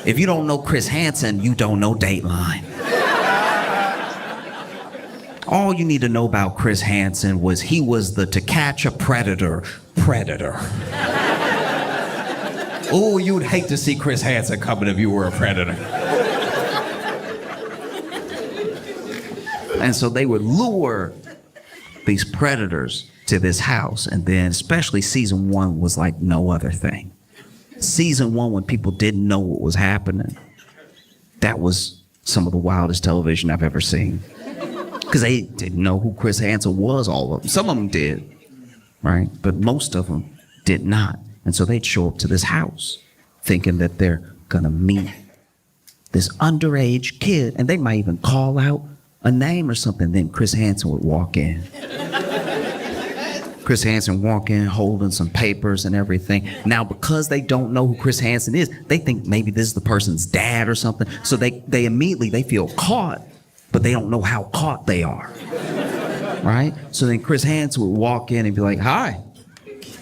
If you don't know Chris Hansen, you don't know Dateline. All you need to know about Chris Hansen was he was the To Catch a Predator. Oh, you would hate to see Chris Hansen coming if you were a predator. And so they would lure these predators to this house, and then especially season 1 was like no other thing. Season 1, when people didn't know what was happening, that was some of the wildest television I've ever seen. Because they didn't know who Chris Hansen was, all of them. Some of them did, right? But most of them did not. And so they'd show up to this house thinking that they're gonna meet this underage kid, and they might even call out a name or something. Then Chris Hansen would walk in. Chris Hansen walk in holding some papers and everything. Now, because they don't know who Chris Hansen is, they think maybe this is the person's dad or something. So they immediately, they feel caught, but they don't know how caught they are, right? So then Chris Hansen would walk in and be like, hi,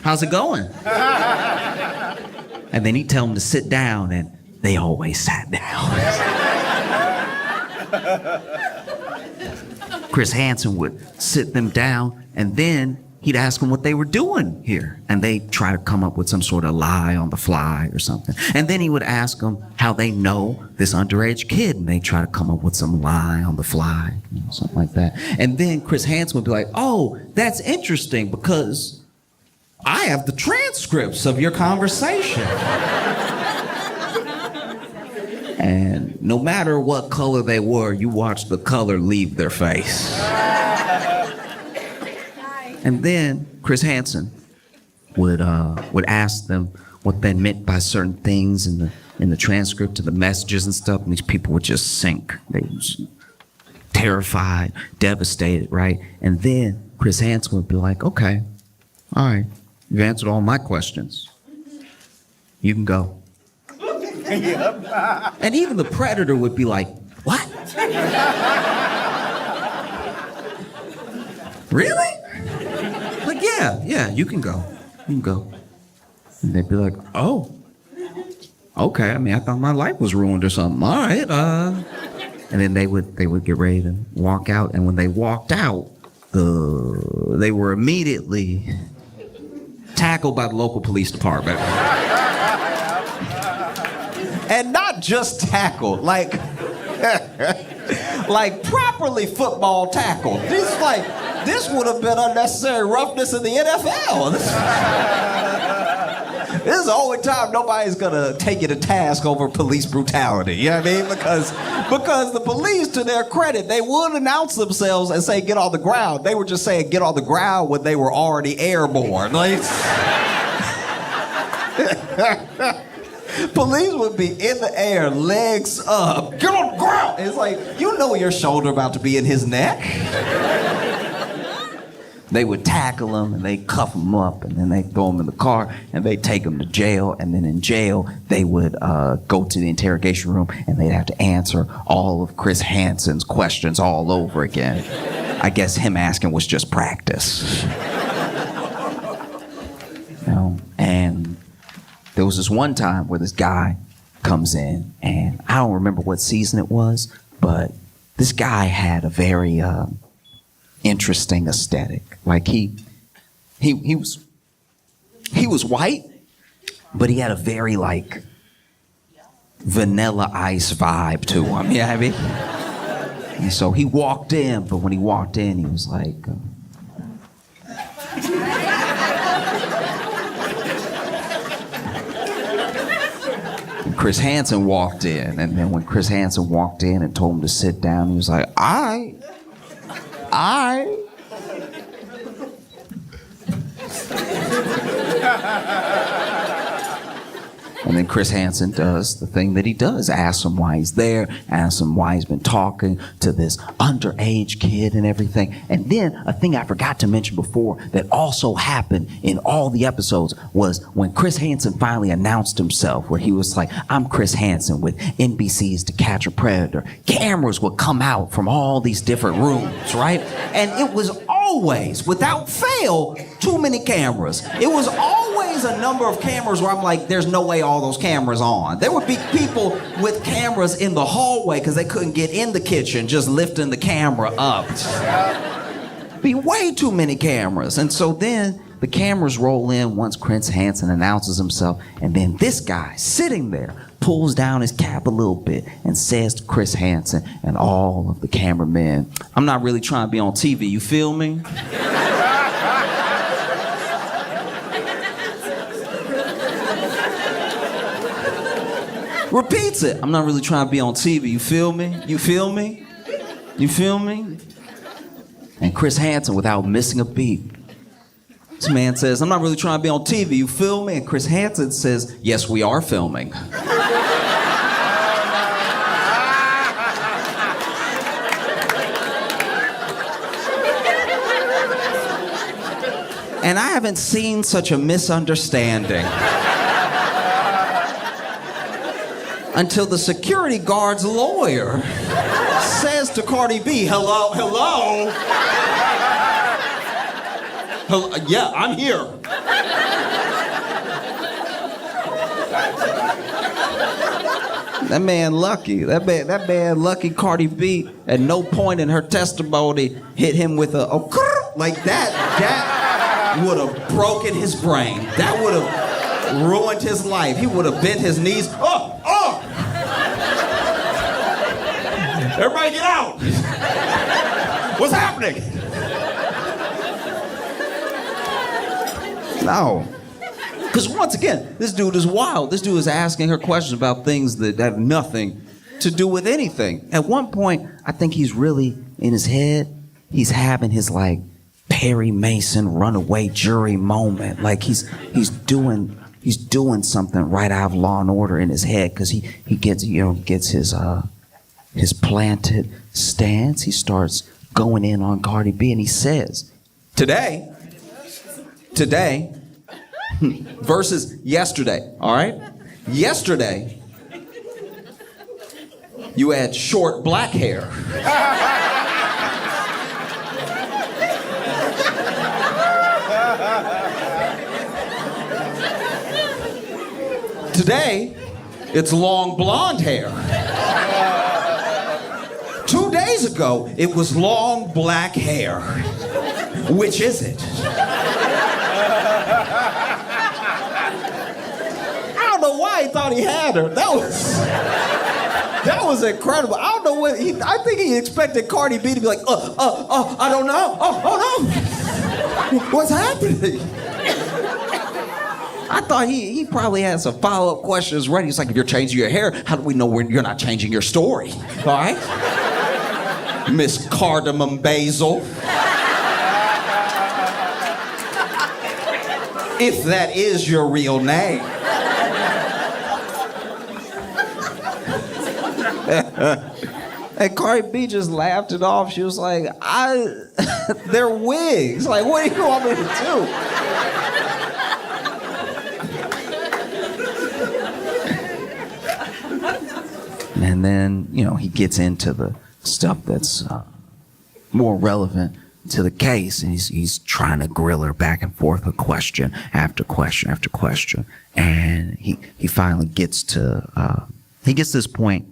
how's it going? And then he'd tell them to sit down, and they always sat down. Chris Hansen would sit them down, and then he'd ask them what they were doing here. And they'd try to come up with some sort of lie on the fly or something. And then he would ask them how they know this underage kid, and they'd try to come up with some lie on the fly, something like that. And then Chris Hansen would be like, oh, that's interesting because I have the transcripts of your conversation. And no matter what color they were, you watched the color leave their face. And then Chris Hansen would ask them what they meant by certain things in the transcript of the messages and stuff, and these people would just sink. They were terrified, devastated, right? And then Chris Hansen would be like, okay, all right, you've answered all my questions. You can go. And even the predator would be like, what? Really? Like, yeah, you can go. You can go. And they'd be like, oh, okay. I mean, I thought my life was ruined or something. All right. And then they would get ready to walk out. And when they walked out, they were immediately tackled by the local police department. And not just tackled, like properly football tackled. This would have been unnecessary roughness in the NFL. This is the only time nobody's gonna take you to task over police brutality. You know what I mean? Because the police, to their credit, they would announce themselves and say, get on the ground. They were just saying, get on the ground when they were already airborne. Like, police would be in the air, legs up, get on the ground. It's like, you know your shoulder about to be in his neck. They would tackle him and they cuff him up and then they throw him in the car and they take him to jail, and then in jail they would go to the interrogation room and they'd have to answer all of Chris Hansen's questions all over again. I guess him asking was just practice. You know, and there was this one time where this guy comes in, and I don't remember what season it was, but this guy had a very interesting aesthetic. Like he was white, but he had a very like Vanilla Ice vibe to him. You know what I mean? And so he walked in, but when he walked in, he was like. Chris Hansen walked in, and then when Chris Hansen walked in and told him to sit down, he was like, I. And then Chris Hansen does the thing that he does, asks him why he's there, asks him why he's been talking to this underage kid and everything. And then a thing I forgot to mention before that also happened in all the episodes was when Chris Hansen finally announced himself, where he was like, I'm Chris Hansen with NBC's To Catch a Predator. Cameras would come out from all these different rooms, right? And it was always, without fail, too many cameras. It was always a number of cameras where I'm like, there's no way all those cameras on. There would be people with cameras in the hallway because they couldn't get in the kitchen, just lifting the camera up. Be way too many cameras. And so then the cameras roll in once Chris Hansen announces himself, and then this guy sitting there pulls down his cap a little bit and says to Chris Hansen and all of the cameramen, I'm not really trying to be on TV, you feel me? Repeats it. I'm not really trying to be on TV, you feel me? You feel me? You feel me? And Chris Hansen, without missing a beat, this man says, I'm not really trying to be on TV, you feel me? And Chris Hansen says, yes, we are filming. And I haven't seen such a misunderstanding until the security guard's lawyer says to Cardi B, hello? Yeah, I'm here. That man lucky. That man lucky. Cardi B at no point in her testimony hit him with a like that. That would have broken his brain. That would have ruined his life. He would have bent his knees. Oh! Everybody get out! What's happening? No. Because once again, this dude is wild. This dude is asking her questions about things that have nothing to do with anything. At one point, I think he's really, in his head, he's having his like Perry Mason runaway jury moment. Like he's doing something right out of Law and Order in his head, because he gets his planted stance. He starts going in on Cardi B, and he says, today versus yesterday, all right? Yesterday, you had short black hair. Today, it's long blonde hair. 2 days ago, it was long black hair. Which is it? I don't know why he thought he had her. That was incredible. I don't know what I think he expected Cardi B to be like, I don't know. Oh no. What's happening? I thought he probably had some follow-up questions ready. He's like, if you're changing your hair, how do we know when you're not changing your story? All right? Miss Cardamom Basil. If that is your real name. And Cardi B just laughed it off. She was like, they're wigs. Like, what do you want me to do? And then, he gets into the stuff that's more relevant to the case, and he's trying to grill her back and forth with question after question after question. And he finally gets to this point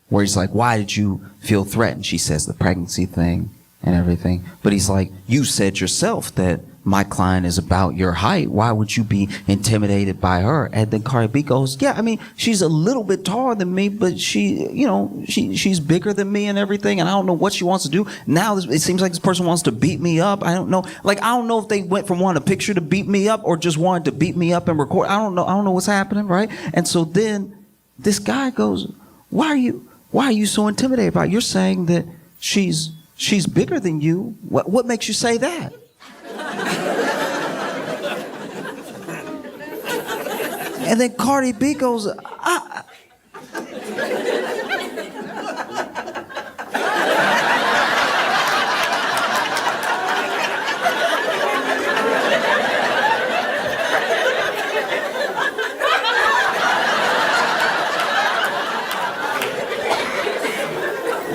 where he's like, why did you feel threatened? She says the pregnancy thing and everything. But he's like, you said yourself that my client is about your height. Why would you be intimidated by her? And then Cardi B goes, yeah, I mean, she's a little bit taller than me, but she's bigger than me and everything. And I don't know what she wants to do. Now it seems like this person wants to beat me up. I don't know. Like, I don't know if they went from wanting a picture to beat me up or just wanted to beat me up and record. I don't know what's happening, right? And so then this guy goes, why are you so intimidated by it? You're saying that she's bigger than you. What makes you say that? And then Cardi B goes,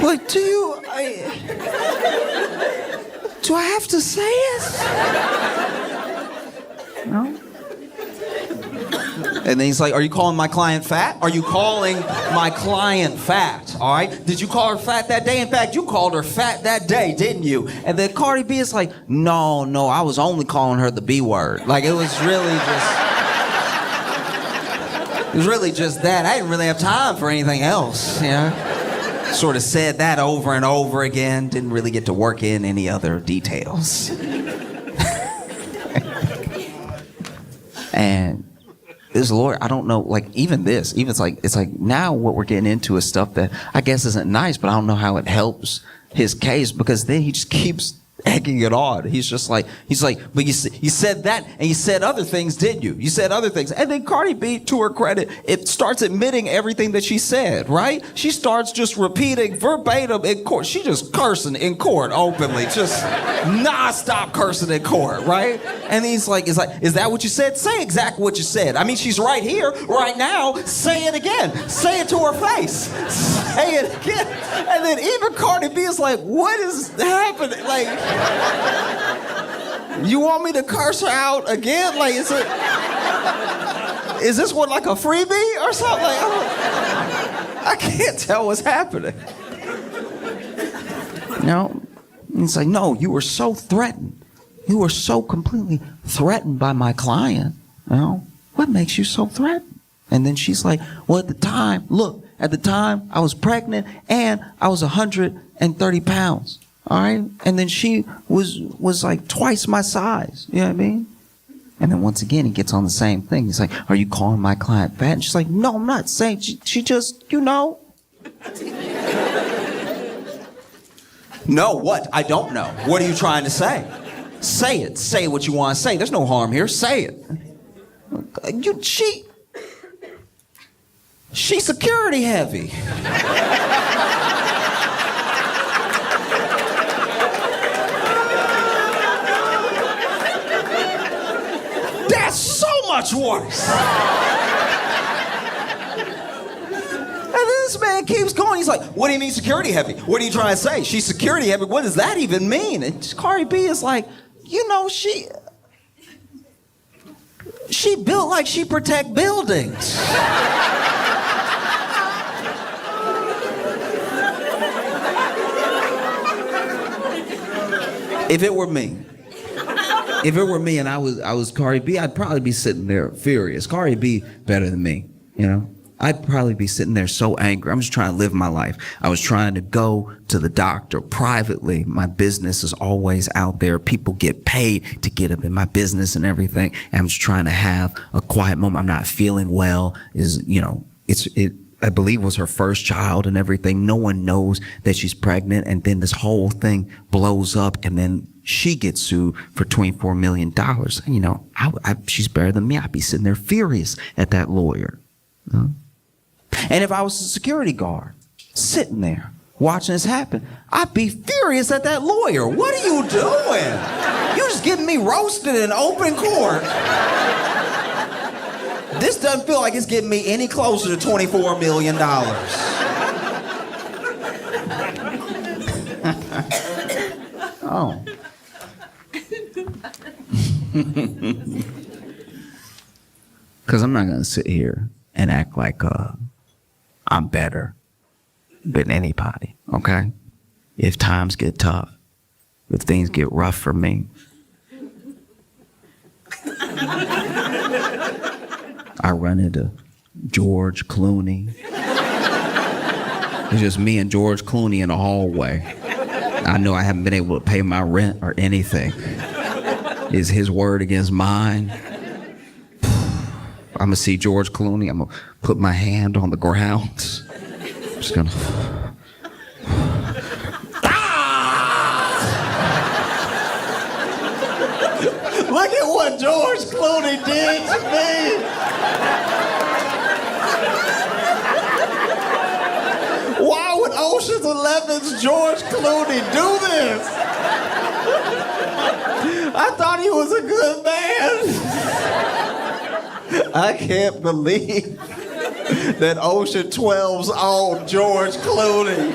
like, do I have to say it? No. And then he's like, are you calling my client fat? Are you calling my client fat? All right? Did you call her fat that day? In fact, you called her fat that day, didn't you? And then Cardi B is like, no, I was only calling her the B word. Like, it was really just that. I didn't really have time for anything else, Sort of said that over and over again. Didn't really get to work in any other details. And this lawyer, I don't know, like, it's like now what we're getting into is stuff that I guess isn't nice, but I don't know how it helps his case, because then he just keeps egging it on. He's like, but you said that and you said other things, didn't you? You said other things. And then Cardi B, to her credit, it starts admitting everything that she said, right? She starts just repeating verbatim in court. She just cursing in court openly, just non-stop cursing in court, right? And he's like, is that what you said? Say exactly what you said. I mean, she's right here, right now. Say it again. Say it to her face. Say it again. And then even Cardi B is like, what is happening? Like, you want me to curse her out again? Like, is this one like a freebie or something? Like, I can't tell what's happening. It's like, no, you were so threatened. You were so completely threatened by my client. What makes you so threatened? And then she's like, well, at the time I was pregnant and I was 130 pounds. All right? And then she was like twice my size. You know what I mean? And then once again, he gets on the same thing. He's like, are you calling my client fat? And she's like, no, I'm not saying. She just, No, what? I don't know. What are you trying to say? Say it. Say what you want to say. There's no harm here. Say it. She's security heavy. That's so much worse. And this man keeps going. He's like, what do you mean security heavy? What are you trying to say? She's security heavy. What does that even mean? And Cardi B is like, she built like she protect buildings. If it were me and I was Cardi B, I'd probably be sitting there furious. Cardi B better than me, I'd probably be sitting there so angry. I'm just trying to live my life. I was trying to go to the doctor privately. My business is always out there. People get paid to get up in my business and everything. And I'm just trying to have a quiet moment. I'm not feeling well. I believe was her first child and everything. No one knows that she's pregnant. And then this whole thing blows up, and then she gets sued for $24 million. And, she's better than me. I'd be sitting there furious at that lawyer. And if I was a security guard sitting there watching this happen, I'd be furious at that lawyer. What are you doing? You're just getting me roasted in open court. This doesn't feel like it's getting me any closer to $24 million. Oh. Because I'm not going to sit here and act like I'm better than anybody, okay? If times get tough, if things get rough for me, I run into George Clooney. It's just me and George Clooney in the hallway. I know I haven't been able to pay my rent or anything. Is his word against mine? I'm gonna see George Clooney. I'm gonna put my hand on the ground. I'm just gonna. Look at what George Clooney did to me. Why would Ocean's 11's George Clooney do this? I thought he was a good man. I can't believe that Ocean 12's own George Clooney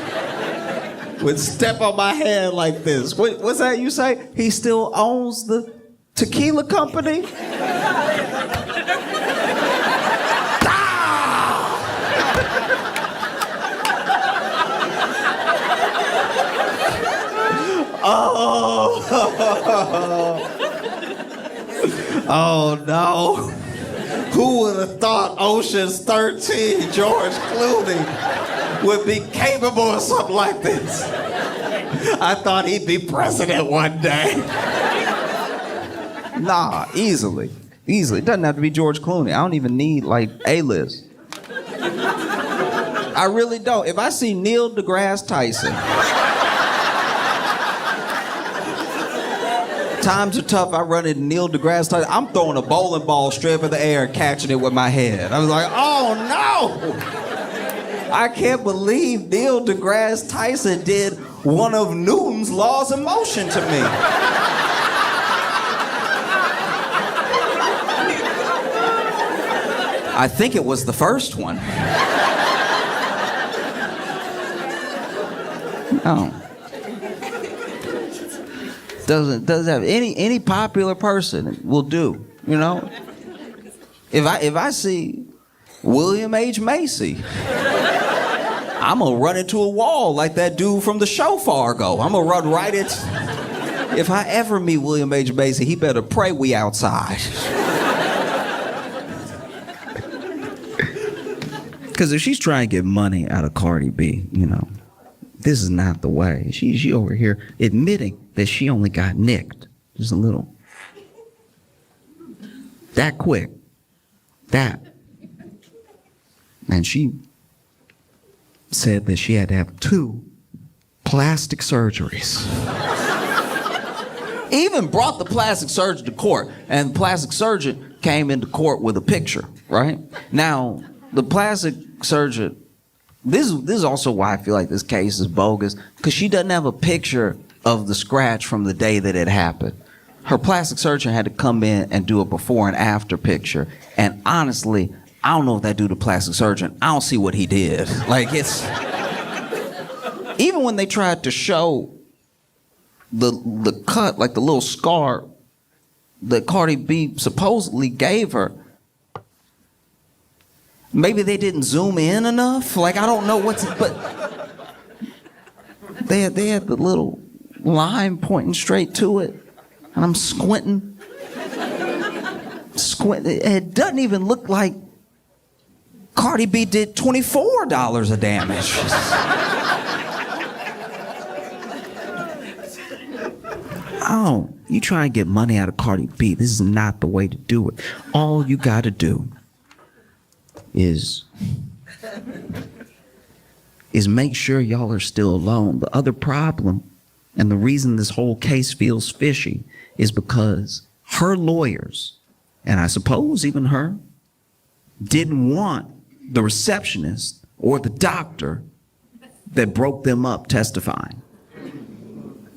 would step on my hand like this. What's that you say? He still owns the tequila company? Oh no. Who would have thought Ocean's 13 George Clooney would be capable of something like this? I thought he'd be president one day. Nah, easily. Easily. It doesn't have to be George Clooney. I don't even need, like, A-list. I really don't. If I see Neil deGrasse Tyson, times are tough, I run into Neil deGrasse Tyson, I'm throwing a bowling ball straight in the air and catching it with my head. I was like, oh no! I can't believe Neil deGrasse Tyson did one of Newton's laws of motion to me. I think it was the first one. No. Doesn't have any popular person will do, you know? If I see William H. Macy, I'm gonna run into a wall like that dude from the show Fargo. I'm gonna run right into. If I ever meet William H. Macy, he better pray we outside. Because if she's trying to get money out of Cardi B, you know, this is not the way. She over here admitting that she only got nicked. Just a little. That quick. That. And she said that she had to have 2 plastic surgeries. Even brought the plastic surgeon to court, and the plastic surgeon came into court with a picture, right? Now, the plastic surgeon, this is also why I feel like this case is bogus, because she doesn't have a picture of the scratch from the day that it happened. Her plastic surgeon had to come in and do a before and after picture, and honestly, I don't know if that dude, the plastic surgeon, I don't see what he did. Like, it's... Even when they tried to show the cut, like the little scar that Cardi B supposedly gave her, maybe they didn't zoom in enough. Like, I don't know what's, but they had the little line pointing straight to it, and I'm squinting. It doesn't even look like Cardi B did $24 of damage. Oh, you try and get money out of Cardi B. This is not the way to do it. All you got to do is make sure y'all are still alone. The other problem, and the reason this whole case feels fishy, is because her lawyers, and I suppose even her, didn't want the receptionist or the doctor that broke them up testifying.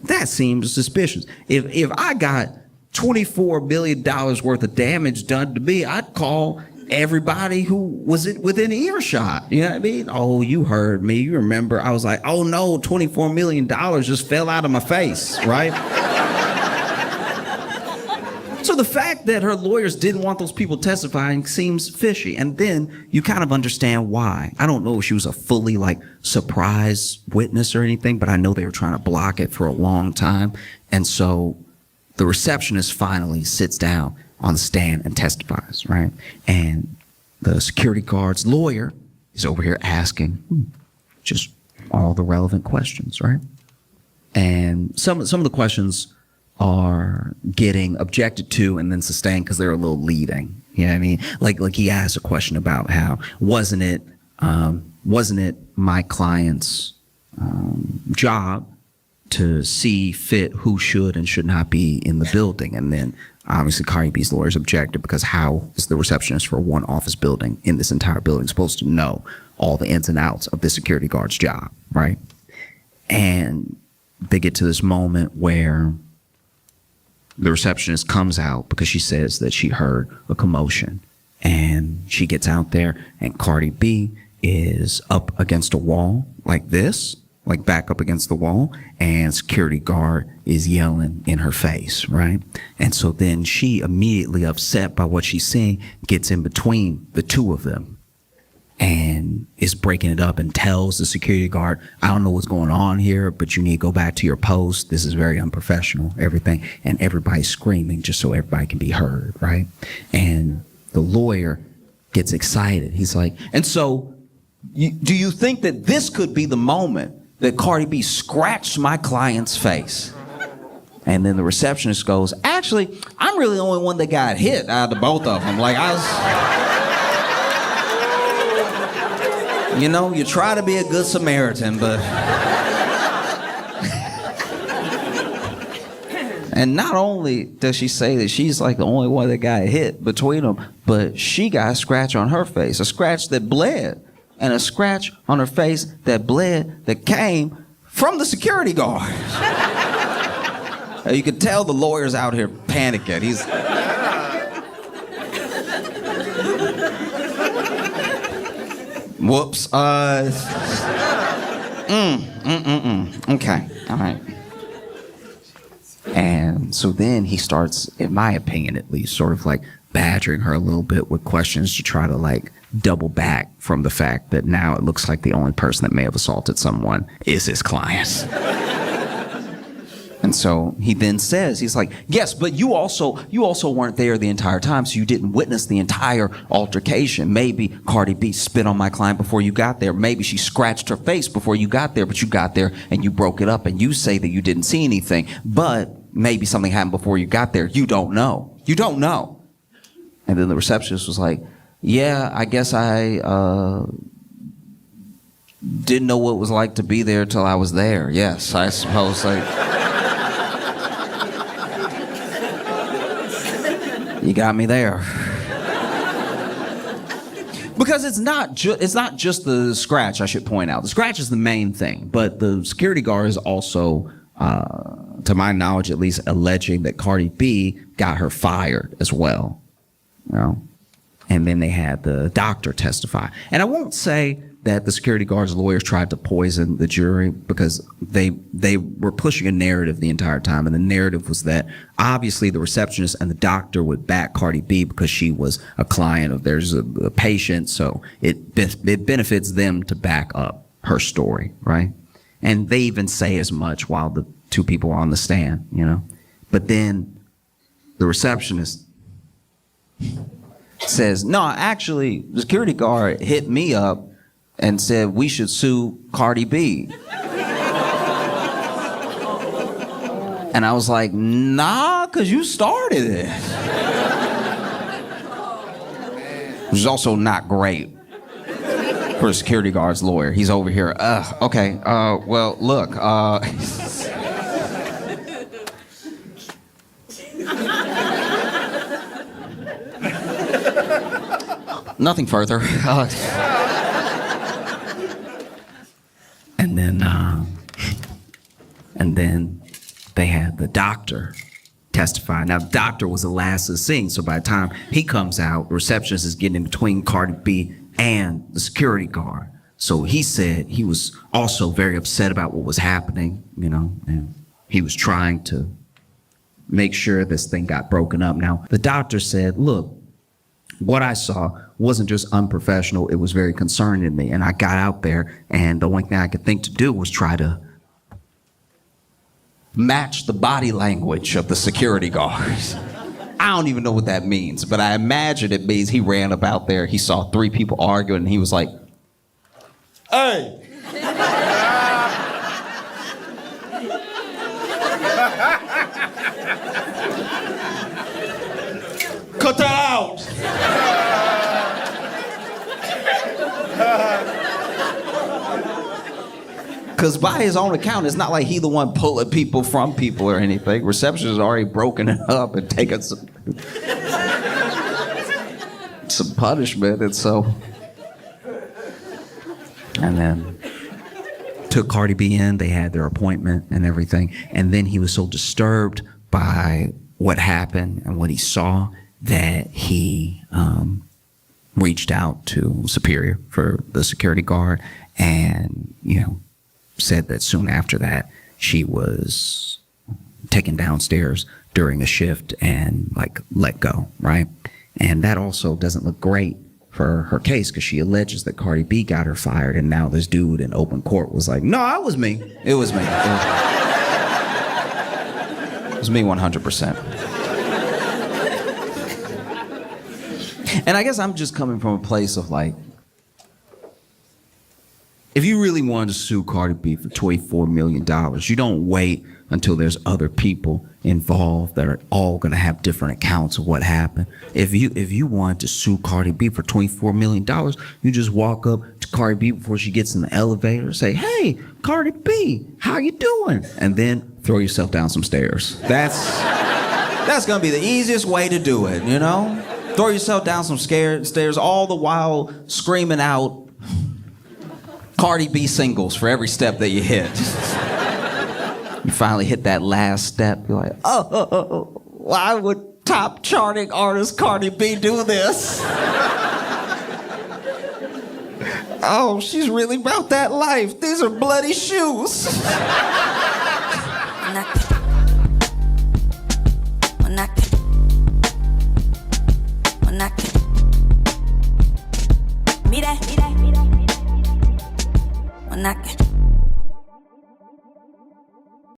That seems suspicious. If I got $24 million worth of damage done to me, I'd call everybody who was within earshot. You know what I mean? Oh, you heard me. You remember? I was like, oh no, $24 million just fell out of my face, right? So the fact that her lawyers didn't want those people testifying seems fishy. And then you kind of understand why. I don't know if she was a fully surprise witness or anything, but I know they were trying to block it for a long time. And so the receptionist finally sits down on the stand and testifies, right? And the security guard's lawyer is over here asking just all the relevant questions, right? And some of the questions are getting objected to and then sustained because they're a little leading. You know what I mean? Like he asked a question about how wasn't it my client's job to see fit who should and should not be in the building? And then obviously Cardi B's lawyers objected because how is the receptionist for one office building in this entire building supposed to know all the ins and outs of the security guard's job, right? And they get to this moment where the receptionist comes out because she says that she heard a commotion, and she gets out there and Cardi B is up against a wall like this, like back up against the wall, and security guard is yelling in her face, right? And so then she, immediately upset by what she's seeing, gets in between the two of them and is breaking it up and tells the security guard, I don't know what's going on here, but you need to go back to your post. This is very unprofessional, everything. And everybody's screaming just so everybody can be heard, right? And the lawyer gets excited. He's like, and so do you think that this could be the moment that Cardi B scratched my client's face? And then the receptionist goes, actually, I'm really the only one that got hit out of the both of them. Like, I was... You know, you try to be a good Samaritan, but... And not only does she say that she's like the only one that got hit between them, but she got a scratch on her face, a scratch that bled, and a scratch on her face that bled that came from the security guard. You could tell the lawyer's out here panicking. He's... Whoops. Okay. All right. And so then he starts, in my opinion at least, sort of like badgering her a little bit with questions to try to like double back from the fact that now it looks like the only person that may have assaulted someone is his client. And so he then says, he's like, yes, but you also weren't there the entire time, so you didn't witness the entire altercation. Maybe Cardi B spit on my client before you got there. Maybe she scratched her face before you got there, but you got there and you broke it up and you say that you didn't see anything. But maybe something happened before you got there. You don't know. You don't know. And then the receptionist was like, yeah, I guess I didn't know what it was like to be there till I was there. Yes, I suppose. You got me there. Because it's not just the scratch, I should point out. The scratch is the main thing, but the security guard is also, to my knowledge at least, alleging that Cardi B got her fired as well. You know? And then they had the doctor testify. And I won't say that the security guard's lawyers tried to poison the jury, because they were pushing a narrative the entire time. And the narrative was that obviously the receptionist and the doctor would back Cardi B because she was a client of theirs, a patient. So it benefits them to back up her story, right? And they even say as much while the two people are on the stand, you know? But then the receptionist says, no, actually, the security guard hit me up and said we should sue Cardi B. And I was like, nah, because you started it. Which is also not great for a security guard's lawyer. He's over here, okay, well, look, nothing further. And then they had the doctor testify. Now, the doctor was the last to the scene, so by the time he comes out, the receptionist is getting in between Cardi B and the security guard. So he said he was also very upset about what was happening, you know, and he was trying to make sure this thing got broken up. Now, the doctor said, look, what I saw wasn't just unprofessional, it was very concerning to me. And I got out there, and the only thing I could think to do was try to match the body language of the security guards. I don't even know what that means, but I imagine it means he ran up out there, he saw 3 people arguing, and he was like, hey! Cut that out! Because by his own account, it's not like he the one pulling people from people or anything. Reception has already broken it up and taken some punishment, and so. And then took Cardi B in, they had their appointment and everything. And then he was so disturbed by what happened and what he saw that he reached out to Superior for the security guard and, you know, said that soon after that she was taken downstairs during a shift and like let go, right? And that also doesn't look great for her case because she alleges that Cardi B got her fired, and now this dude in open court was like, no, it was me. It was me. It was me 100%. And I guess I'm just coming from a place of like, if you really wanted to sue Cardi B for $24 million, you don't wait until there's other people involved that are all gonna have different accounts of what happened. If you wanted to sue Cardi B for $24 million, you just walk up to Cardi B before she gets in the elevator and say, hey, Cardi B, how you doing? And then throw yourself down some stairs. That's gonna be the easiest way to do it, you know? Throw yourself down some stairs, all the while screaming out Cardi B singles for every step that you hit. You finally hit that last step, you're like, oh, why would top charting artist Cardi B do this? Oh, she's really about that life. These are bloody shoes. Knock it.